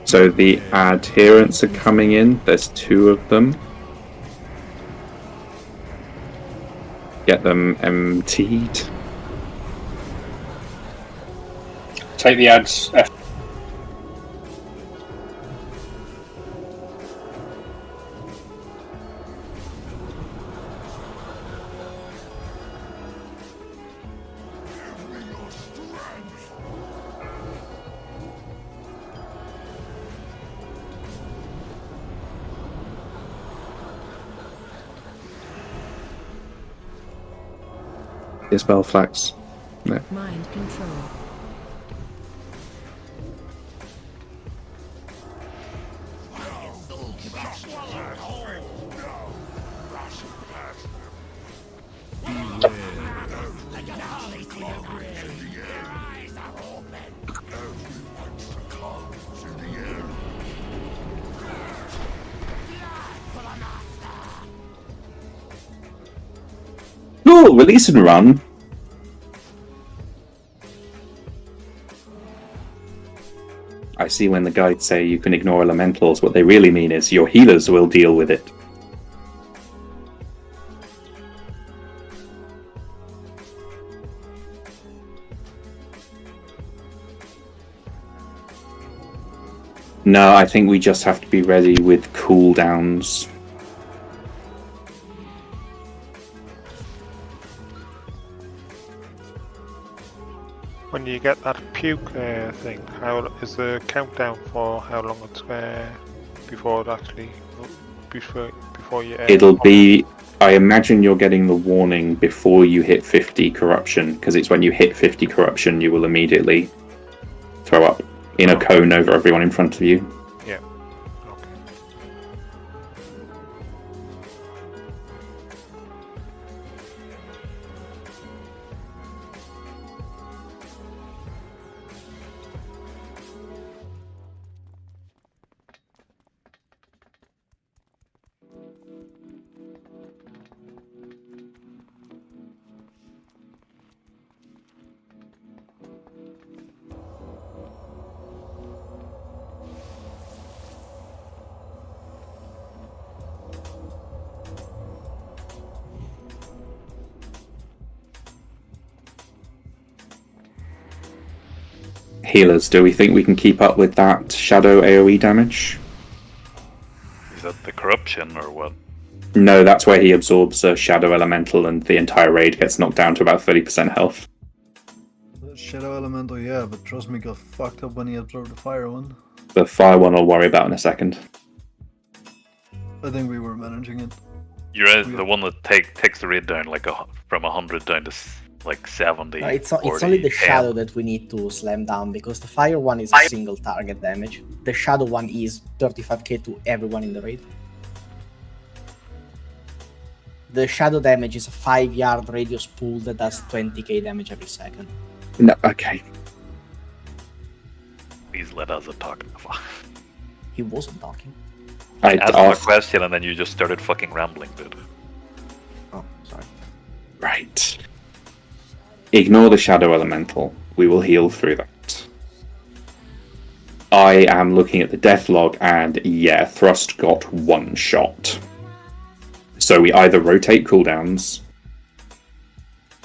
[SPEAKER 1] So the adherents are coming in. There's 2 of them. Get them emptied.
[SPEAKER 8] Take the ads.
[SPEAKER 1] Spell flags. No.
[SPEAKER 10] Mind control.
[SPEAKER 1] Oh, release and run. I see when the guides say you can ignore elementals, what they really mean is your healers will deal with it. No, I think we just have to be ready with cooldowns.
[SPEAKER 6] When you get that puke thing, how is the countdown for how long it's before it actually before you?
[SPEAKER 1] It'll be. I imagine you're getting the warning before you hit 50 corruption, because it's when you hit 50 corruption you will immediately throw up in a cone over everyone in front of you.
[SPEAKER 6] Yeah.
[SPEAKER 1] Healers, do we think we can keep up with that shadow AoE damage?
[SPEAKER 4] Is that the corruption or what?
[SPEAKER 1] No, that's where he absorbs a shadow elemental and the entire raid gets knocked down to about 30% health.
[SPEAKER 5] The Shadow Elemental, yeah, but trust me, got fucked up when he absorbed the fire one.
[SPEAKER 1] The fire one I'll worry about in a second.
[SPEAKER 5] I think we were managing it.
[SPEAKER 4] You're the one that takes the raid down like from 100 down to like 70.
[SPEAKER 3] No, it's
[SPEAKER 4] 40,
[SPEAKER 3] only the
[SPEAKER 4] 10.
[SPEAKER 3] shadow that we need to slam down, because the fire one is a single target damage. The shadow one is 35k to everyone in the raid. The shadow damage is a 5-yard radius pool that does 20k damage every second.
[SPEAKER 1] No, okay.
[SPEAKER 4] Please let us talk.
[SPEAKER 3] He wasn't talking.
[SPEAKER 4] I asked him a question and then you just started fucking rambling, dude.
[SPEAKER 3] Oh, sorry.
[SPEAKER 1] Right. Ignore the shadow elemental. We will heal through that. I am looking at the death log and yeah, Thrust got 1 shot. So we either rotate cooldowns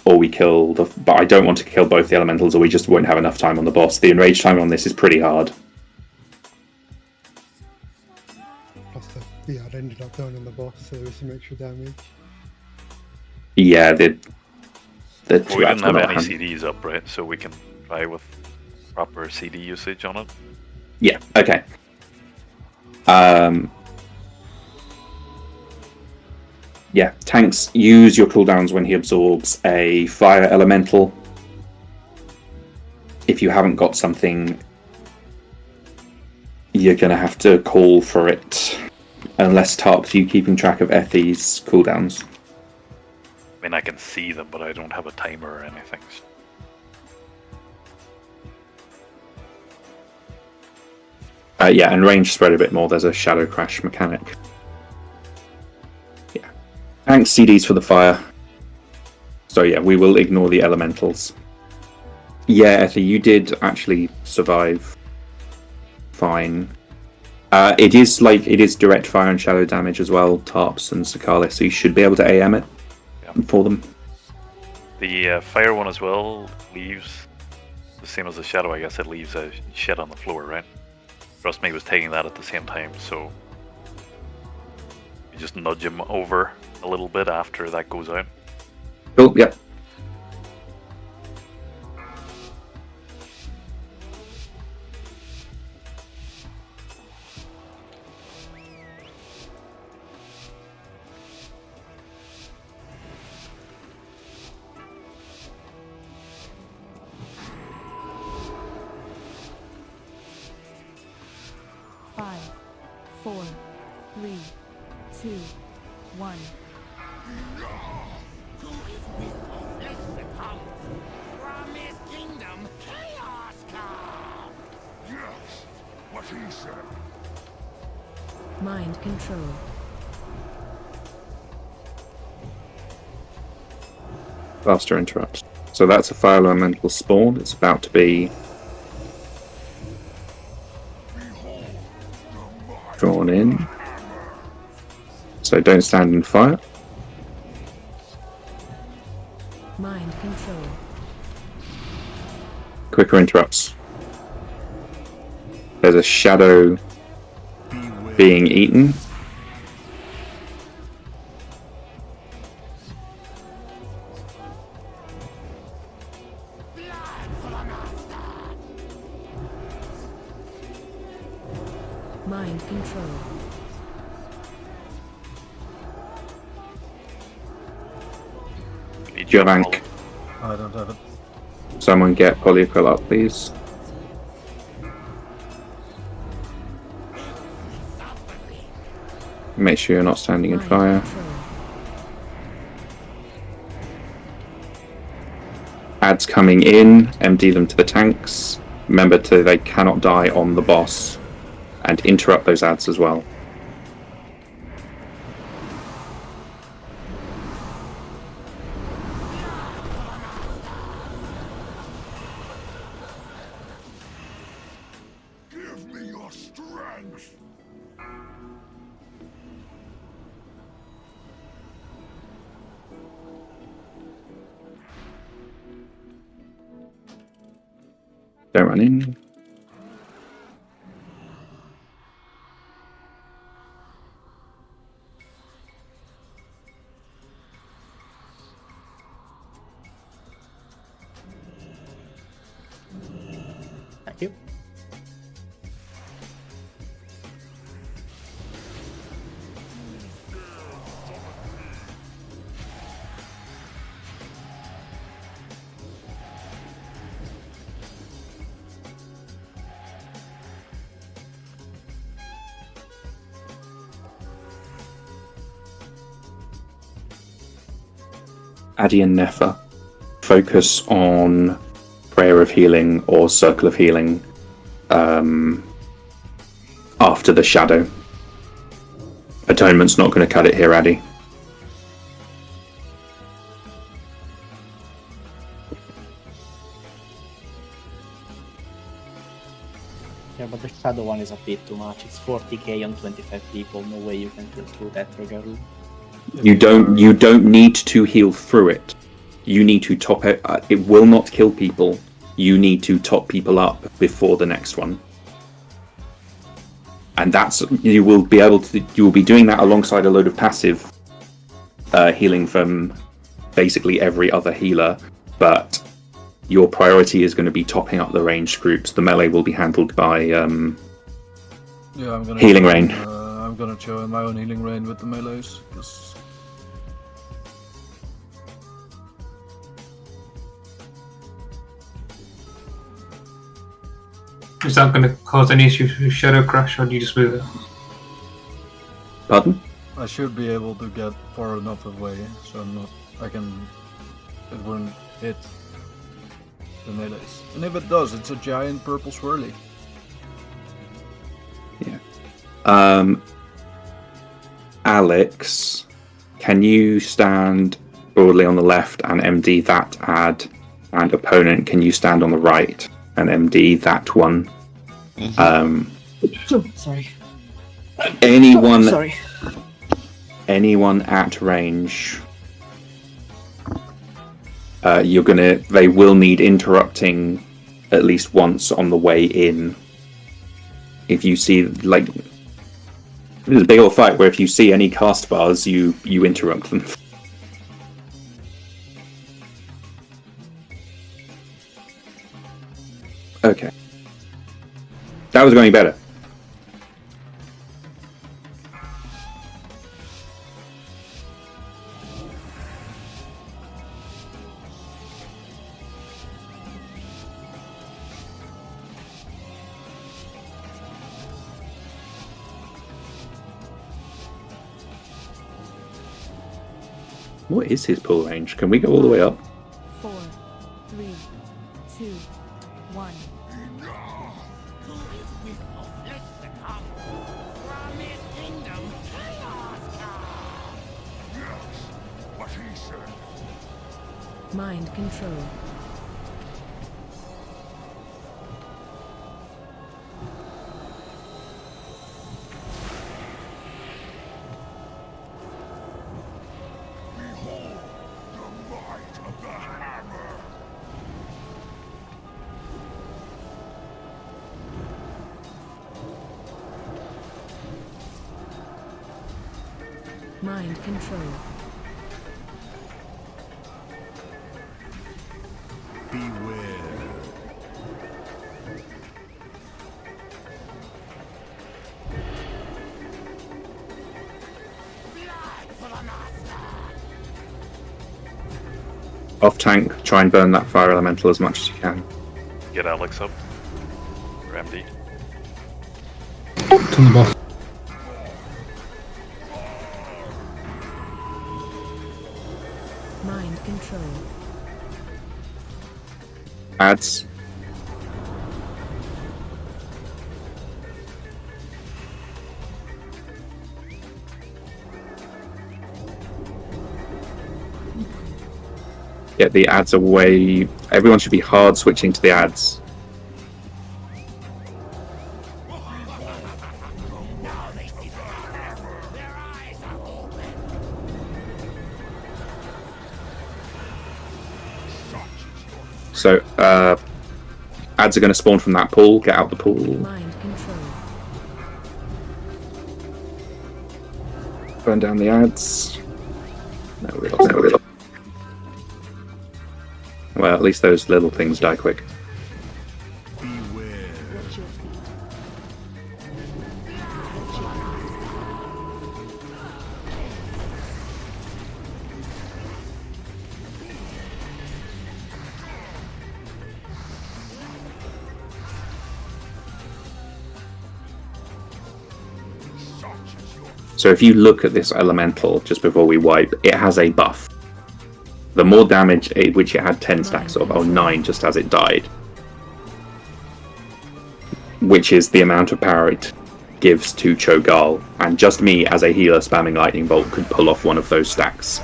[SPEAKER 1] or we kill the... But I don't want to kill both the elementals or we just won't have enough time on the boss. The enrage time on this is pretty hard.
[SPEAKER 15] Plus the VR ended up down on the boss, so there's some extra damage.
[SPEAKER 1] Yeah, the
[SPEAKER 4] we didn't have any CDs up, right? So we can by with proper CD usage on it.
[SPEAKER 1] Yeah, okay. Yeah, tanks use your cooldowns when he absorbs a fire elemental. If you haven't got something, you're going to have to call for it. Unless Tarps, you keeping track of Ethy's cooldowns?
[SPEAKER 4] I mean, I can see them, but I don't have a timer or anything.
[SPEAKER 1] Yeah, and range spread a bit more. There's a shadow crash mechanic. Yeah. Thanks CDs for the fire. So yeah, we will ignore the elementals. Yeah, Ethy, you did actually survive fine. It is direct fire and shadow damage as well, Tarps and Sakalis, so you should be able to AM it for them.
[SPEAKER 4] The fire one as well leaves the same as the shadow, I guess. It leaves a shed on the floor, right? Trust me, was taking that at the same time, so you just nudge him over a little bit after that goes out.
[SPEAKER 1] Cool, yep.
[SPEAKER 10] Five, 4, 3, 2, 1.
[SPEAKER 7] Promised kingdom, chaos come! Yes, what he said.
[SPEAKER 10] Mind control.
[SPEAKER 1] Faster interrupts. So that's a fire elemental spawn. It's about to be drawn in. So don't stand in fire.
[SPEAKER 10] Mind control.
[SPEAKER 1] Quicker interrupts. There's a shadow being eaten.
[SPEAKER 10] Mind control.
[SPEAKER 1] Jovank,
[SPEAKER 5] I don't have it.
[SPEAKER 1] someone get Polyacryl up, please. Make sure you're not standing in fire. Ads coming in, empty them to the tanks. Remember they cannot die on the boss. And interrupt those ads as well.
[SPEAKER 7] Give me your strength!
[SPEAKER 1] Don't run in.
[SPEAKER 3] Thank you.
[SPEAKER 1] Addy and Nefa, focus on Prayer of Healing or Circle of Healing after the Shadow. Atonement's not going to cut it here, Addy.
[SPEAKER 3] Yeah, but the shadow one is a bit too much. It's 40k on 25 people. No way you can kill through that regularly.
[SPEAKER 1] You don't need to heal through it. You need to top it. It will not kill people. You need to top people up before the next one. And you will be doing that alongside a load of passive healing from basically every other healer. But your priority is going to be topping up the ranged groups. The melee will be handled by
[SPEAKER 5] Yeah, I'm gonna
[SPEAKER 1] Healing
[SPEAKER 5] join,
[SPEAKER 1] Rain.
[SPEAKER 5] I'm gonna join my own Healing Rain with the melees. 'Cause
[SPEAKER 17] Is that going to cause any issues with Shadow Crash, or do you just move it?
[SPEAKER 1] Pardon?
[SPEAKER 5] I should be able to get far enough away, so it won't hit the melees. And if it does, it's a giant purple swirly.
[SPEAKER 1] Alex, can you stand broadly on the left and MD that ad? And opponent, can you stand on the right and MD that one?
[SPEAKER 3] Sorry.
[SPEAKER 1] Anyone,
[SPEAKER 3] Sorry.
[SPEAKER 1] anyone at range, they will need interrupting at least once on the way in. If you see, like, there's a big old fight where if you see any cast bars, you interrupt them. Okay. That was going better. What is his pull range? Can we go all the way up?
[SPEAKER 10] 4, 3, 2, 1. Mind control. Mind control.
[SPEAKER 1] Off tank, try and burn that fire elemental as much as you can.
[SPEAKER 4] Get Alex up. Or MD.
[SPEAKER 17] It's on the boss.
[SPEAKER 10] Mind control.
[SPEAKER 1] Ads. Get the ads away. Everyone should be hard switching to the ads. So, ads are going to spawn from that pool. Get out the pool.
[SPEAKER 10] Mind control.
[SPEAKER 1] Burn down the ads. No, we lost. Well, at least those little things die quick. So if you look at this elemental just before we wipe, it has a buff. The more damage, which it had 10 stacks of, or 9 just as it died, which is the amount of power it gives to Cho'Gall, and just me as a healer spamming Lightning Bolt could pull off one of those stacks.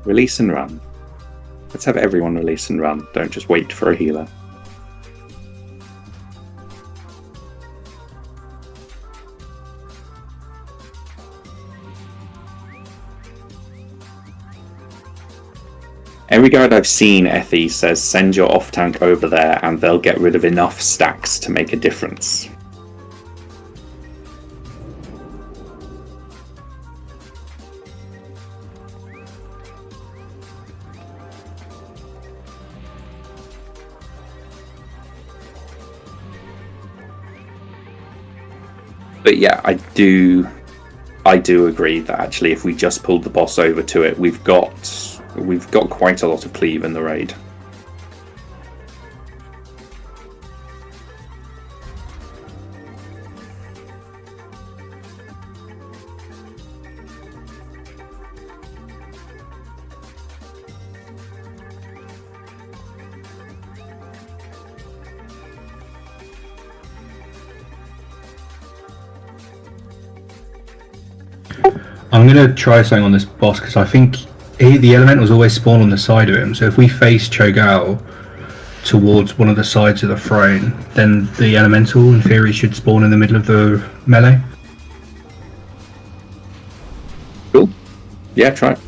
[SPEAKER 1] Release and run. Let's have everyone release and run. Don't just wait for a healer. Every guide I've seen, Ethy says send your off tank over there and they'll get rid of enough stacks to make a difference. But yeah, I do agree that actually if we just pulled the boss over to it, we've got quite a lot of cleave in the raid.
[SPEAKER 18] I'm going to try something on this boss because I think the elementals always spawn on the side of him. So if we face Cho'Gao towards one of the sides of the frame, then the elemental in theory should spawn in the middle of the melee.
[SPEAKER 1] Cool. Yeah, try it.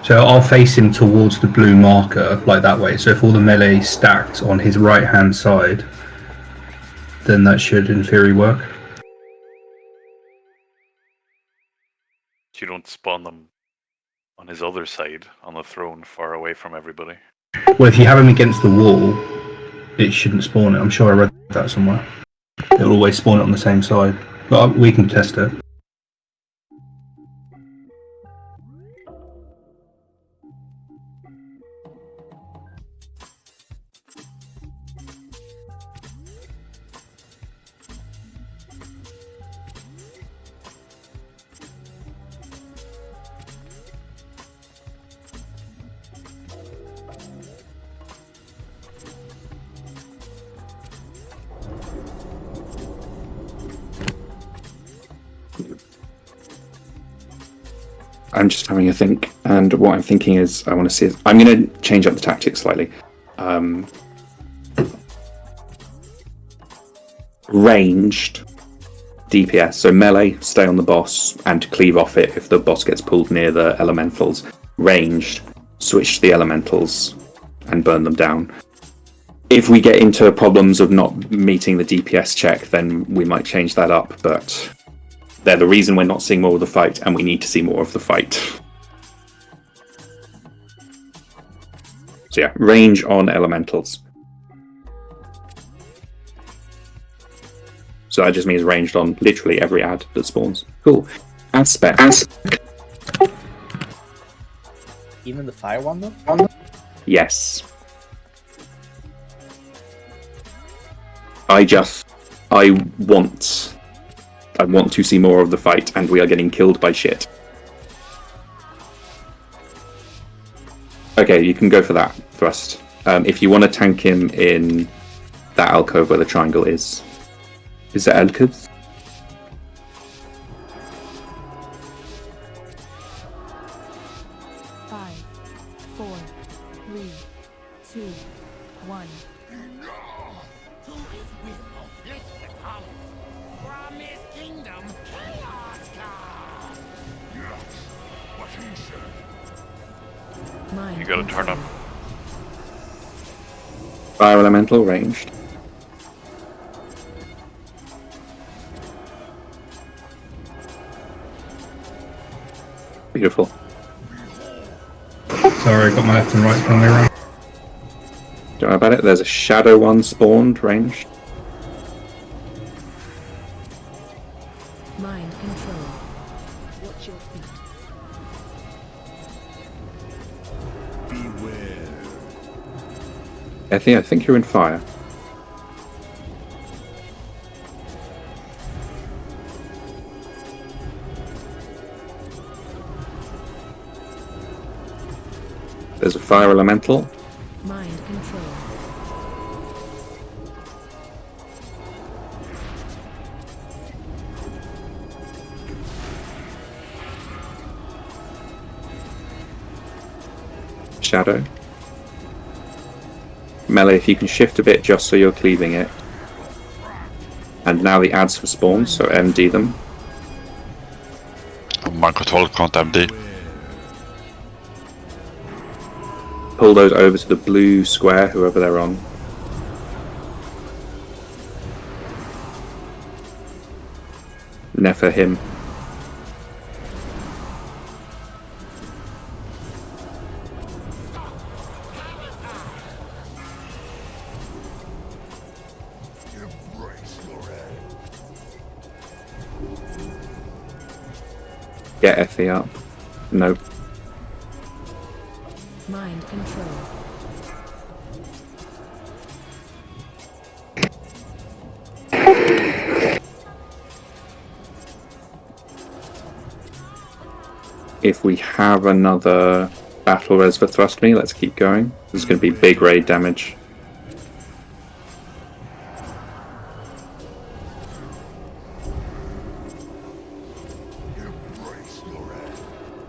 [SPEAKER 18] So I'll face him towards the blue marker, like that way. So if all the melee stacked on his right hand side, then that should in theory work.
[SPEAKER 4] You don't spawn them on his other side, on the throne, far away from everybody.
[SPEAKER 18] Well, if you have him against the wall, it shouldn't spawn it. I'm sure I read that somewhere. It'll always spawn it on the same side. But we can test it.
[SPEAKER 1] I'm just having a think, and what I'm thinking is I want to see is I'm going to change up the tactics slightly. Ranged DPS, so melee, stay on the boss and cleave off it if the boss gets pulled near the elementals. Ranged, switch to the elementals and burn them down. If we get into problems of not meeting the DPS check, then we might change that up, but they're the reason we're not seeing more of the fight, and we need to see more of the fight. So yeah, range on elementals. So that just means ranged on literally every ad that spawns. Cool. Aspect.
[SPEAKER 3] Even the fire one though?
[SPEAKER 1] Yes. I want to see more of the fight, and we are getting killed by shit. Okay, you can go for that thrust. If you want to tank him in that alcove where the triangle is. Is it alcove?
[SPEAKER 10] Five, 4, 3, 2, 1.
[SPEAKER 4] You gotta turn him.
[SPEAKER 1] Fire elemental ranged. Beautiful.
[SPEAKER 18] Sorry, I got my left and right from around.
[SPEAKER 1] Don't worry about it. There's a shadow one spawned ranged.
[SPEAKER 10] Mind control. Watch your feet.
[SPEAKER 1] Ethy, I think you're in fire. There's a fire elemental.
[SPEAKER 10] Mind control.
[SPEAKER 1] Shadow. Melee, if you can shift a bit just so you're cleaving it. And now the ads have spawned, so MD them.
[SPEAKER 16] I'm mind control can't MD.
[SPEAKER 1] Pull those over to the blue square, whoever they're on. Never him. Get Effie up. Nope.
[SPEAKER 10] Mind control.
[SPEAKER 1] If we have another battle res for Thrust Me, let's keep going. This is going to be big raid damage.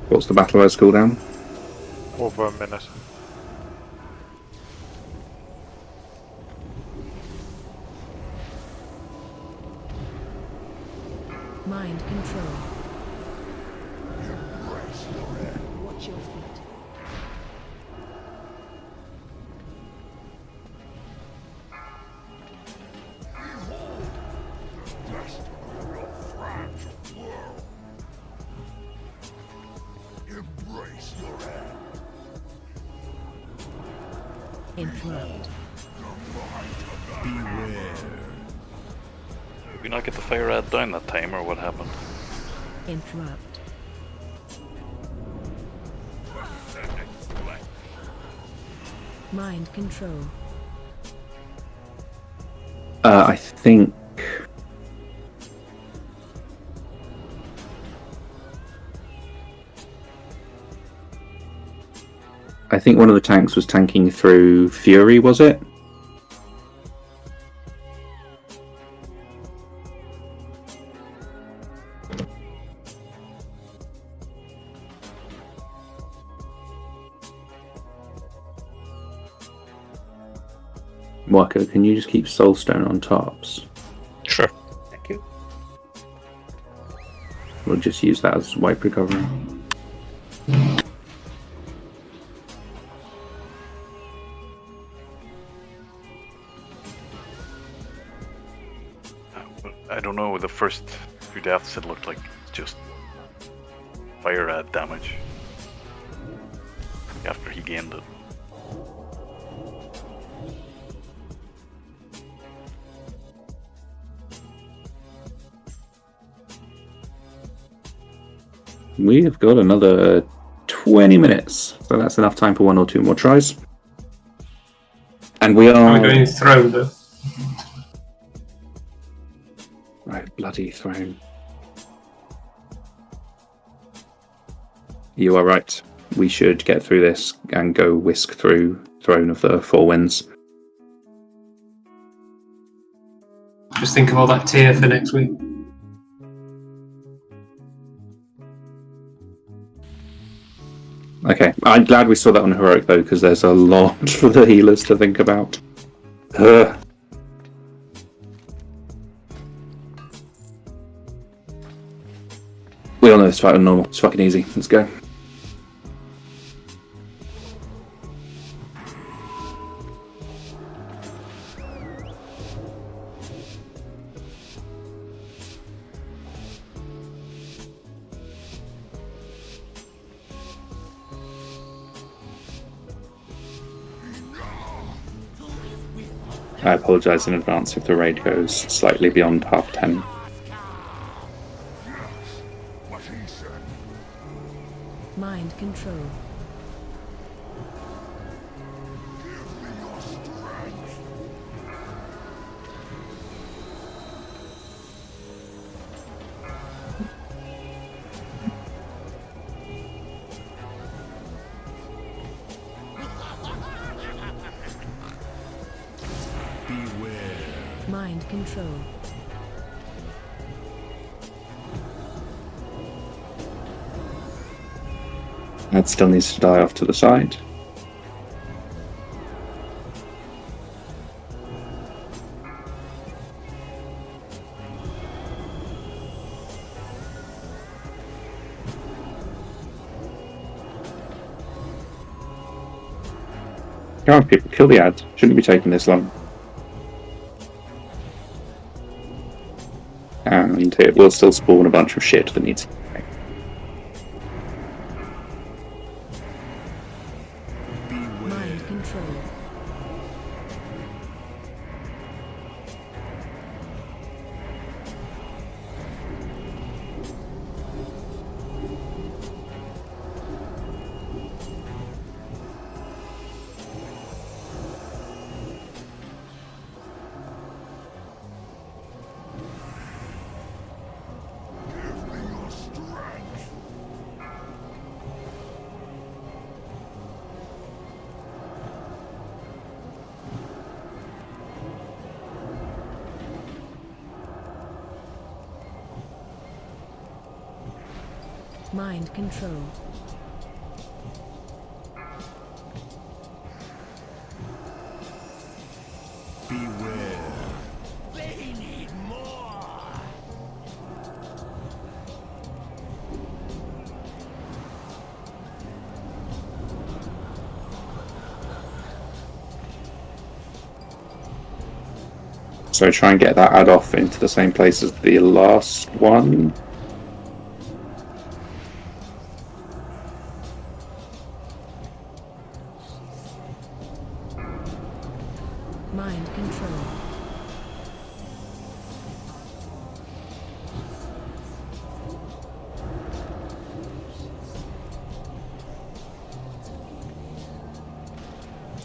[SPEAKER 1] What's the battle res cooldown?
[SPEAKER 6] Over a minute.
[SPEAKER 10] Mind control. Watch your feet. Interrupt.
[SPEAKER 4] Did we not get the fire ad down that time, or what happened?
[SPEAKER 10] Interrupt. Mind control.
[SPEAKER 1] I think... one of the tanks was tanking through Fury, was it? Waka, can you just keep Soulstone on tops?
[SPEAKER 12] Sure.
[SPEAKER 3] Thank you.
[SPEAKER 1] We'll just use that as wipe recovery.
[SPEAKER 4] I don't know, the first few deaths it looked like just fire ad damage after he gained it.
[SPEAKER 1] We have got another 20 minutes, so that's enough time for one or two more tries. And we are...
[SPEAKER 17] Am I going throne though?
[SPEAKER 1] Right, bloody throne. You are right. We should get through this and go whisk through Throne of the Four Winds.
[SPEAKER 17] Just think of all that tier for next week.
[SPEAKER 1] Okay, I'm glad we saw that on Heroic though, because there's a lot for the healers to think about. Ugh. We all know this fight on normal. It's fucking easy. Let's go. I apologise in advance if the raid goes slightly beyond half 10.
[SPEAKER 10] Mind control. Mind control.
[SPEAKER 1] That still needs to die off to the side. Come on, people, kill the ad. Shouldn't be taking this long. And it will still spawn a bunch of shit that needs.
[SPEAKER 10] Mind control. Mind control.
[SPEAKER 7] Beware. They need more.
[SPEAKER 1] So try and get that ad off into the same place as the last one.
[SPEAKER 10] Mind control.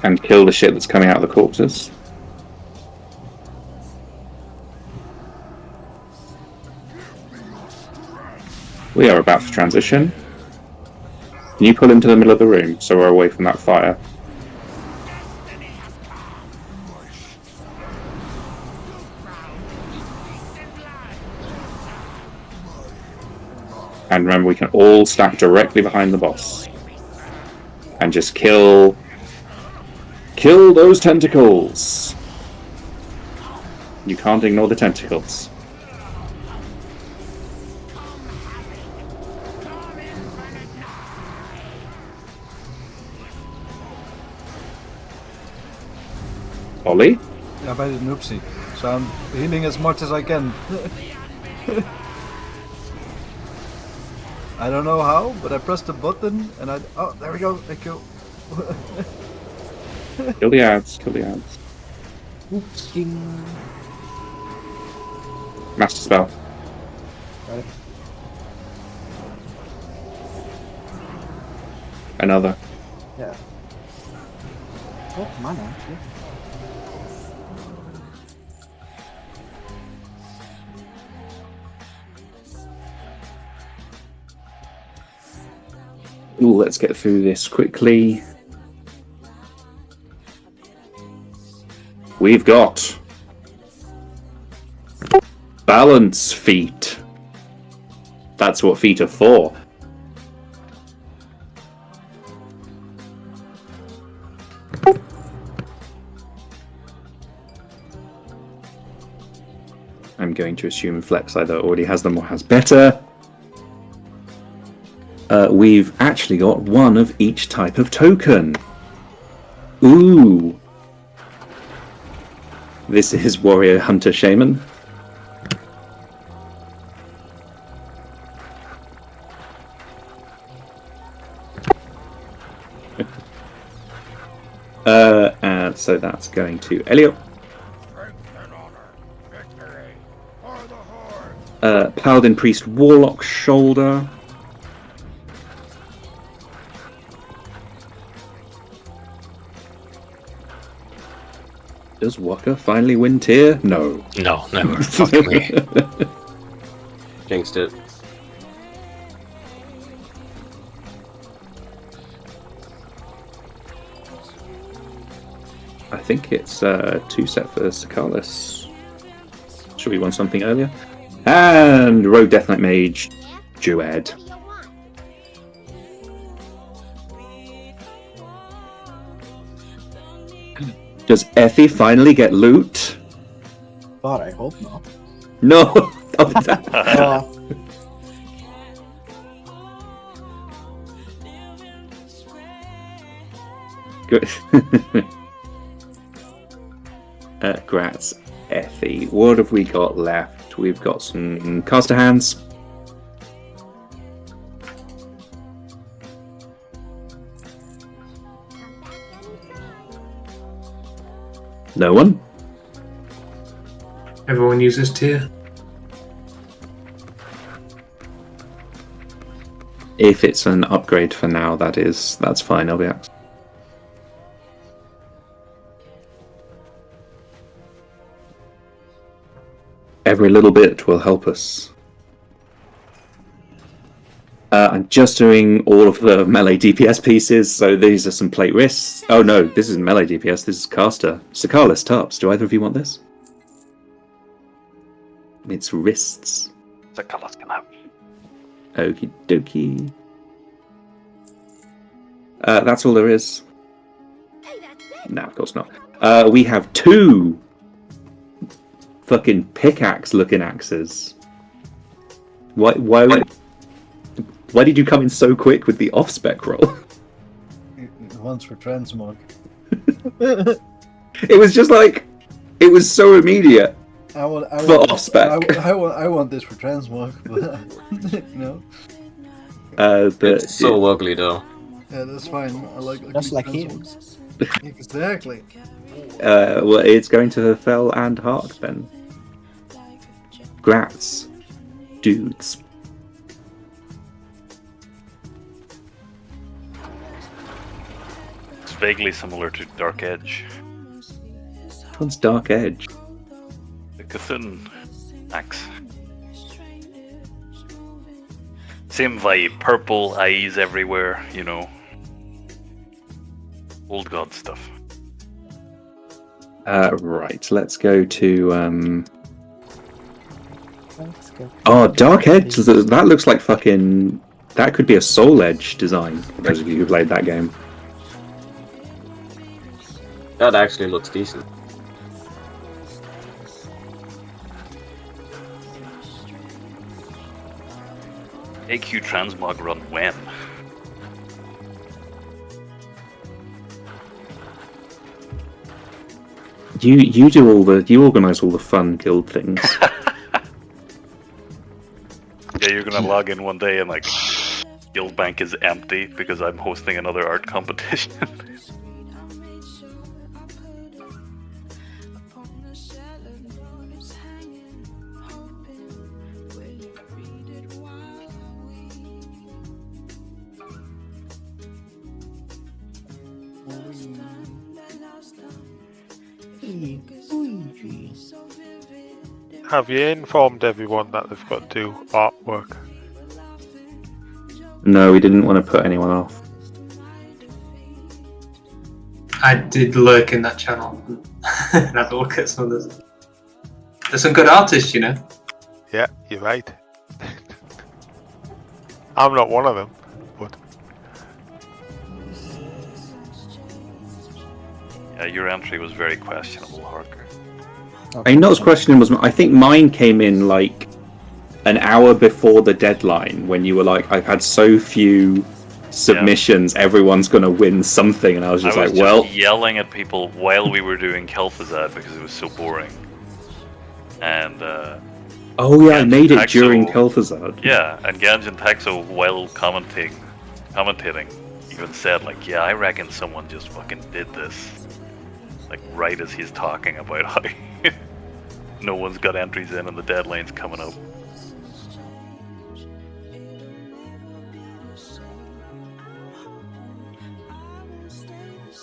[SPEAKER 1] And kill the shit that's coming out of the corpses. We are about to transition. Can you pull into the middle of the room so we're away from that fire? And remember, we can all stack directly behind the boss. And just kill those tentacles! You can't ignore the tentacles. Ollie?
[SPEAKER 5] Yeah, I did an oopsie. So I'm healing as much as I can. I don't know how, but I pressed the button and oh, there we go. Thank you.
[SPEAKER 1] Kill the ads, kill the ads.
[SPEAKER 3] Oops.
[SPEAKER 1] Master spell.
[SPEAKER 3] Got it.
[SPEAKER 1] Another.
[SPEAKER 3] Yeah. Oh, mana, actually.
[SPEAKER 1] Ooh, let's get through this quickly. We've got balance feet. That's what feet are for. I'm going to assume Flex either already has them or has better. We've actually got one of each type of token. Ooh. This is Warrior, Hunter, Shaman. And so that's going to Elliot. Paladin, Priest, Warlock, Shoulder. Does Waka finally win tier? No.
[SPEAKER 12] No, never. Fuck me.
[SPEAKER 19] Jinxed it.
[SPEAKER 1] I think it's 2 set for Sakalis. Should we want something earlier? And Rogue Death Knight Mage, Dued. Does Effie finally get loot?
[SPEAKER 3] God, I hope not.
[SPEAKER 1] No! Good. Gratz, Effie. What have we got left? We've got some caster hands. No one?
[SPEAKER 17] Everyone uses tier.
[SPEAKER 1] If it's an upgrade for now, that's fine, I'll be honest. Every little bit will help us. I'm just doing all of the melee DPS pieces, so these are some plate wrists. Oh no, this isn't melee DPS, this is caster. Sakalis Tops, do either of you want this? It's wrists.
[SPEAKER 4] Sakalis can have.
[SPEAKER 1] Okie dokie. That's all there is. No, of course not. We have 2 fucking pickaxe-looking axes. Why did you come in so quick with the off-spec roll?
[SPEAKER 5] Once for transmog.
[SPEAKER 1] It was just like, it was so immediate.
[SPEAKER 5] I want
[SPEAKER 1] off-spec.
[SPEAKER 5] I want this for transmog, but you know.
[SPEAKER 19] It's so ugly though.
[SPEAKER 5] Yeah, that's fine. I like
[SPEAKER 3] just like him.
[SPEAKER 5] Exactly.
[SPEAKER 1] Well, it's going to Fel and Hark then. Grats, dudes.
[SPEAKER 4] It's vaguely similar to Dark Edge.
[SPEAKER 1] Which one's Dark Edge?
[SPEAKER 4] The Cthulhu axe. Same vibe, purple eyes everywhere, you know. Old god stuff.
[SPEAKER 1] Right, let's go to Oh, Dark Edge, that looks like fucking... That could be a Soul Edge design, for those of you who played that game.
[SPEAKER 19] That actually looks decent.
[SPEAKER 4] AQ Transmog run when?
[SPEAKER 1] You organise all the fun guild things.
[SPEAKER 4] Yeah, you're gonna log in one day and like, guild bank is empty because I'm hosting another art competition.
[SPEAKER 6] Have you informed everyone that they've got to do artwork?
[SPEAKER 1] No, we didn't want to put anyone off.
[SPEAKER 17] I did lurk in that channel and have a look at some of those. There's some good artists, you know.
[SPEAKER 6] Yeah, you're right. I'm not one of them, but
[SPEAKER 4] Yeah, your entry was very questionable, Harker.
[SPEAKER 1] I mean, not as questionable as I think mine came in like an hour before the deadline when you were like, I've had so few submissions, everyone's gonna win something, and I was just
[SPEAKER 4] yelling at people while we were doing Kel'Thuzad because it was so boring. And
[SPEAKER 1] oh yeah, I made it during Kel'Thuzad.
[SPEAKER 4] Yeah, and Ganjin Taxo, while commentating, even said like, yeah, I reckon someone just fucking did this. Like right as he's talking about how no one's got entries in and the deadline's coming up.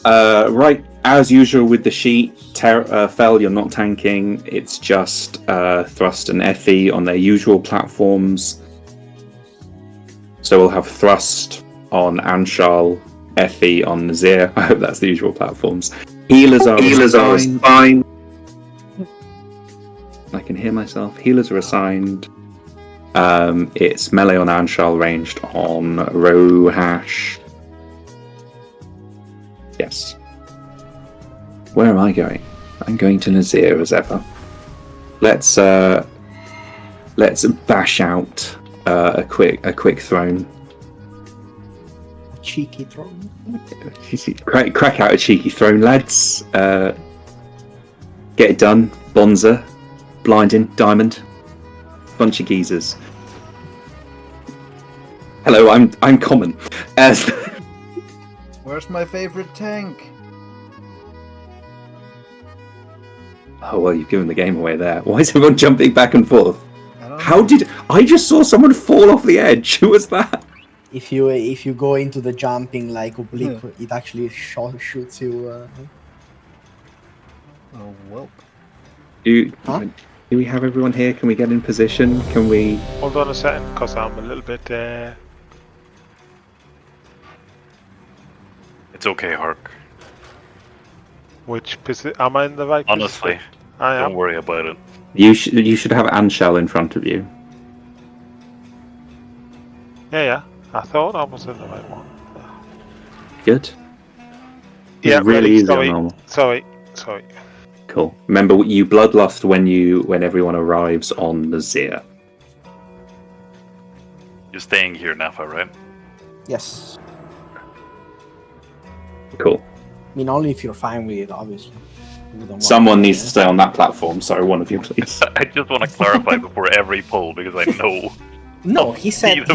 [SPEAKER 1] Right, as usual with the sheet, Fel, you're not tanking. It's just Thrust and Effie on their usual platforms. So we'll have Thrust on Anshal, Effie on Nazir. I hope that's the usual platforms. Healers are assigned. I can hear myself. Healers are assigned. It's melee on Anshal, ranged on Rohash. Yes. Where am I going? I'm going to Nazir as ever. Let's bash out a quick throne.
[SPEAKER 3] Cheeky throne.
[SPEAKER 1] Crack out a cheeky throne, lads. Get Get it done. Bonza. Blinding. Diamond. Bunch of geezers. Hello, I'm common.
[SPEAKER 5] Where's my favorite tank?
[SPEAKER 1] Oh, well, you've given the game away there. Why is everyone jumping back and forth? How did... I just saw someone fall off the edge. Who was that?
[SPEAKER 3] If you go into the jumping like oblique, it actually shoots you.
[SPEAKER 5] Oh, well.
[SPEAKER 1] Do we have everyone here? Can we get in position? Can we...
[SPEAKER 6] Hold on a second, because I'm a little bit...
[SPEAKER 4] It's okay, Hark.
[SPEAKER 6] Which position? Am I in the right
[SPEAKER 4] Honestly,
[SPEAKER 6] position? I am.
[SPEAKER 4] don't worry about it.
[SPEAKER 1] You should have Anshel in front of you.
[SPEAKER 6] Yeah. I thought I was in the right one.
[SPEAKER 1] Good.
[SPEAKER 6] Yeah,
[SPEAKER 1] It's really easy on normal.
[SPEAKER 6] Sorry.
[SPEAKER 1] Cool. Remember, you bloodlust when everyone arrives on the Zir.
[SPEAKER 4] You're staying here, Nafa, right?
[SPEAKER 3] Yes.
[SPEAKER 1] Cool.
[SPEAKER 3] I mean, only if you're fine with it, obviously.
[SPEAKER 1] Someone needs to stay on that platform. Sorry, one of you, please.
[SPEAKER 4] I just want to clarify before every poll because I know.
[SPEAKER 3] No, he said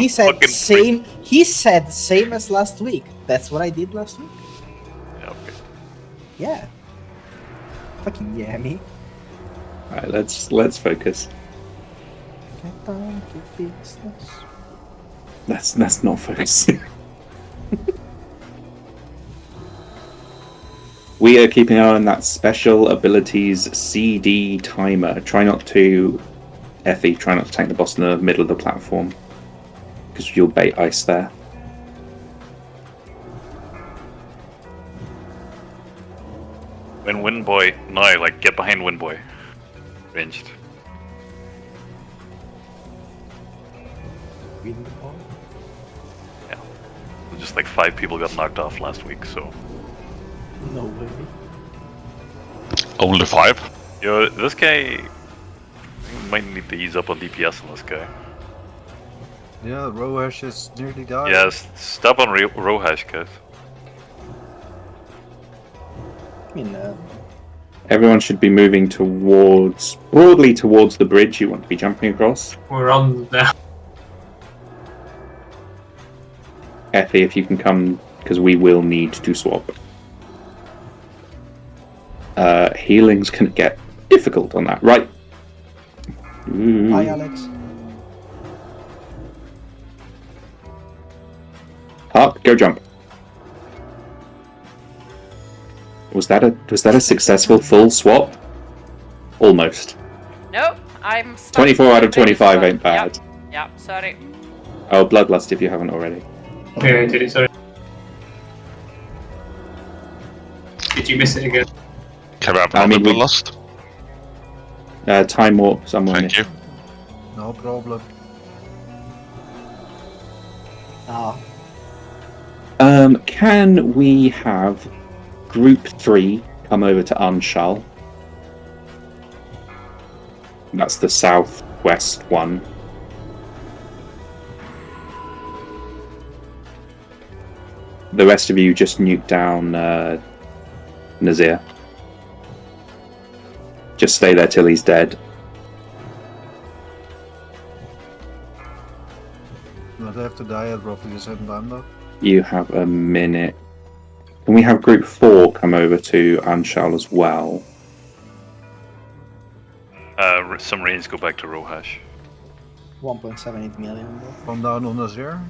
[SPEAKER 3] same. He said same as last week. That's what I did last week.
[SPEAKER 4] Yeah. Okay.
[SPEAKER 3] Yeah. Fucking yeah, me.
[SPEAKER 1] All right, let's focus.
[SPEAKER 3] Get down to business.
[SPEAKER 1] Let's not focus. We are keeping an eye on that special abilities CD timer. Try not to tank the boss in the middle of the platform, because you'll bait ice there.
[SPEAKER 4] When Windboy, no, like get behind Windboy. Ranged. Yeah. Just like 5 people got knocked off last week, so.
[SPEAKER 3] No way.
[SPEAKER 16] Only 5?
[SPEAKER 4] Yo, this guy might need to ease up on DPS on this guy.
[SPEAKER 5] Yeah, Rohash is nearly died.
[SPEAKER 4] Yes, stop on Rohash, guys.
[SPEAKER 3] I mean,
[SPEAKER 1] Everyone should be moving broadly towards the bridge you want to be jumping across.
[SPEAKER 17] We're on now.
[SPEAKER 1] Effie, if you can come, because we will need to swap. Healing's gonna get difficult on that, right?
[SPEAKER 3] Hi, Alex.
[SPEAKER 1] Hark, go jump. Was that a successful full swap? Almost.
[SPEAKER 14] Nope, I'm stuck
[SPEAKER 1] 24 out of
[SPEAKER 14] in the
[SPEAKER 1] 25
[SPEAKER 14] biggest
[SPEAKER 1] ain't bad.
[SPEAKER 14] one. Yep, sorry.
[SPEAKER 1] Oh, Bloodlust if you haven't already.
[SPEAKER 17] Yeah, I did it, sorry. Did you miss it again?
[SPEAKER 16] Can I have another Bloodlust?
[SPEAKER 1] Time warp somewhere.
[SPEAKER 16] Thank you.
[SPEAKER 5] No problem.
[SPEAKER 1] Can we have Group 3 come over to Anshal? That's the southwest one. The rest of you just nuke down Nazir. Just stay there till he's dead.
[SPEAKER 5] Not have to die at roughly the same time though.
[SPEAKER 1] You have a minute. Can we have Group 4 come over to Anshal as well?
[SPEAKER 4] Some Rains go back to Rohash.
[SPEAKER 3] 1.78 million.
[SPEAKER 5] Come down on Nazir.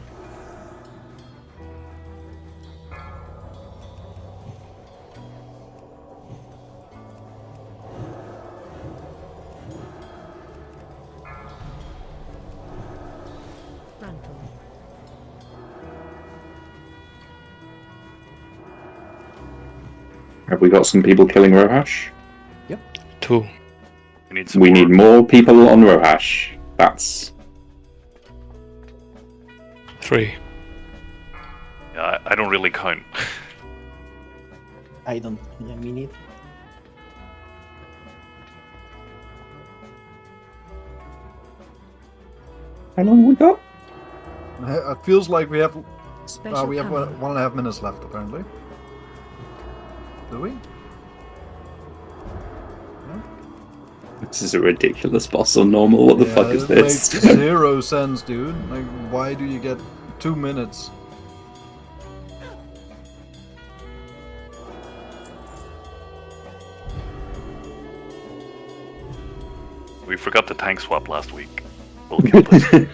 [SPEAKER 1] Have we got some people killing Rohash?
[SPEAKER 3] Yep.
[SPEAKER 12] 2.
[SPEAKER 1] We need more people on Rohash. That's
[SPEAKER 12] 3.
[SPEAKER 4] Yeah, I don't really count.
[SPEAKER 3] I don't. Yeah, me neither.
[SPEAKER 1] How long have we got?
[SPEAKER 5] It feels like we have
[SPEAKER 10] Special
[SPEAKER 5] we have
[SPEAKER 10] panel.
[SPEAKER 5] 1.5 minutes left apparently. Do we? No?
[SPEAKER 1] This is a ridiculous boss on normal. What the fuck is
[SPEAKER 5] It
[SPEAKER 1] this?
[SPEAKER 5] makes 0 sense, dude. Like, why do you get 2 minutes?
[SPEAKER 4] We forgot the tank swap last week. We'll kill this.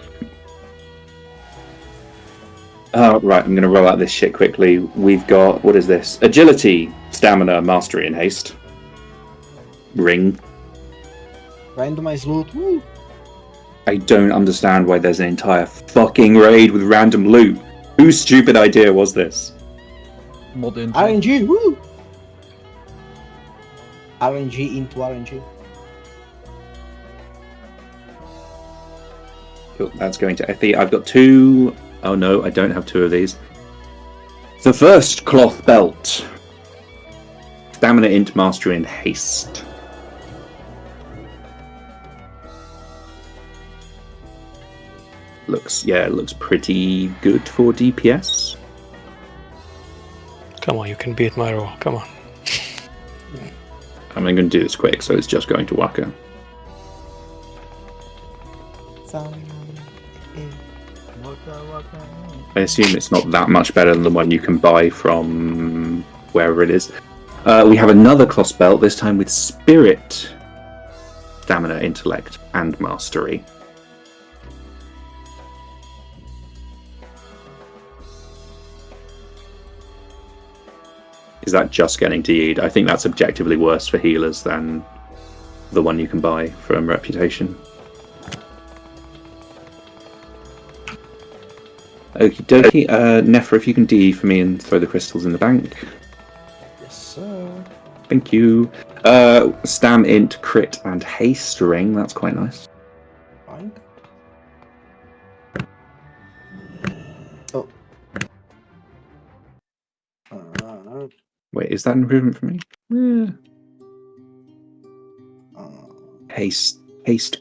[SPEAKER 1] Right, I'm going to roll out this shit quickly. We've got, what is this? Agility, Stamina, Mastery, and Haste. Ring.
[SPEAKER 3] Randomized loot. Woo.
[SPEAKER 1] I don't understand why there's an entire fucking raid with random loot. Whose stupid idea was this?
[SPEAKER 5] Mod in.
[SPEAKER 3] RNG. Woo. RNG into RNG.
[SPEAKER 1] Cool, that's going to Effie. I've got 2... Oh no, I don't have 2 of these. The first cloth belt. Stamina, int, mastery, and haste. It looks pretty good for DPS.
[SPEAKER 12] Come on, you can beat my roll. Come on.
[SPEAKER 1] I'm going to do this quick, so it's just going to Waka. I assume it's not that much better than the one you can buy from wherever it is. We have another cloth belt, this time with spirit, stamina, intellect, and mastery. Is that just getting DE'd? I think that's objectively worse for healers than the one you can buy from Reputation. Okie dokie. Nephra, if you can DE for me and throw the crystals in the bank.
[SPEAKER 3] Yes, sir.
[SPEAKER 1] Thank you. Stam, int, crit, and haste ring. That's quite nice.
[SPEAKER 3] Fine. Oh.
[SPEAKER 1] Wait, is that an improvement for me? Yeah. Haste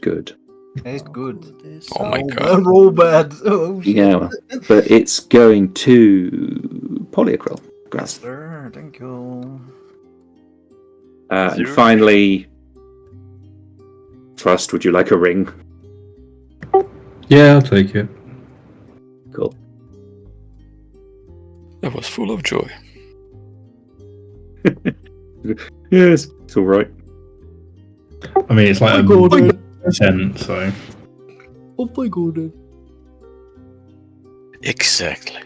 [SPEAKER 1] good.
[SPEAKER 5] Taste good.
[SPEAKER 12] Oh my god.
[SPEAKER 5] Roll bad. Oh shit.
[SPEAKER 1] Yeah, but it's going to polyacryl. Grass.
[SPEAKER 5] Sir, thank you.
[SPEAKER 1] And finally, Trust, would you like a ring?
[SPEAKER 18] Yeah, I'll take it.
[SPEAKER 1] Cool.
[SPEAKER 12] That was full of joy.
[SPEAKER 1] Yes, it's alright.
[SPEAKER 18] I mean, it's like a %, so.
[SPEAKER 3] Oh my god.
[SPEAKER 12] Exactly.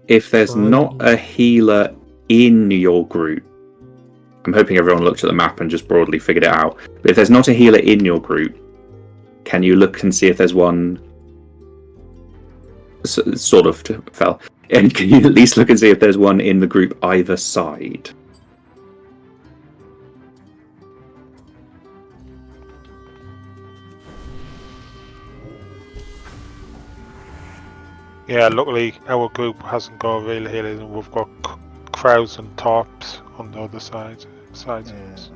[SPEAKER 1] If there's not a healer in your group, I'm hoping everyone looked at the map and just broadly figured it out. But if there's not a healer in your group, can you look and see if there's one? Sort of fell. And can you at least look and see if there's one in the group either side?
[SPEAKER 6] Yeah, luckily our group hasn't got real healers and we've got crows and tops on the other sides of us.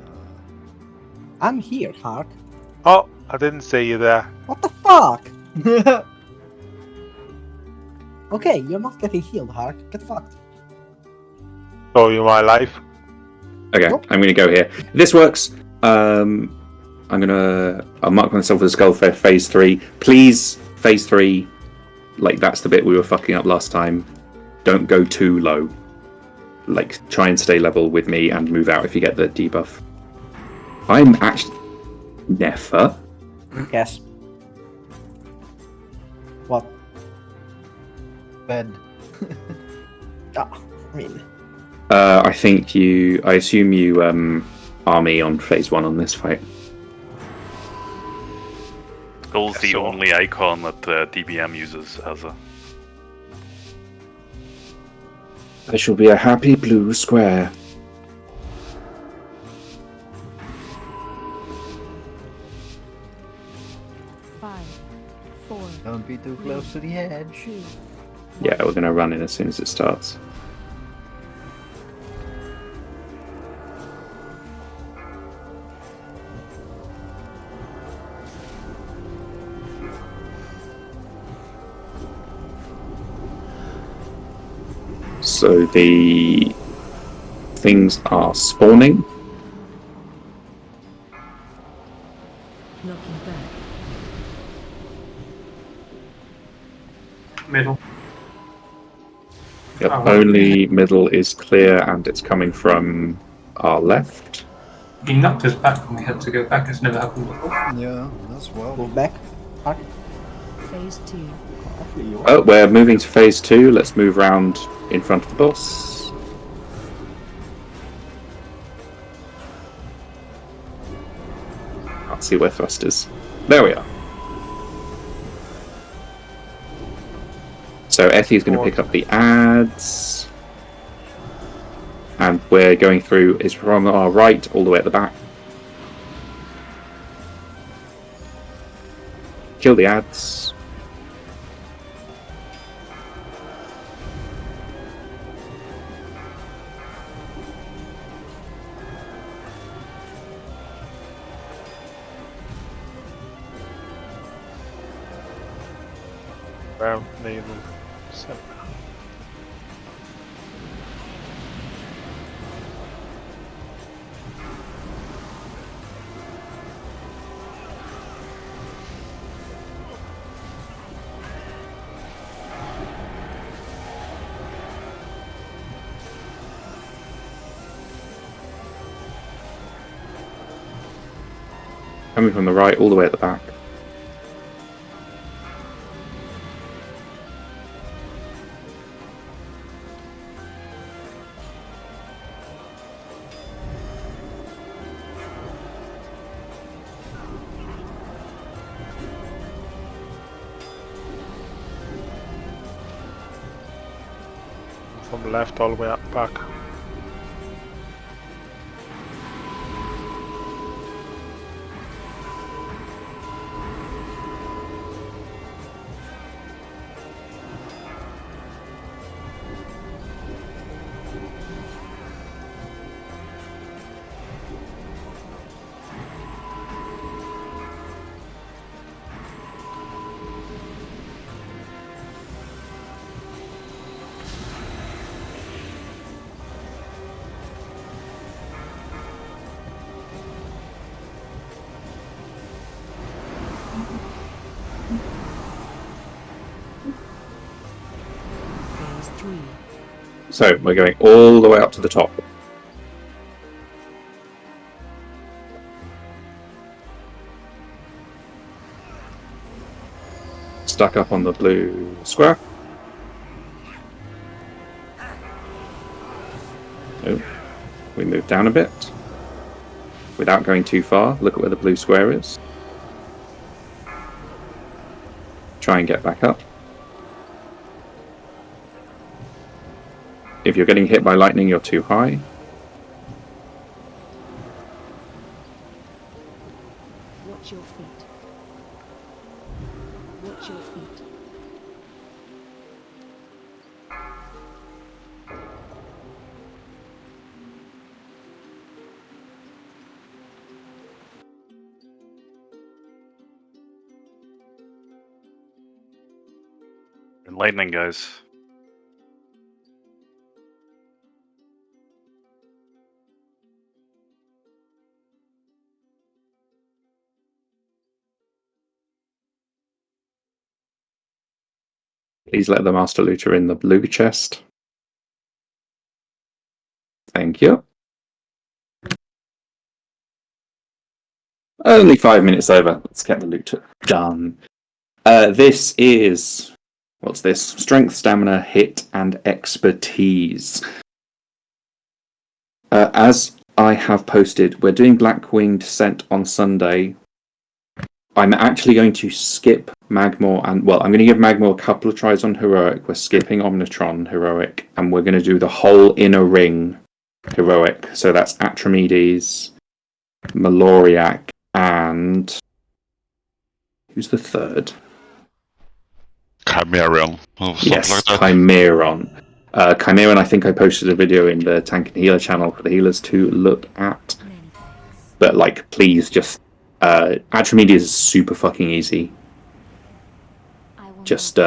[SPEAKER 3] I'm here, Hark.
[SPEAKER 6] Oh, I didn't see you there.
[SPEAKER 3] What the fuck? Okay, you're not getting healed, Hark. Get fucked.
[SPEAKER 6] Oh, you my life.
[SPEAKER 1] Okay, I'm gonna go here. If this works, I'll mark myself as a skull for phase 3. Please, phase 3, like that's the bit we were fucking up last time. Don't go too low. Like, try and stay level with me and move out if you get the debuff. I'm actually... Never.
[SPEAKER 3] Yes. What?
[SPEAKER 5] Bed.
[SPEAKER 3] I mean...
[SPEAKER 1] I assume you army on phase 1 on this fight.
[SPEAKER 4] Skull's the only icon that DBM uses as a...
[SPEAKER 1] I shall be a happy blue square.
[SPEAKER 5] Don't be too close to the edge.
[SPEAKER 1] Yeah, we're gonna run in as soon as it starts. So the things are spawning.
[SPEAKER 10] Knocking back.
[SPEAKER 17] Middle.
[SPEAKER 1] Yep,
[SPEAKER 17] Oh,
[SPEAKER 1] only middle is clear, and it's coming from our left.
[SPEAKER 17] He knocked us back when we had to go back. It's never happened before.
[SPEAKER 5] Yeah, that's wild.
[SPEAKER 3] Move back. Back.
[SPEAKER 10] Phase 2.
[SPEAKER 1] Oh, we're moving to phase 2. Let's move round in front of the boss. Can't see where thrust is. There we are. So Effie is going to pick up the ads. And we're going through, is from our right all the way at the back. Kill the ads.
[SPEAKER 6] Round near the center.
[SPEAKER 1] Coming from the right all the way at the back.
[SPEAKER 6] From left all the way up back.
[SPEAKER 10] Phase 3.
[SPEAKER 1] So we're going all the way up to the top. Stuck up on the blue square. Oh, we move down a bit. Without going too far, look at where the blue square is. Try and get back up. If you're getting hit by lightning, you're too high.
[SPEAKER 10] Watch your feet. Watch your feet.
[SPEAKER 4] Lightning, guys.
[SPEAKER 1] Please let the Master Looter in the blue chest. Thank you. Only 5 minutes over. Let's get the loot done. This is... What's this? Strength, stamina, hit, and expertise. As I have posted, we're doing Blackwing Descent on Sunday. I'm actually going to skip Magmor and... Well, I'm going to give Magmor a couple of tries on Heroic. We're skipping Omnitron Heroic. And we're going to do the whole inner ring Heroic. So that's Atromedes, Maloriak, and... Who's the third?
[SPEAKER 16] Chimerion, or something
[SPEAKER 1] Yes,
[SPEAKER 16] like that.
[SPEAKER 1] Chimeron. Chimeron, I think I posted a video in the Tank and Healer channel for the healers to look at. But, like, please just... Atromedes is super fucking easy. Just,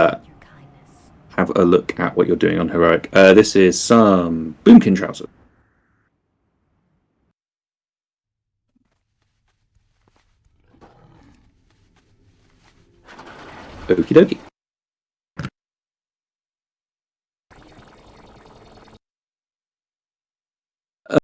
[SPEAKER 1] have a look at what you're doing on heroic. This is some boomkin trousers. Okie dokie.